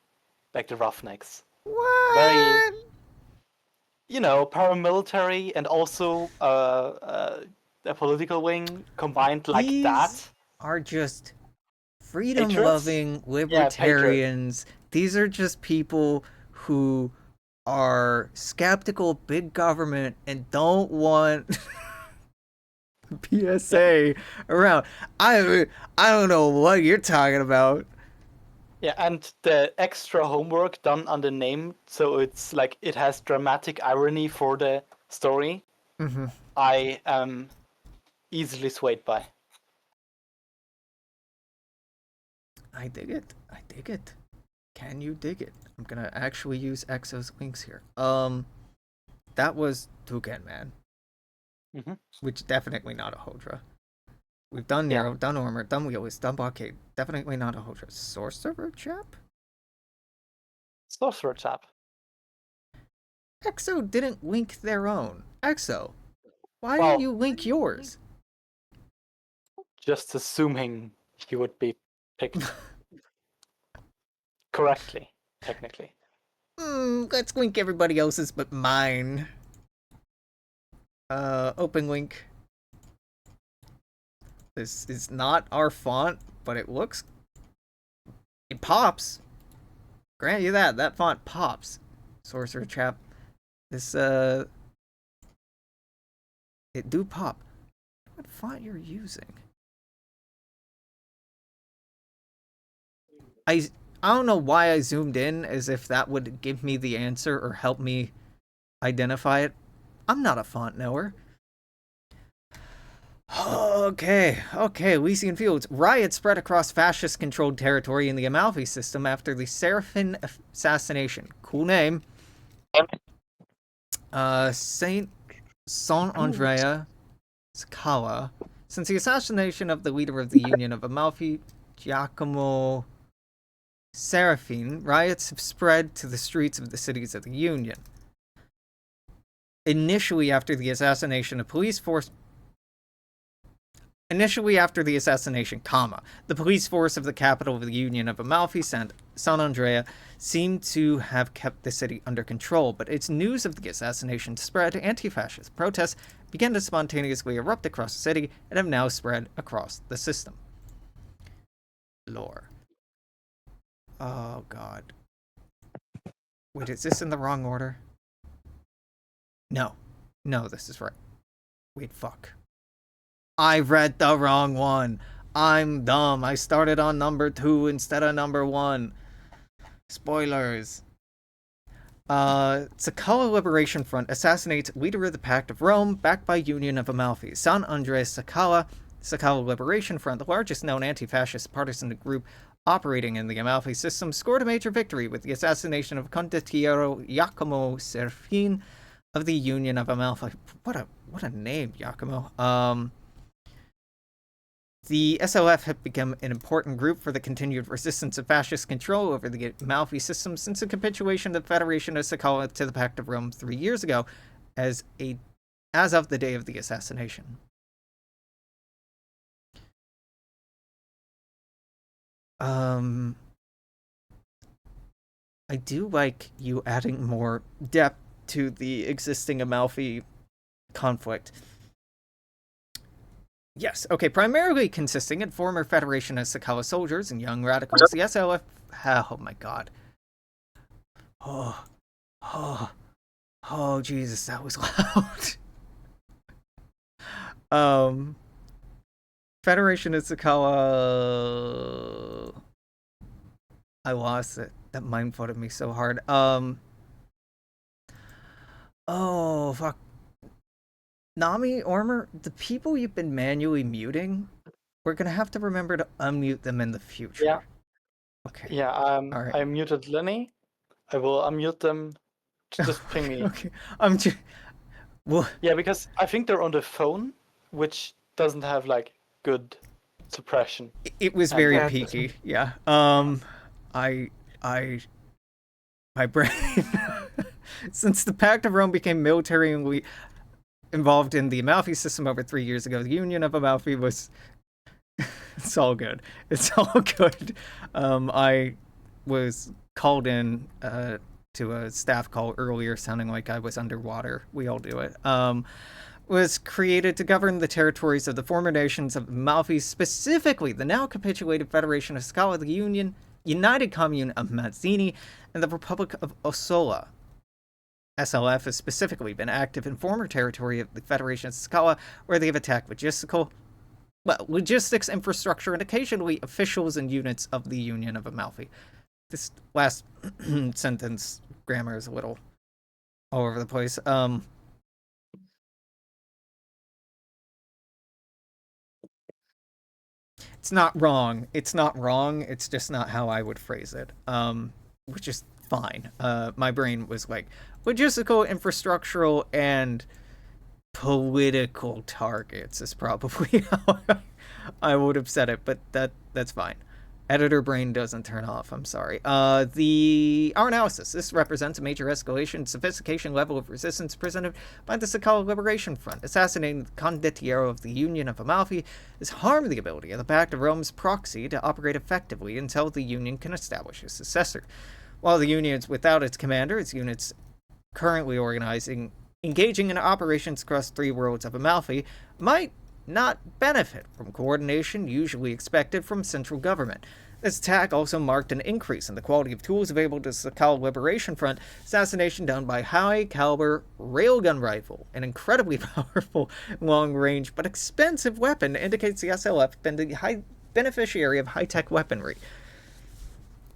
[SPEAKER 3] like the Roughnecks.
[SPEAKER 1] What?
[SPEAKER 3] Very, paramilitary and also a political wing combined like
[SPEAKER 1] These
[SPEAKER 3] that.
[SPEAKER 1] are just freedom-loving libertarians. These are just people who are skeptical of big government and don't want PSA around. I don't know what you're talking about.
[SPEAKER 3] Yeah, and the extra homework done on the name, so it's like it has dramatic irony for the story.
[SPEAKER 1] Mm-hmm.
[SPEAKER 3] I am easily swayed by.
[SPEAKER 1] I dig it. Can you dig it? I'm gonna actually use XO's links here. That was Toucan Man.
[SPEAKER 3] Mm-hmm.
[SPEAKER 1] Which definitely not a Hodra. We've done Nero, done Armor, done Wheelers, done Blockade. Definitely not a Hodra. Sorcerer Chap?
[SPEAKER 3] Sorcerer Chap.
[SPEAKER 1] XO didn't link their own. XO, why
[SPEAKER 3] Well,
[SPEAKER 1] didn't you link yours?
[SPEAKER 3] Just assuming he would be picked correctly, technically.
[SPEAKER 1] Let's link everybody else's but mine. Open link. This is not our font, but it pops. Grant you that. That font pops. Sorcerer Chap. This, it do pop. What font you're using? I don't know why I zoomed in as if that would give me the answer or help me identify it. I'm not a font knower. Okay, Elysian Fields. Riots spread across fascist-controlled territory in the Amalfi system after the Seraphin assassination. Cool name. Saint Andrea Scala. Since the assassination of the leader of the Union of Amalfi, Giacomo Serafine, riots have spread to the streets of the cities of the Union. Initially after the assassination, the police force of the capital of the Union of Amalfi, San Andrea, seemed to have kept the city under control, but its news of the assassination spread. Anti-fascist protests began to spontaneously erupt across the city and have now spread across the system. Lore. Oh, God. Wait, is this in the wrong order? No. No, this is right. Wait, fuck. I read the wrong one. I'm dumb. I started on number 2 instead of number 1. Spoilers. Sakala Liberation Front assassinates leader of the Pact of Rome, backed by Union of Amalfi. San Andres Sakala Liberation Front, the largest known anti-fascist partisan group operating in the Amalfi system, scored a major victory with the assassination of Condottiero Giacomo Serafin of the Union of Amalfi. What a name, Giacomo. The SLF have become an important group for the continued resistance of fascist control over the Amalfi system since the capitulation of the Federation of Sakala to the Pact of Rome 3 years ago, as of the day of the assassination. I do like you adding more depth to the existing Amalfi conflict. Yes, okay, primarily consisting of former Federation of Sakala soldiers and young radicals, the SLF... Oh my god. Oh, Jesus, that was loud. Federation of Sakala... I lost it. That mind-flooded me so hard. Oh, fuck. Nami, Ormer, the people you've been manually muting, we're gonna have to remember to unmute them in the future.
[SPEAKER 3] Yeah.
[SPEAKER 1] Okay.
[SPEAKER 3] Yeah,
[SPEAKER 1] right.
[SPEAKER 3] I muted Lenny. I will unmute them. Just ping me.
[SPEAKER 1] Okay. I'm just... Well...
[SPEAKER 3] Yeah, because I think they're on the phone, which doesn't have, like, good suppression.
[SPEAKER 1] It was very peaky, yeah. My brain... Since the Pact of Rome became militarily involved in the Amalfi system over 3 years ago, the Union of Amalfi was... It's all good. It's all good. I was called in to a staff call earlier, sounding like I was underwater. We all do it. Was created to govern the territories of the former nations of Amalfi, specifically the now capitulated Federation of Sakala, the United Commune of Mazzini, and the Republic of Ossola. SLF has specifically been active in former territory of the Federation of Sakala, where they have attacked logistics, infrastructure, and occasionally officials and units of the Union of Amalfi. This last sentence grammar is a little all over the place. It's not wrong. It's not wrong. It's just not how I would phrase it. Which is fine. My brain was like, logistical, infrastructural, and political targets is probably how I would have said it, but that's fine. Editor brain doesn't turn off, I'm sorry. Our analysis. This represents a major escalation in sophistication level of resistance presented by the Sakala Liberation Front. Assassinating the condottiero of the Union of Amalfi has harmed the ability of the Pact of Rome's proxy to operate effectively until the Union can establish a successor. While the Union is without its commander, its units currently engaging in operations across 3 worlds of Amalfi might not benefit from coordination usually expected from central government. This attack also marked an increase in the quality of tools available to the Sakala Liberation Front. Assassination done by high-caliber railgun rifle, an incredibly powerful, long-range but expensive weapon, indicates the SLF has been the beneficiary of high-tech weaponry.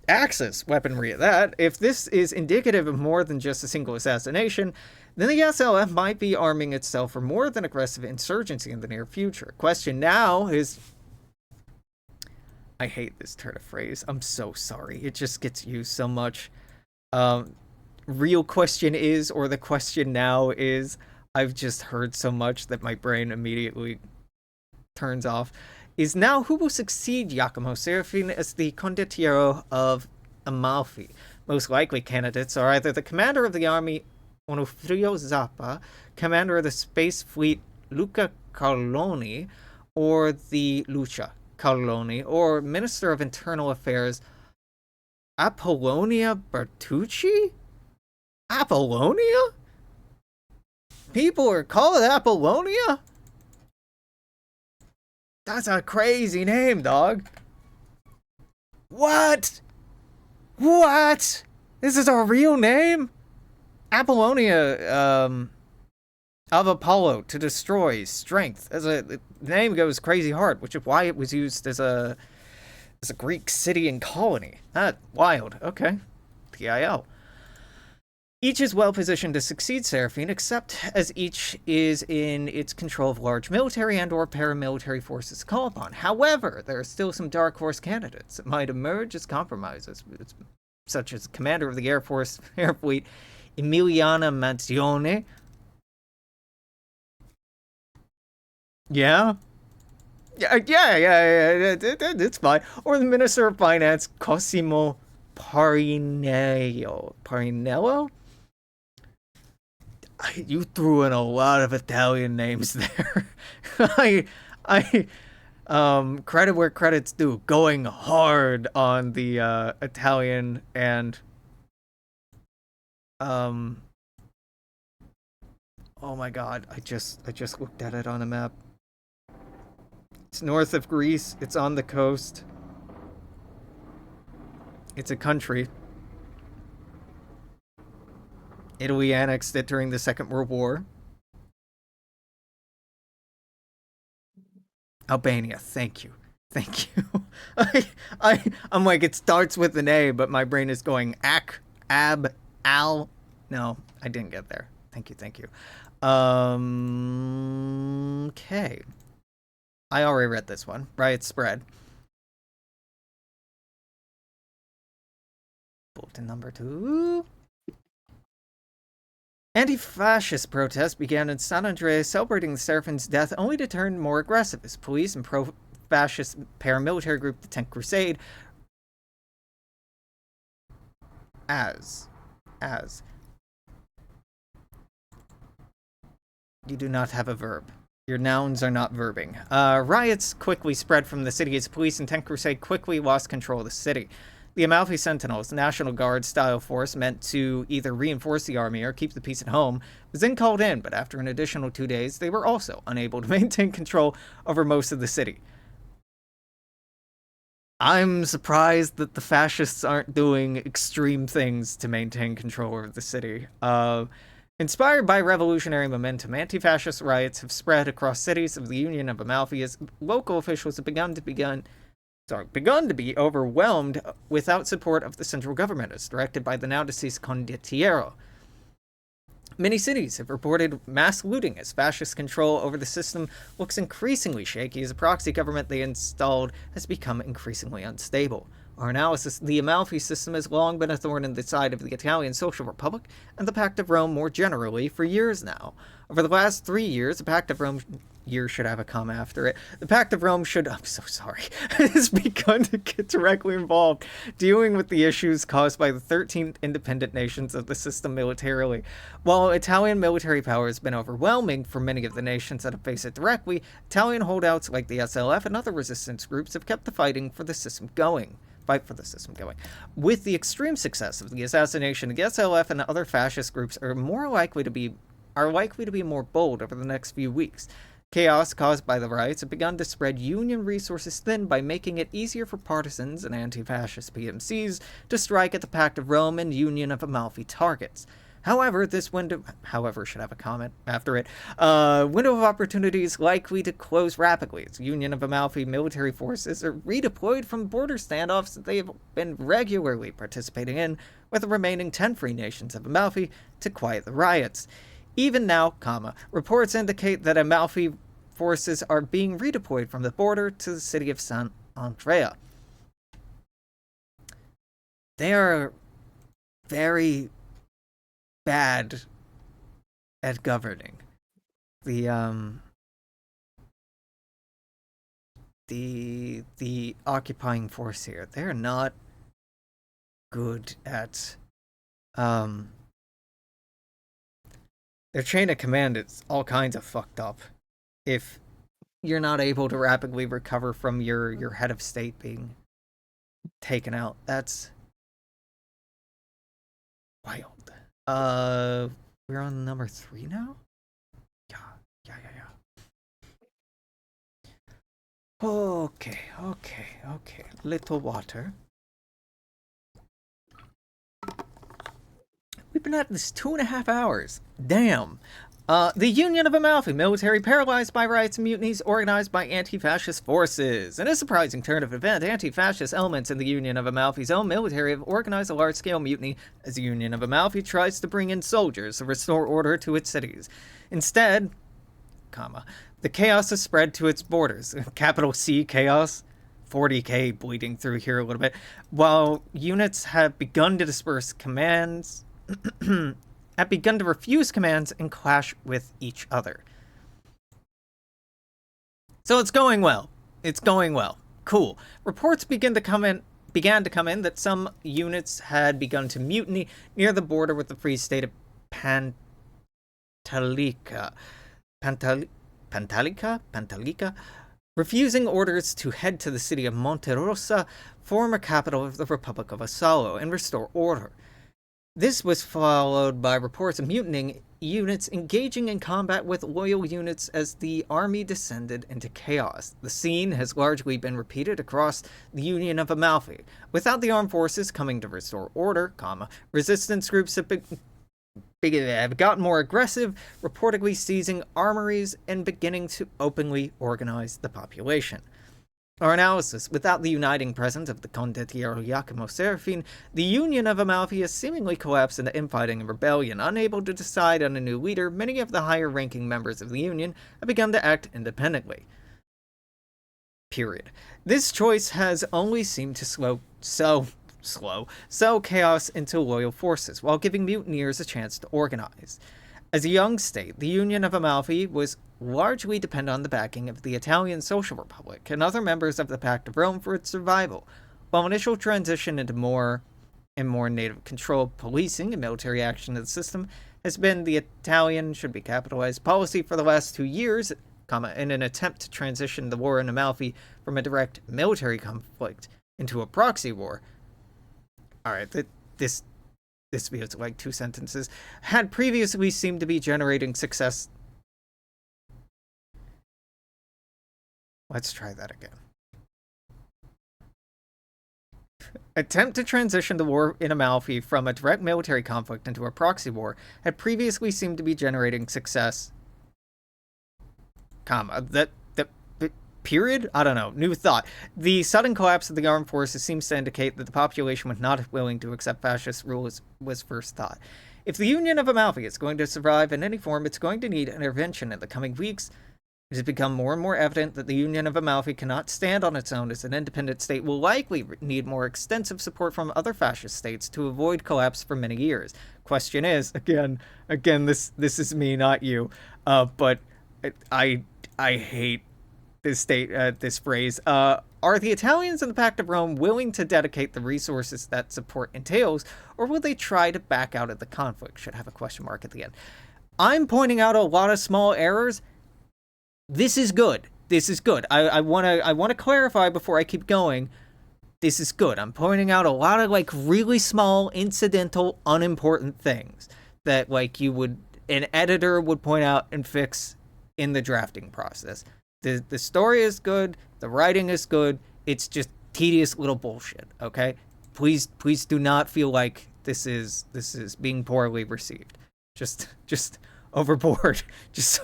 [SPEAKER 1] Axis weaponry at that. If this is indicative of more than just a single assassination, then the SLF might be arming itself for more than aggressive insurgency in the near future. Question now is... I hate this turn of phrase. I'm so sorry. It just gets used so much. Real question is, or the question now is, I've just heard so much that my brain immediately turns off, is now who will succeed Giacomo Serafin as the condottiero of Amalfi. Most likely candidates are either the commander of the army, Onofrio Zappa, commander of the space fleet, Luca Carloni, or the Lucia Carloni, or Minister of Internal Affairs, Apollonia Bertucci? Apollonia? People are called Apollonia? That's a crazy name, dog. What? What? This is a real name? Apollonia, of Apollo, to destroy, strength. The name goes crazy hard, which is why it was used as a Greek city and colony. Wild. Okay. PIL. Each is well positioned to succeed Seraphine, except as each is in its control of large military and or paramilitary forces to call upon. However, there are still some dark horse candidates that might emerge as compromises, such as commander of the Air Fleet, Emiliana Manzione. Yeah, it's fine. Or the Minister of Finance, Cosimo Parinello. Parinello? You threw in a lot of Italian names there. Credit where credit's due. Going hard on the Italian and oh my god, I just looked at it on a map. It's north of Greece. It's on the coast. It's a country. Italy annexed it during the Second World War. Albania, thank you. Thank you. I'm like, it starts with an A, but my brain is going Al. No, I didn't get there. Thank you. Okay. I already read this one. Riot spread. Bulletin number 2. Anti-fascist protests began in San Andreas celebrating the Seraphine's death, only to turn more aggressive as police and pro-fascist paramilitary group the 10th Crusade You do not have a verb. Your nouns are not verbing. Riots quickly spread from the city as police and 10th Crusade quickly lost control of the city. The Amalfi Sentinels, National Guard-style force meant to either reinforce the army or keep the peace at home, was then called in, but after an additional 2 days, they were also unable to maintain control over most of the city. I'm surprised that the fascists aren't doing extreme things to maintain control over the city. Inspired by revolutionary momentum, anti-fascist riots have spread across cities of the Union of Amalfi as local officials have begun to be overwhelmed without support of the central government, as directed by the now deceased Condottiero. Many cities have reported mass looting as fascist control over the system looks increasingly shaky as the proxy government they installed has become increasingly unstable. Our analysis, the Amalfi system has long been a thorn in the side of the Italian Social Republic and the Pact of Rome more generally for years now. Over the last 3 years, the Pact of Rome should have a comma after it. The Pact of Rome has begun to get directly involved, dealing with the issues caused by the 13 independent nations of the system militarily. While Italian military power has been overwhelming for many of the nations that have faced it directly, Italian holdouts like the SLF and other resistance groups have kept the fight for the system going. With the extreme success of the assassination, the SLF and other fascist groups are likely to be more bold over the next few weeks. Chaos caused by the riots have begun to spread Union resources thin by making it easier for partisans and anti-fascist PMCs to strike at the Pact of Rome and Union of Amalfi targets. However, this window should have a comment after it. Window of opportunity is likely to close rapidly as Union of Amalfi military forces are redeployed from border standoffs that they have been regularly participating in with the remaining 10 free nations of Amalfi to quiet the riots. Even now, reports indicate that Amalfi forces are being redeployed from the border to the city of San Andrea. They are very bad at governing. The occupying force here, they're not good at their chain of command is all kinds of fucked up. If you're not able to rapidly recover from your head of state being taken out, that's wild. We're on number 3 now? Yeah. Okay. Little water. We've been at this 2.5 hours. Damn. The Union of Amalfi, military paralyzed by riots and mutinies organized by anti-fascist forces. In a surprising turn of event, anti-fascist elements in the Union of Amalfi's own military have organized a large-scale mutiny as the Union of Amalfi tries to bring in soldiers to restore order to its cities. Instead, the chaos has spread to its borders. Capital C, chaos. 40k bleeding through here a little bit. While units have begun to disperse commands... have begun to refuse commands and clash with each other. So it's going well. Cool. Reports began to come in that some units had begun to mutiny near the border with the Free State of Pantalica, refusing orders to head to the city of Monterosa, former capital of the Republic of Asalo, and restore order. This was followed by reports of mutinying units engaging in combat with loyal units as the army descended into chaos. The scene has largely been repeated across the Union of Amalfi. Without the armed forces coming to restore order, resistance groups have gotten more aggressive, reportedly seizing armories and beginning to openly organize the population. Our analysis: without the uniting presence of the Condottiero Giacomo Serafin, the Union of Amalfi has seemingly collapsed into infighting and rebellion. Unable to decide on a new leader, many of the higher-ranking members of the Union have begun to act independently. Period. This choice has only seemed to sow chaos into loyal forces, while giving mutineers a chance to organize. As a young state, the Union of Amalfi was largely dependent on the backing of the Italian Social Republic and other members of the Pact of Rome for its survival. While initial transition into more native-controlled policing and military action of the system has been the Italian should be capitalized policy for the last 2 years, in an attempt to transition the war in Amalfi from a direct military conflict into a proxy war. Alright, this feels like 2 sentences. Had previously seemed to be generating success. Let's try that again. Attempt to transition the war in Amalfi from a direct military conflict into a proxy war had previously seemed to be generating success. Period? I don't know. New thought. The sudden collapse of the armed forces seems to indicate that the population was not willing to accept fascist rule was first thought. If the Union of Amalfi is going to survive in any form, it's going to need intervention in the coming weeks. It has become more and more evident that the Union of Amalfi cannot stand on its own as an independent state, will likely need more extensive support from other fascist states to avoid collapse for many years. Question is, again, this is me, not you, but I hate this phrase. Are the Italians and the Pact of Rome willing to dedicate the resources that support entails, or will they try to back out of the conflict? Should have a question mark at the end. I'm pointing out a lot of small errors. This is good. I want to clarify before I keep going. This is good. I'm pointing out a lot of really small, incidental, unimportant things that an editor would point out and fix in the drafting process. The story is good, the writing is good, it's just tedious little bullshit, okay? Please do not feel like this is being poorly received. Just overboard, just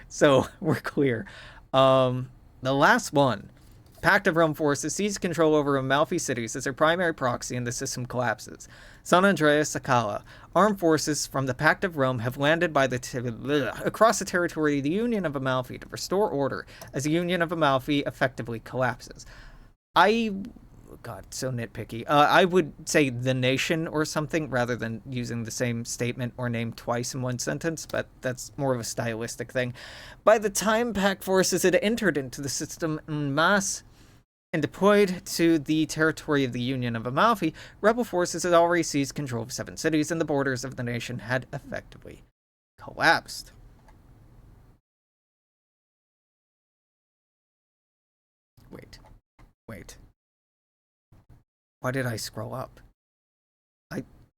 [SPEAKER 1] so we're clear. The last one. Pact of Rome forces seize control over Amalfi cities as their primary proxy and the system collapses. San Andrea Sakala. Armed forces from the Pact of Rome have landed across the territory of the Union of Amalfi to restore order as the Union of Amalfi effectively collapses. God, so nitpicky. I would say the nation or something rather than using the same statement or name twice in one sentence, but that's more of a stylistic thing. By the time Pact forces had entered into the system en masse, and deployed to the territory of the Union of Amalfi, rebel forces had already seized control of 7 cities, and the borders of the nation had effectively collapsed. Wait. Why did I scroll up?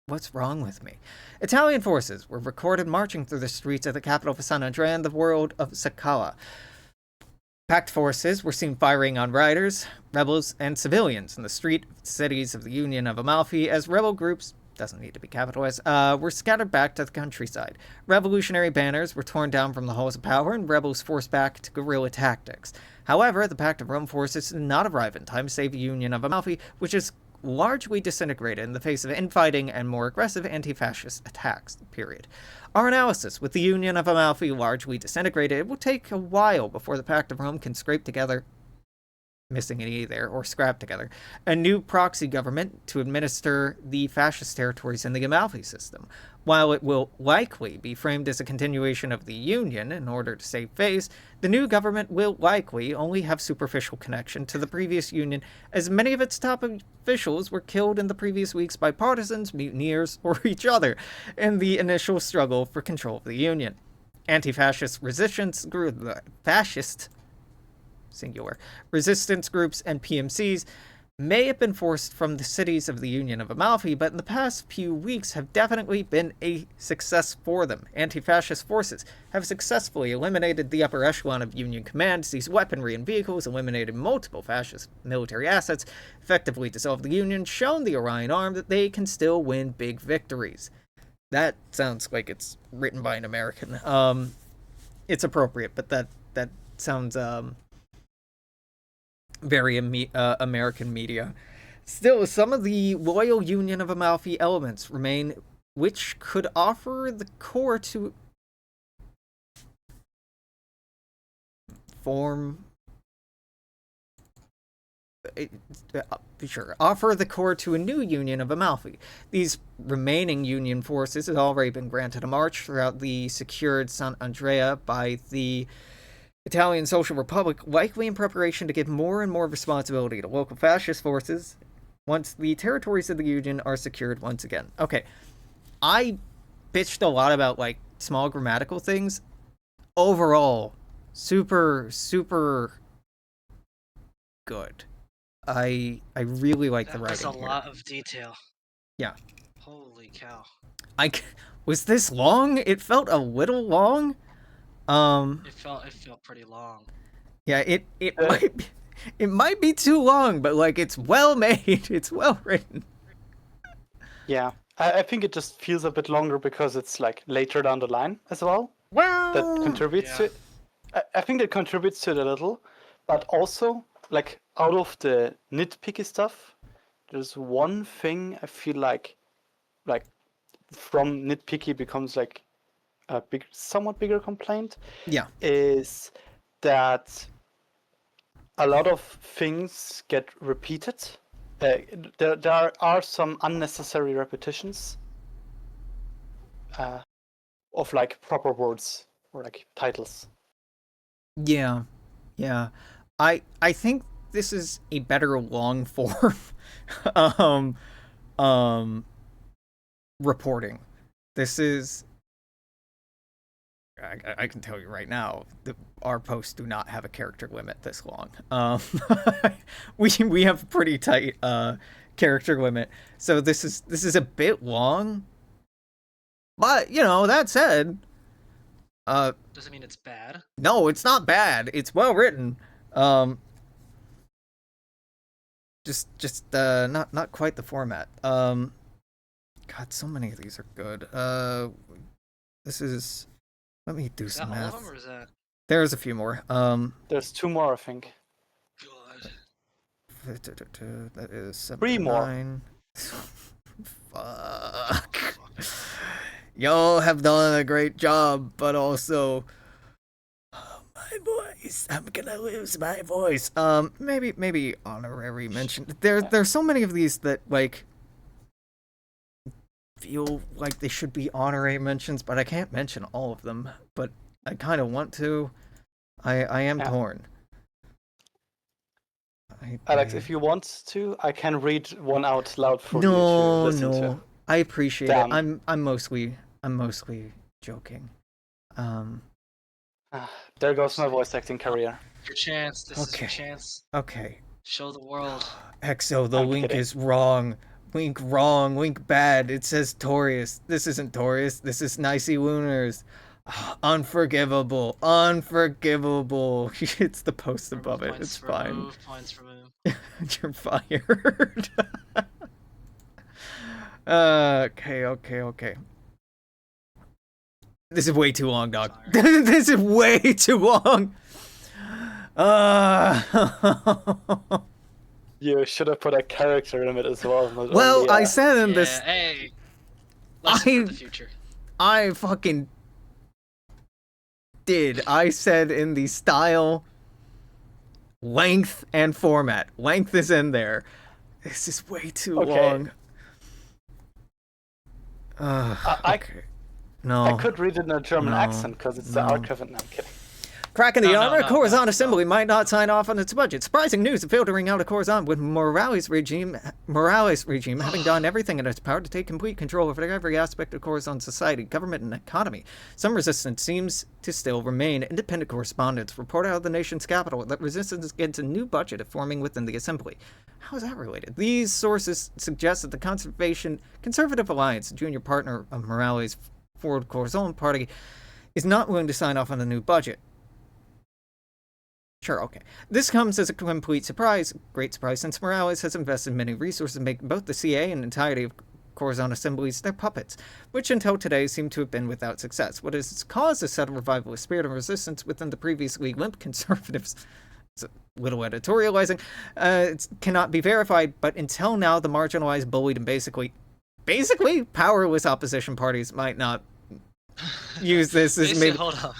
[SPEAKER 1] What's wrong with me? Italian forces were recorded marching through the streets of the capital of San Andrea and the world of Sakala. Pact forces were seen firing on riders, rebels, and civilians in the street cities of the Union of Amalfi as rebel groups, doesn't need to be capitalized, were scattered back to the countryside. Revolutionary banners were torn down from the halls of power and rebels forced back to guerrilla tactics. However, the Pact of Rome forces did not arrive in time to save the Union of Amalfi, which is largely disintegrated in the face of infighting and more aggressive anti-fascist attacks, period. Our analysis, with the Union of Amalfi largely disintegrated, it will take a while before the Pact of Rome can scrape together, missing an E there, or scrap together, a new proxy government to administer the fascist territories in the Amalfi system. While it will likely be framed as a continuation of the Union in order to save face, the new government will likely only have superficial connection to the previous Union, as many of its top officials were killed in the previous weeks by partisans, mutineers, or each other in the initial struggle for control of the Union. Anti-fascist resistance groups and PMCs may have been forced from the cities of the Union of Amalfi, but in the past few weeks have definitely been a success for them. Anti-fascist forces have successfully eliminated the upper echelon of Union command, seized weaponry and vehicles, eliminated multiple fascist military assets, effectively dissolved the Union, shown the Orion Arm that they can still win big victories. That sounds like it's written by an American. It's appropriate, but that sounds very American media. Still, some of the loyal Union of Amalfi elements remain, which could offer the core to offer the core to a new Union of Amalfi. These remaining Union forces have already been granted a march throughout the secured San Andrea by the Italian Social Republic, likely in preparation to give more and more responsibility to local fascist forces once the territories of the Union are secured once again. Okay, I bitched a lot about, like, small grammatical things. Overall, super good. I really like the writing.
[SPEAKER 4] That was a lot of detail.
[SPEAKER 1] Yeah.
[SPEAKER 4] Holy cow.
[SPEAKER 1] Was this long? It felt a little long.
[SPEAKER 4] It felt pretty long.
[SPEAKER 1] Yeah, it might be too long, but like it's well made, it's well written.
[SPEAKER 3] Yeah, I think it just feels a bit longer because it's like later down the line as well.
[SPEAKER 1] Well,
[SPEAKER 3] That contributes to it. I think that contributes to it a little, but also like out of the nitpicky stuff, there's one thing I feel like from nitpicky becomes like a somewhat bigger complaint.
[SPEAKER 1] Yeah.
[SPEAKER 3] Is that a lot of things get repeated. There are some unnecessary repetitions of like proper words or like titles.
[SPEAKER 1] Yeah. I think this is a better long form reporting. This is I can tell you right now, our posts do not have a character limit this long. We have pretty tight character limit, so this is a bit long. But you know, that said,
[SPEAKER 4] doesn't mean it's bad.
[SPEAKER 1] No, it's not bad. It's well written. Just not quite the format. God, so many of these are good. This is. Let me do some math.
[SPEAKER 4] All of them, or is that?
[SPEAKER 1] There's a few more.
[SPEAKER 3] There's 2 more, I think.
[SPEAKER 4] God.
[SPEAKER 1] That is 7,
[SPEAKER 3] 3 more.
[SPEAKER 1] 9. Fuck. Y'all have done a great job, but also my voice. I'm gonna lose my voice. Maybe honorary mention. There's so many of these that like feel like they should be honorary mentions, but I can't mention all of them. But I kind of want to. I am torn.
[SPEAKER 3] Alex, if you want to, I can read one out loud for you to
[SPEAKER 1] no,
[SPEAKER 3] listen to.
[SPEAKER 1] no, I appreciate
[SPEAKER 3] Damn.
[SPEAKER 1] it. I'm mostly joking.
[SPEAKER 3] There goes my voice acting career.
[SPEAKER 4] Your chance. This is
[SPEAKER 1] Okay.
[SPEAKER 4] your chance.
[SPEAKER 1] Okay.
[SPEAKER 4] Show the world.
[SPEAKER 1] Exo, the
[SPEAKER 3] I'm
[SPEAKER 1] link
[SPEAKER 3] kidding.
[SPEAKER 1] is wrong. Link wrong. Link bad. It says Torius. This isn't Torius. This is Nicey Lunars. Unforgivable. Unforgivable. It's the post above it. It's fine.
[SPEAKER 4] Remove, points removed.
[SPEAKER 1] You're fired. Okay. This is way too long, dog. This is way too long.
[SPEAKER 3] You should have put a character limit as well. not
[SPEAKER 1] Well,
[SPEAKER 3] only,
[SPEAKER 1] I said in
[SPEAKER 4] Yeah,
[SPEAKER 1] this,
[SPEAKER 4] hey. Lesson for the
[SPEAKER 1] I-
[SPEAKER 4] future.
[SPEAKER 1] I fucking did. I said in the style, length, and format. Length is in there. This is way too
[SPEAKER 3] Okay.
[SPEAKER 1] long.
[SPEAKER 3] I-
[SPEAKER 1] Okay. No.
[SPEAKER 3] I could read it in a German
[SPEAKER 1] No,
[SPEAKER 3] accent because it's the
[SPEAKER 1] no.
[SPEAKER 3] archive. No, I'm kidding.
[SPEAKER 1] Cracking the
[SPEAKER 4] No,
[SPEAKER 1] honor,
[SPEAKER 4] no,
[SPEAKER 1] Corazon
[SPEAKER 4] no.
[SPEAKER 1] Assembly might not sign off on its budget. Surprising news filtering out of Corazon with Morales regime having done everything in its power to take complete control over every aspect of Corazon society, government, and economy. Some resistance seems to still remain. Independent correspondents report out of the nation's capital that resistance against a new budget is forming within the assembly. How is that related? These sources suggest that the Conservative Alliance, junior partner of Morales' Forward Corazon party, is not willing to sign off on the new budget. Sure, okay. This comes as a complete surprise, great surprise, since Morales has invested many resources in making both the CA and the entirety of Corazon assemblies their puppets, which until today seem to have been without success. What has caused a sudden revival of spirit and resistance within the previously limp conservatives, it's a little editorializing, it cannot be verified, but until now the marginalized, bullied, and basically powerless opposition parties might not use this as
[SPEAKER 4] Basically,
[SPEAKER 1] maybe
[SPEAKER 4] hold on.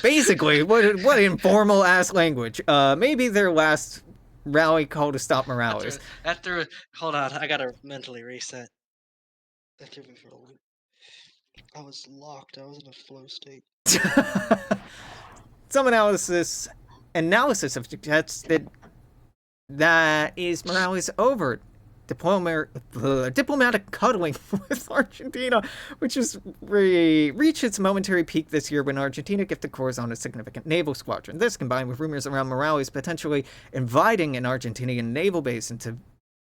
[SPEAKER 1] basically what informal ass language. Maybe their last rally call to stop Morales.
[SPEAKER 4] After, hold on, I gotta mentally reset. That threw me for a loop. I was locked. I was in a flow state.
[SPEAKER 1] Some analysis of suggests that is Morales' overt diplomatic cuddling with Argentina, which has reached its momentary peak this year when Argentina gifted Corazon a significant naval squadron. This, combined with rumors around Morales potentially inviting an Argentinian naval base into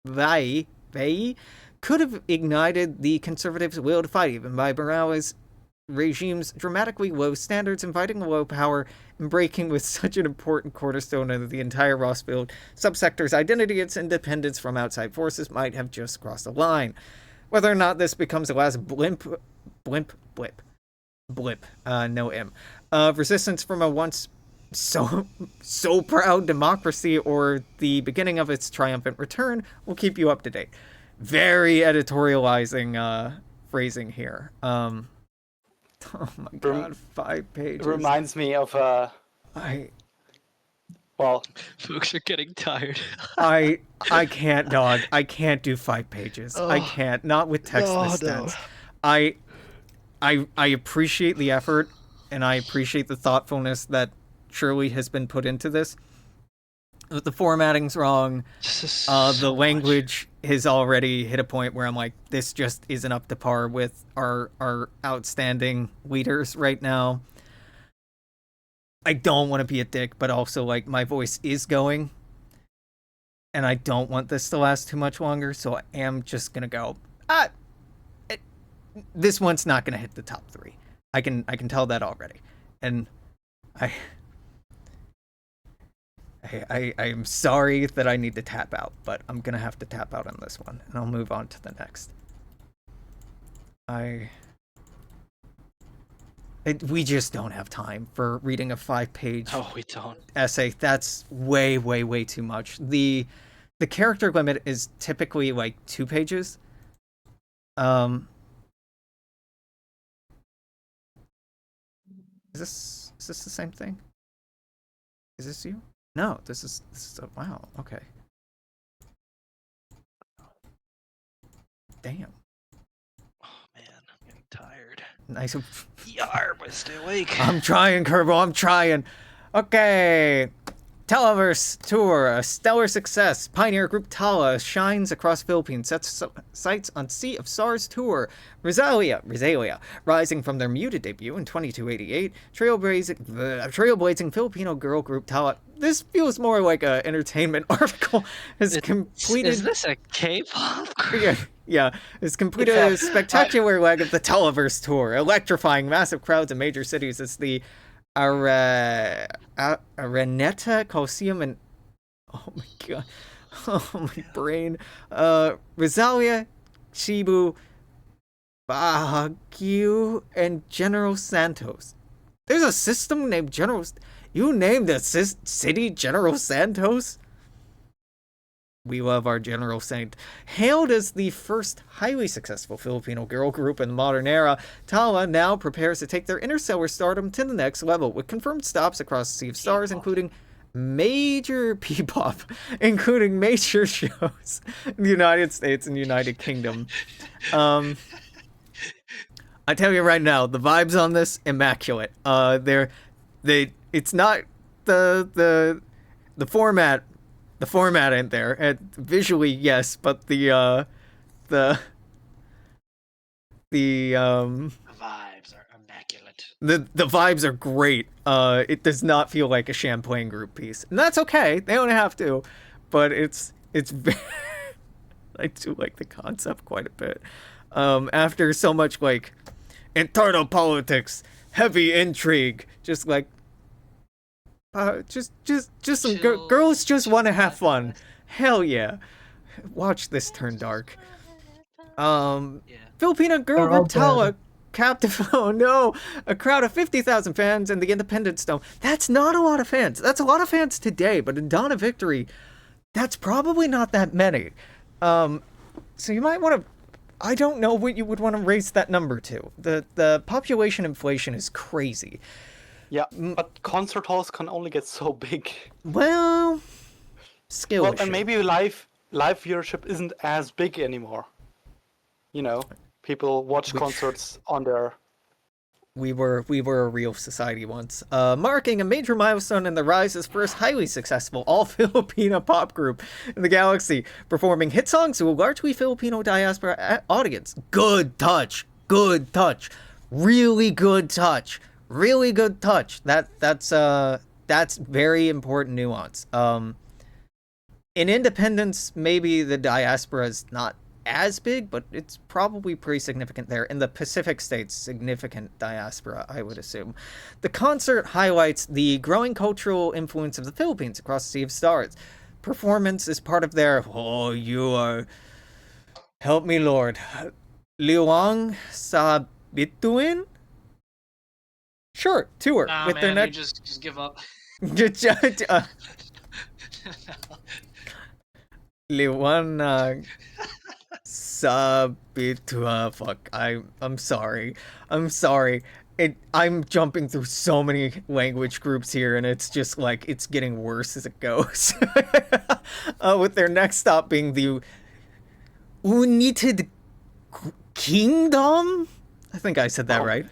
[SPEAKER 1] Valle, could have ignited the conservatives' will to fight, even by Morales' regime's dramatically low standards, inviting a low power and breaking with such an important cornerstone of the entire Rossfield subsector's identity, its independence from outside forces might have just crossed the line. Whether or not this becomes the last blip, no M, of resistance from a once so proud democracy or the beginning of its triumphant return, we'll keep you up to date. Very editorializing phrasing here. Oh my god, 5 pages.
[SPEAKER 3] It reminds me of well,
[SPEAKER 4] Folks are getting tired.
[SPEAKER 1] I can't, dog. I can't do 5 pages. I can't. Not with text this dense. I appreciate the effort and I appreciate the thoughtfulness that Shirley has been put into this. But the formatting's wrong. The language has already hit a point where I'm like, this just isn't up to par with our outstanding leaders right now. I don't want to be a dick, but also, like, my voice is going. And I don't want this to last too much longer, so I am just gonna go, this one's not gonna hit the top 3. I can tell that already. And I am sorry that I need to tap out, but I'm gonna have to tap out on this one, and I'll move on to the next. We just don't have time for reading a 5-page
[SPEAKER 4] No, we don't.
[SPEAKER 1] essay. That's way too much. The character limit is typically like 2 pages. Is this the same thing? Is this you? No, this is wow, okay. Damn.
[SPEAKER 4] Oh man, I'm getting tired.
[SPEAKER 1] Nice.
[SPEAKER 4] Yar, but stay awake.
[SPEAKER 1] I'm trying, Kerbal, I'm trying. Okay. Talaverse Tour, a stellar success. Pioneer Group Tala shines across Philippines, sets sights on Sea of Stars Tour. Rosalia, rising from their muted debut in 2288. Trailblazing Filipino girl group Tala. This feels more like an entertainment article. Has completed.
[SPEAKER 4] Is this a K-pop group?
[SPEAKER 1] Yeah. Has completed a spectacular leg of the Talaverse Tour, electrifying massive crowds in major cities as the Araneta Coliseum and oh my god, oh my brain, Rosalia, Cebu, Baguio, and General Santos. There's a system named General. You named the city General Santos? We love our General Saint. Hailed as the first highly successful Filipino girl group in the modern era, Tala now prepares to take their interstellar stardom to the next level, with confirmed stops across the Sea of Stars, including major P-pop, including major shows in the United States and United Kingdom. I tell you right now, the vibes on this, immaculate. It's not the format. The format ain't there, and visually yes, but the
[SPEAKER 4] vibes are immaculate.
[SPEAKER 1] The vibes are great. It does not feel like a Champlain group piece, and that's okay. They don't have to, but it's very I do like the concept quite a bit. After so much like internal politics, heavy intrigue, just like. Just some girls just want to have fun. Hell yeah. Watch this turn dark. Filipino girl group Tala captive. Oh no, a crowd of 50,000 fans in the Independence Dome. That's not a lot of fans. That's a lot of fans today, but in Dawn of Victory, that's probably not that many. So you might want to. I don't know what you would want to raise that number to. The population inflation is crazy.
[SPEAKER 3] Yeah, but concert halls can only get so big.
[SPEAKER 1] Well, skill issue.
[SPEAKER 3] And maybe live viewership isn't as big anymore. You know, people watch concerts on their.
[SPEAKER 1] We were a real society once, marking a major milestone in the Rise's first highly successful all-Filipino pop group in the galaxy, performing hit songs to a largely Filipino diaspora audience. Good touch, really good touch. Really good touch. That's very important nuance. In Independence, maybe the diaspora is not as big, but it's probably pretty significant there. In the Pacific states, significant diaspora, I would assume. The concert highlights the growing cultural influence of the Philippines across the Sea of Stars. Performance is part of their help me Lord, Liwang sa Bituin? Sure, tour with
[SPEAKER 4] man,
[SPEAKER 1] their next.
[SPEAKER 4] Just give up.
[SPEAKER 1] Liwanag Sabitua. Fuck. I'm sorry. I'm jumping through so many language groups here, and it's just like it's getting worse as it goes. With their next stop being the United Kingdom. I think I said that right.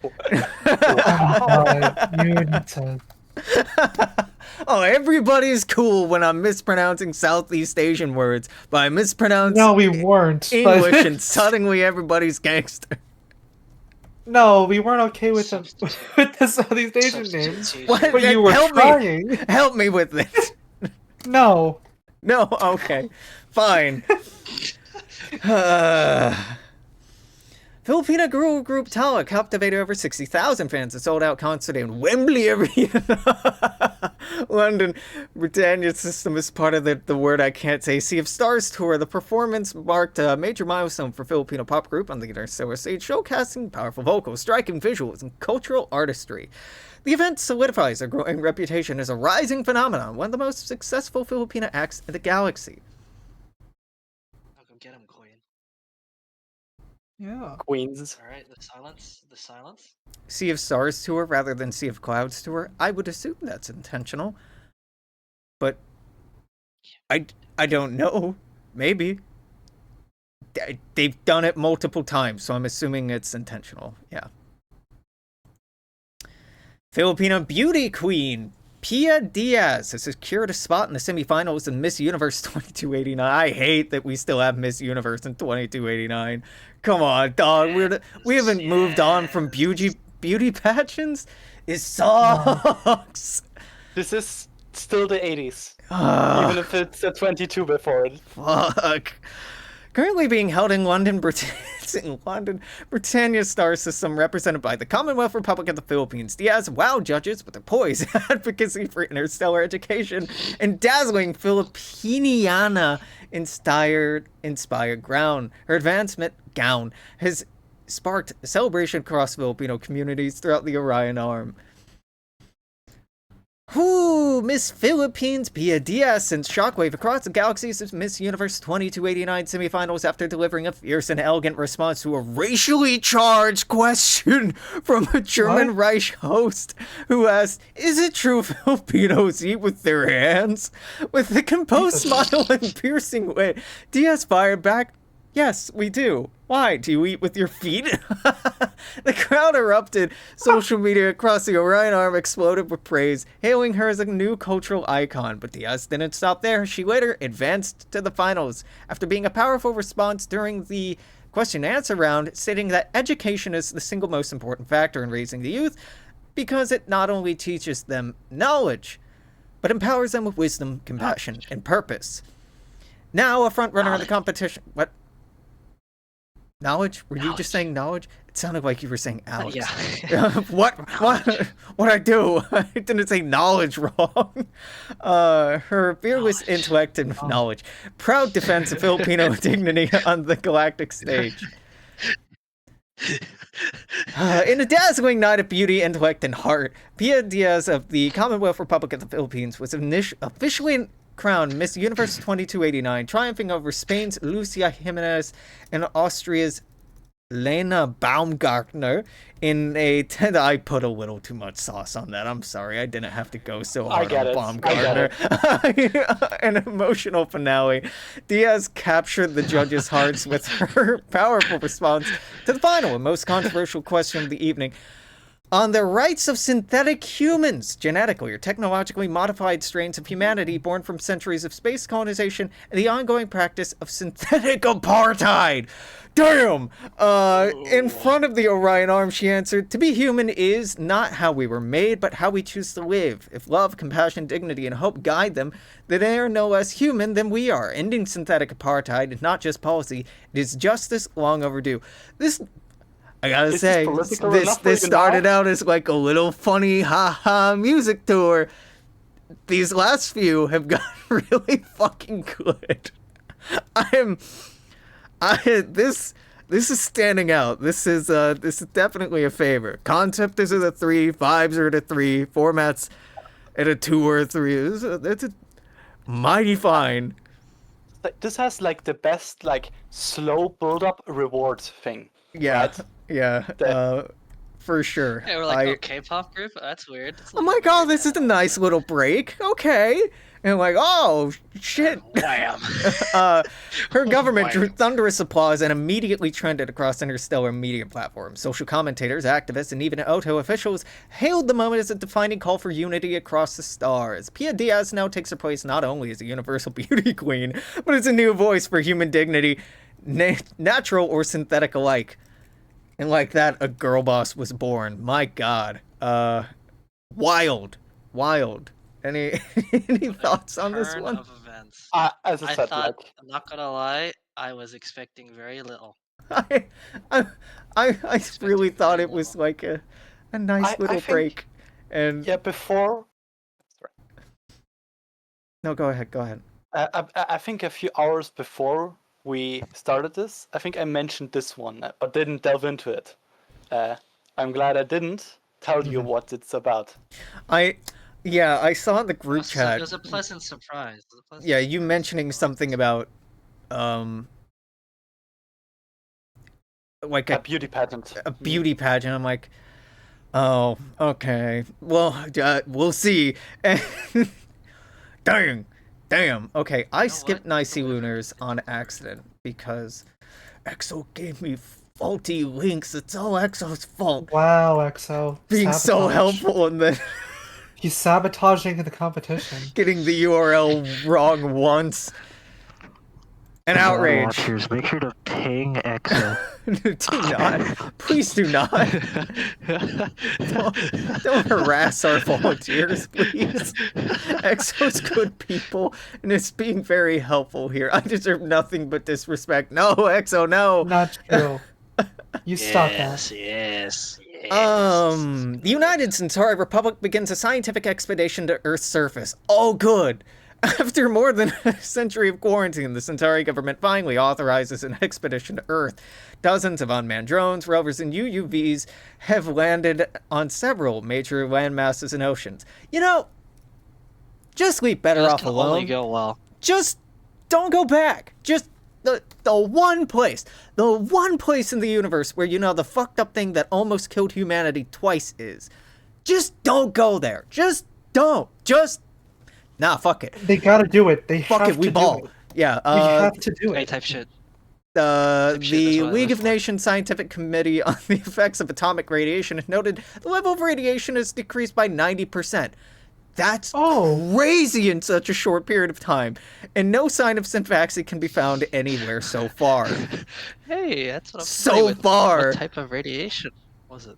[SPEAKER 1] Oh, everybody's cool when I'm mispronouncing Southeast Asian words, but I mispronounce
[SPEAKER 2] we weren't
[SPEAKER 1] English, and suddenly everybody's gangster.
[SPEAKER 2] No, we weren't okay with the Southeast Asian names.
[SPEAKER 1] What?
[SPEAKER 2] But you were trying.
[SPEAKER 1] Help me with this.
[SPEAKER 2] No.
[SPEAKER 1] Okay, fine. Filipino girl group Tala captivated over 60,000 fans. A sold-out concert in Wembley Arena, London. Britannia system is part of the word I can't say. Sea of Stars tour. The performance marked a major milestone for Filipino pop group on the interstellar stage, showcasing powerful vocals, striking visuals, and cultural artistry. The event solidifies their growing reputation as a rising phenomenon, one of the most successful Filipino acts in the galaxy.
[SPEAKER 4] I'll go get him, Queen.
[SPEAKER 2] Yeah.
[SPEAKER 3] Queens.
[SPEAKER 4] Alright, the silence.
[SPEAKER 1] Sea of Stars tour rather than Sea of Clouds tour. I would assume that's intentional. But I don't know. Maybe. They've done it multiple times, so I'm assuming it's intentional. Yeah. Filipino beauty queen Pia Diaz has secured a spot in the semifinals in Miss Universe 2289. I hate that we still have Miss Universe in 2289. Come on, dog. We haven't moved on from beauty pageants. It sucks.
[SPEAKER 3] This is still the 80s. Even if it's a 22 before it.
[SPEAKER 1] Fuck. Currently being held in London, Britannia Star System, represented by the Commonwealth Republic of the Philippines. Diaz wowed judges with her poise, advocacy for interstellar education, and dazzling Filipiniana inspired gown. Her advancement gown has sparked celebration across Filipino communities throughout the Orion Arm. Whoo! Miss Philippines Pia Diaz sends shockwave across the galaxies of Miss Universe 2289 semifinals after delivering a fierce and elegant response to a racially charged question from a German Reich host who asked, "Is it true Filipinos eat with their hands?" With a composed smile and piercing wit, Diaz fired back, "Yes, we do. Why? Do you eat with your feet?" The crowd erupted. Social media across the Orion Arm exploded with praise, hailing her as a new cultural icon. But Diaz didn't stop there. She later advanced to the finals after being a powerful response during the question and answer round, stating that education is the single most important factor in raising the youth because it not only teaches them knowledge, but empowers them with wisdom, compassion, and purpose. Now, a front runner in the competition. What? Knowledge? Were you just saying knowledge? It sounded like you were saying Alex.
[SPEAKER 4] Yeah.
[SPEAKER 1] What I do? I didn't say knowledge wrong. Her fearless intellect and knowledge. Proud defense of Filipino dignity on the galactic stage. In a dazzling night of beauty, intellect, and heart, Pia Diaz of the Commonwealth Republic of the Philippines was officially crowned Miss Universe 2289, triumphing over Spain's Lucia Jimenez and Austria's Lena Baumgartner in a... I put a little too much sauce on that. I'm sorry. I didn't have to go so hard on Baumgartner. An emotional finale. Diaz captured the judges' hearts with her powerful response to the final and most controversial question of the evening. On the rights of synthetic humans, genetically or technologically modified strains of humanity born from centuries of space colonization, and the ongoing practice of synthetic apartheid. Damn! In front of the Orion Arm, she answered, "To be human is not how we were made, but how we choose to live. If love, compassion, dignity, and hope guide them, then they are no less human than we are. Ending synthetic apartheid is not just policy, it is justice long overdue." This... I gotta say, this started out as like a little funny haha music tour. These last few have gotten really fucking good. This is standing out. This is definitely a favorite. Concept is at a 3, vibes are at a 3, formats at a 2 or a 3. It's a mighty fine.
[SPEAKER 3] This has like the best like slow build up reward thing.
[SPEAKER 1] Yeah.
[SPEAKER 3] Right?
[SPEAKER 1] Yeah, for sure.
[SPEAKER 4] Yeah, we're like, K-pop group? That's weird.
[SPEAKER 1] I'm like, oh, this is a nice little break. Okay. And I'm like, oh, shit.
[SPEAKER 4] Wham.
[SPEAKER 1] Her government drew thunderous applause and immediately trended across interstellar media platforms. Social commentators, activists, and even Oto officials hailed the moment as a defining call for unity across the stars. Pia Diaz now takes her place not only as a universal beauty queen, but as a new voice for human dignity, natural or synthetic alike. And like that, a girl boss was born. My God. Wild. Any thoughts on this
[SPEAKER 4] Turn
[SPEAKER 1] one?
[SPEAKER 4] of events.
[SPEAKER 3] As I said,
[SPEAKER 4] thought, I'm not gonna lie, I was expecting very little.
[SPEAKER 1] I really thought it was like a nice little break. And
[SPEAKER 3] yeah, before.
[SPEAKER 1] No, go ahead.
[SPEAKER 3] I think a few hours before we started this, I think I mentioned this one, but didn't delve into it. I'm glad I didn't tell you what it's about.
[SPEAKER 1] I saw in the group chat.
[SPEAKER 4] It was a pleasant surprise.
[SPEAKER 1] Yeah, you mentioning something about like
[SPEAKER 3] a beauty pageant.
[SPEAKER 1] A beauty pageant. I'm like, oh, okay. Well, we'll see. Damn. Okay, I skipped Nicey Lunars on accident because EXO gave me faulty links. It's all EXO's fault.
[SPEAKER 2] Wow, EXO.
[SPEAKER 1] Being so helpful and then
[SPEAKER 2] He's sabotaging the competition.
[SPEAKER 1] Getting the URL wrong once. An outrage.
[SPEAKER 4] Watchers, make sure to ping Exo.
[SPEAKER 1] Do not. Please do not. Don't harass our volunteers, please. Exo's good people, and it's being very helpful here. I deserve nothing but disrespect. No, Exo, no.
[SPEAKER 2] Not true. You stop that.
[SPEAKER 4] Yes.
[SPEAKER 1] The United Centauri Republic begins a scientific expedition to Earth's surface. Oh, good. After more than a century of quarantine, the Centauri government finally authorizes an expedition to Earth. Dozens of unmanned drones, rovers, and UUVs have landed on several major land masses and oceans. You know, just leave better
[SPEAKER 4] This
[SPEAKER 1] off
[SPEAKER 4] can
[SPEAKER 1] alone.
[SPEAKER 4] only go well.
[SPEAKER 1] Just don't go back. Just the one place in the universe where you know the fucked up thing that almost killed humanity twice is. Just don't go there. Just don't. Nah, fuck it.
[SPEAKER 2] They gotta do it. They
[SPEAKER 1] Fuck
[SPEAKER 2] have
[SPEAKER 1] it, we
[SPEAKER 2] to
[SPEAKER 1] ball.
[SPEAKER 2] do it.
[SPEAKER 1] Yeah,
[SPEAKER 2] We have to do it.
[SPEAKER 4] A-type shit.
[SPEAKER 1] the
[SPEAKER 4] shit, that's what I
[SPEAKER 1] League
[SPEAKER 4] live
[SPEAKER 1] of
[SPEAKER 4] for.
[SPEAKER 1] Nations Scientific Committee on the Effects of Atomic Radiation has noted the level of radiation has decreased by 90%. That's crazy in such a short period of time, and no sign of Synfaxi can be found anywhere so far.
[SPEAKER 4] Hey, that's what I'm
[SPEAKER 1] So
[SPEAKER 4] playing with.
[SPEAKER 1] far.
[SPEAKER 4] What type of radiation was it?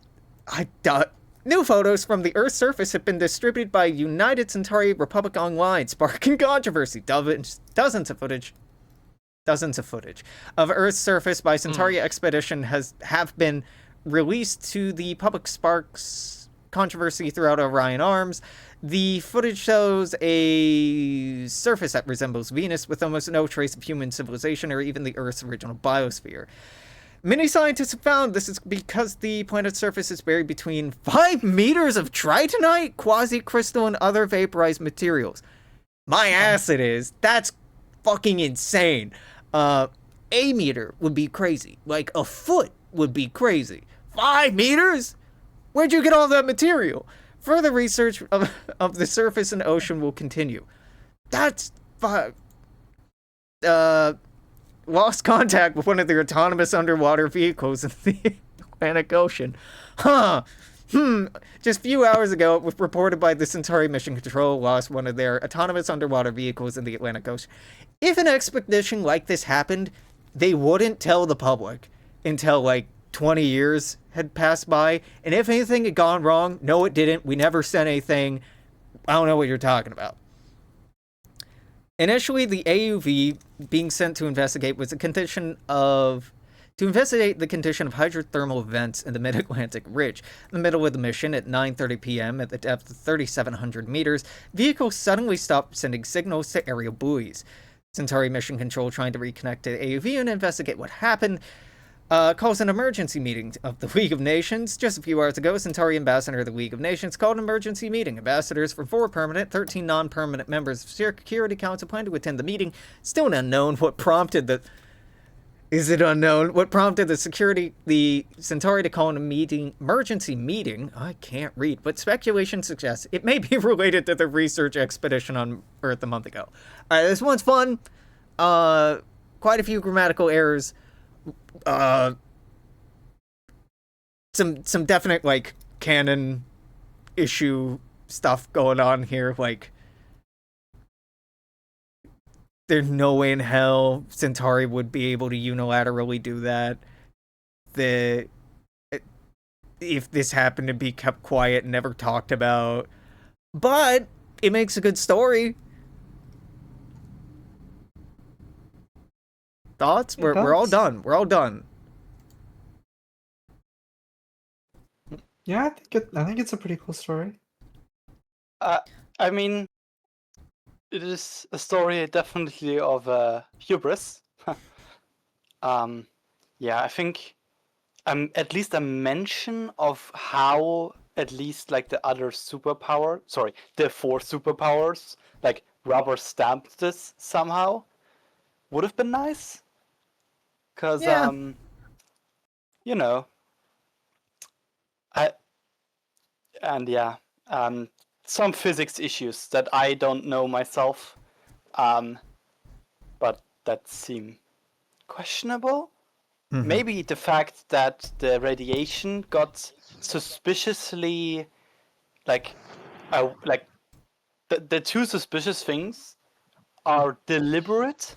[SPEAKER 1] New photos from the Earth's surface have been distributed by United Centauri Republic Online, sparking controversy. Dozens of footage of Earth's surface by Centauri expedition have been released to the public, sparks controversy throughout Orion Arms. The footage shows a surface that resembles Venus with almost no trace of human civilization or even the Earth's original biosphere. Many scientists have found this is because the planet's surface is buried between 5 meters of tritonite, quasi-crystal, and other vaporized materials. My ass it is. That's fucking insane. A meter would be crazy. Like, a foot would be crazy. 5 meters? Where'd you get all that material? Further research of the surface and ocean will continue. That's... lost contact with one of their autonomous underwater vehicles in the Atlantic Ocean. Just a few hours ago, it was reported by the Centauri Mission Control lost one of their autonomous underwater vehicles in the Atlantic Ocean. If an expedition like this happened, they wouldn't tell the public until, 20 years had passed by. And if anything had gone wrong, no, it didn't. We never sent anything. I don't know what you're talking about. Initially, the AUV being sent to investigate was to investigate the condition of hydrothermal vents in the mid-Atlantic ridge. In the middle of the mission, at 9:30 p.m. at the depth of 3,700 meters, vehicles suddenly stopped sending signals to aerial buoys. Centauri Mission Control, trying to reconnect to the AUV and investigate what happened, calls an emergency meeting of the League of Nations. Just a few hours ago, Centauri ambassador of the League of Nations called an emergency meeting. Ambassadors from 4 permanent, 13 non-permanent members of Security Council plan to attend the meeting. Still unknown what prompted the... Is it unknown? What prompted the Centauri to call an emergency meeting? I can't read, but speculation suggests it may be related to the research expedition on Earth a month ago. Alright, this one's fun. Quite a few grammatical errors. Some definite canon issue stuff going on here. There's no way in hell Centauri would be able to unilaterally do that. If this happened to be kept quiet and never talked about, but it makes a good story. Thoughts? We're all done. We're all done.
[SPEAKER 2] Yeah, I think it's a pretty cool story.
[SPEAKER 3] I mean, it is a story definitely of hubris. Yeah, I think at least a mention of how at least the other the 4 superpowers rubber stamped this somehow would have been nice. Because
[SPEAKER 1] Yeah.
[SPEAKER 3] Some physics issues that I don't know myself, but that seem questionable.
[SPEAKER 1] Mhm.
[SPEAKER 3] Maybe the fact that the radiation got suspiciously like the two suspicious things are deliberate,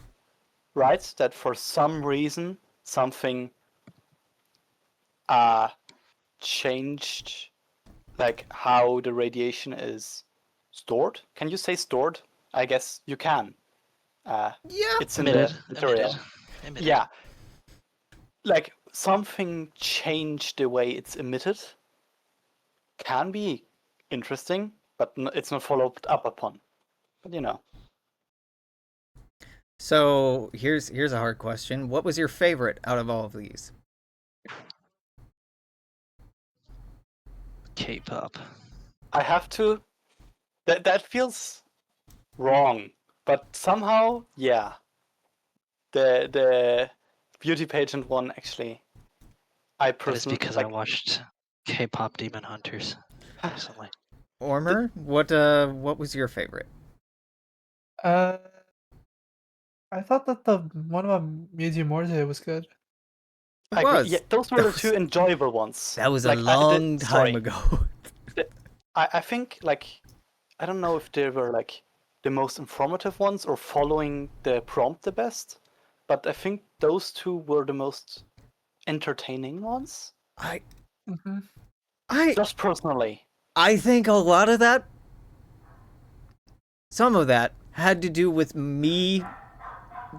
[SPEAKER 3] right? That for some reason something changed, like how the radiation is stored. Can you say stored? I guess you can.
[SPEAKER 1] Yeah.
[SPEAKER 3] It's in
[SPEAKER 4] Emitted.
[SPEAKER 3] the material.
[SPEAKER 4] Emitted.
[SPEAKER 3] Yeah. Like something changed the way it's emitted. Can be interesting, but it's not followed up upon. But you know.
[SPEAKER 1] So here's a hard question. What was your favorite out of all of these?
[SPEAKER 4] K-pop.
[SPEAKER 3] I have to. That feels wrong, but somehow, yeah. The beauty pageant one actually. I
[SPEAKER 4] That is
[SPEAKER 3] personally
[SPEAKER 4] because I watched K-pop Demon Hunters recently.
[SPEAKER 1] Ormer, what was your favorite?
[SPEAKER 2] I thought that the one about Muji Morte was good.
[SPEAKER 1] It
[SPEAKER 3] I agree.
[SPEAKER 1] was.
[SPEAKER 3] Yeah, those were
[SPEAKER 1] That
[SPEAKER 3] the
[SPEAKER 1] was-
[SPEAKER 3] two enjoyable ones.
[SPEAKER 1] That was
[SPEAKER 3] Like,
[SPEAKER 1] a long time ago.
[SPEAKER 3] I think like I don't know if they were like the most informative ones or following the prompt the best, but I think those two were the most entertaining ones.
[SPEAKER 1] I
[SPEAKER 2] Mm-hmm.
[SPEAKER 3] Just personally.
[SPEAKER 1] I think a lot of that, some of that, had to do with me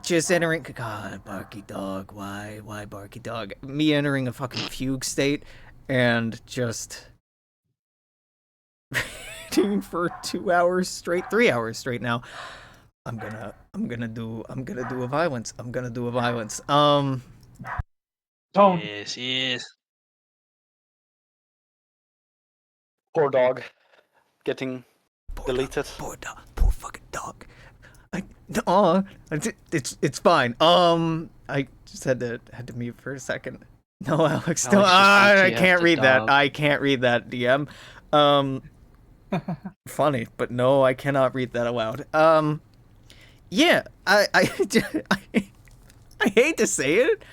[SPEAKER 1] just entering. God, Barky Dog, why Barky Dog? Me entering a fucking fugue state and just reading for 2 hours straight, 3 hours straight now. I'm gonna do a violence.
[SPEAKER 2] Don't.
[SPEAKER 4] Yes.
[SPEAKER 3] Poor dog getting deleted.
[SPEAKER 1] Poor dog. Poor fucking dog. It's fine. I just had to mute for a second. No, Alex, don't.
[SPEAKER 4] Alex just
[SPEAKER 1] I
[SPEAKER 4] DTF'd
[SPEAKER 1] can't
[SPEAKER 4] the
[SPEAKER 1] read that.
[SPEAKER 4] dog.
[SPEAKER 1] I can't read that DM. Funny, but no, I cannot read that aloud. Yeah, I hate to say it.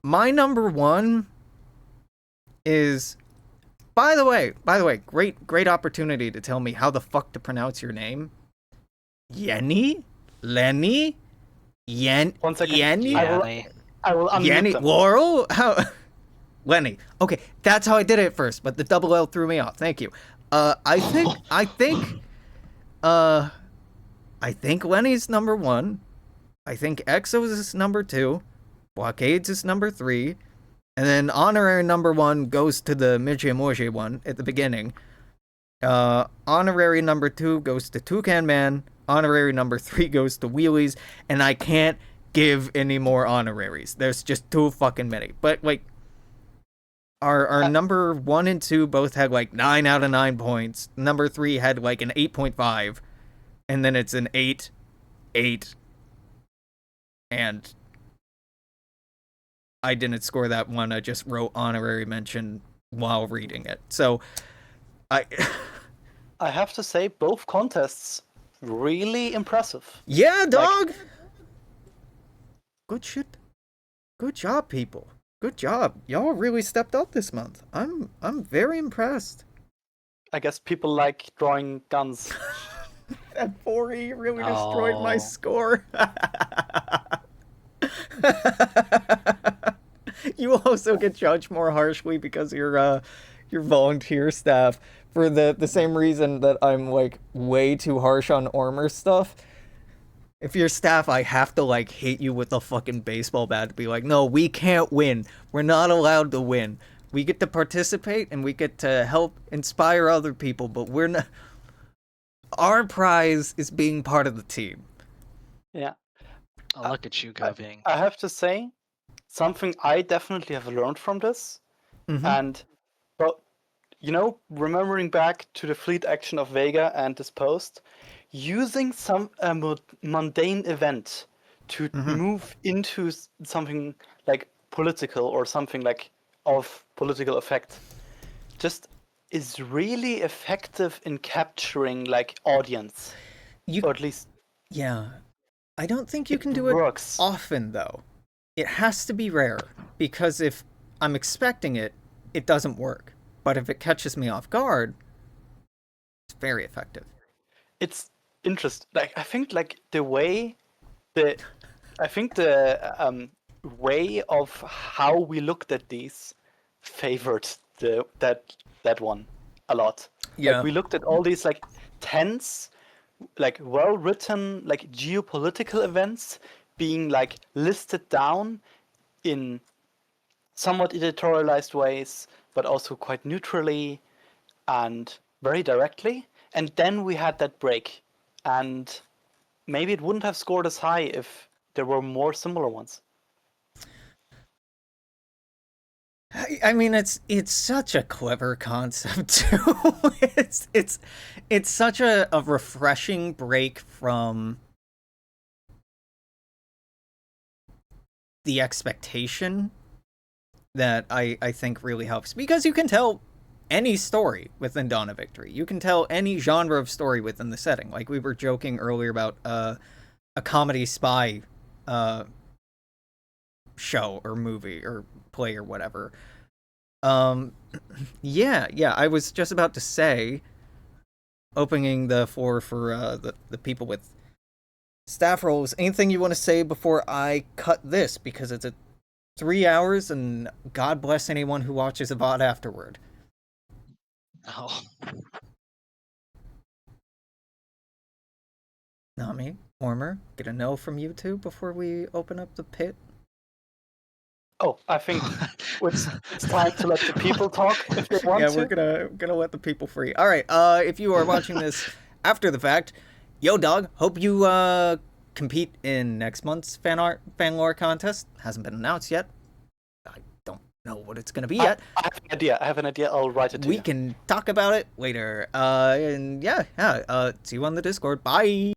[SPEAKER 1] My number one is. By the way, great opportunity to tell me how the fuck to pronounce your name. Lenny?
[SPEAKER 3] One second.
[SPEAKER 1] Yenny?
[SPEAKER 3] I will unmute
[SPEAKER 1] Yenny?
[SPEAKER 3] them.
[SPEAKER 1] Laurel? How? Lenny. Okay, that's how I did it at first, but the double L threw me off. Thank you. I think Lenny's number one. I think Exos is number two. Blockades is number three. And then honorary number one goes to the Midge Morge one at the beginning. Honorary number two goes to Toucan Man. Honorary number three goes to Wheelies. And I can't give any more honoraries. There's just too fucking many. But, like, our number one and two both had, like, 9 out of 9 points. Number three had, like, an 8.5. And then it's an 8, 8, and I didn't score that one. I just wrote honorary mention while reading it. So, I
[SPEAKER 3] have to say, both contests really impressive.
[SPEAKER 1] Yeah, dog. Good shit. Good job, people. Good job. Y'all really stepped up this month. I'm very impressed.
[SPEAKER 3] I guess people like drawing guns.
[SPEAKER 1] That 4E really destroyed my
[SPEAKER 4] Oh.
[SPEAKER 1] score. You also get judged more harshly because your volunteer staff, for the same reason that I'm like way too harsh on Ormer stuff. If you're staff, I have to like hit you with a fucking baseball bat to be like, no, we can't win. We're not allowed to win. We get to participate and we get to help inspire other people, but we're not. Our prize is being part of the team.
[SPEAKER 3] Yeah.
[SPEAKER 4] Oh, look at you go being.
[SPEAKER 3] I have to say, something I definitely have learned from this, and but you know, remembering back to the fleet action of Vega and this post, using some mundane event to move into something like political or something like of political effect, just is really effective in capturing like audience, or at least
[SPEAKER 1] Yeah. I don't think you can do
[SPEAKER 3] works.
[SPEAKER 1] it often, though. It has to be rare, because if I'm expecting it, it doesn't work. but if it catches me off guard, it's very effective.
[SPEAKER 3] It's interesting. Like I think like the way way of how we looked at these favored that one a lot.
[SPEAKER 1] Yeah.
[SPEAKER 3] Like we looked at all these like tense, like well written, like geopolitical events being like listed down in somewhat editorialized ways, but also quite neutrally and very directly. And then we had that break, and maybe it wouldn't have scored as high if there were more similar ones.
[SPEAKER 1] I mean, it's such a clever concept too. it's such a refreshing break from the expectation that I think really helps, because you can tell any story within Dawn of Victory. You can tell any genre of story within the setting. Like we were joking earlier about a comedy spy show or movie or play or whatever. Yeah, I was just about to say, opening the floor for the people with staff roles. Anything you want to say before I cut this, because it's 3 hours, and God bless anyone who watches a VOD afterward.
[SPEAKER 4] Oh.
[SPEAKER 1] Nami, Warmer, get a no from you two before we open up the pit.
[SPEAKER 3] Oh, I think it's time to let the people talk if they want
[SPEAKER 1] Yeah,
[SPEAKER 3] to.
[SPEAKER 1] we're gonna let the people free. All right. If you are watching this after the fact, yo dog, hope you compete in next month's fan lore contest. Hasn't been announced yet. I don't know what it's gonna be yet.
[SPEAKER 3] I have an idea. I'll write it to you.
[SPEAKER 1] We can talk about it later. And yeah. See you on the Discord. Bye.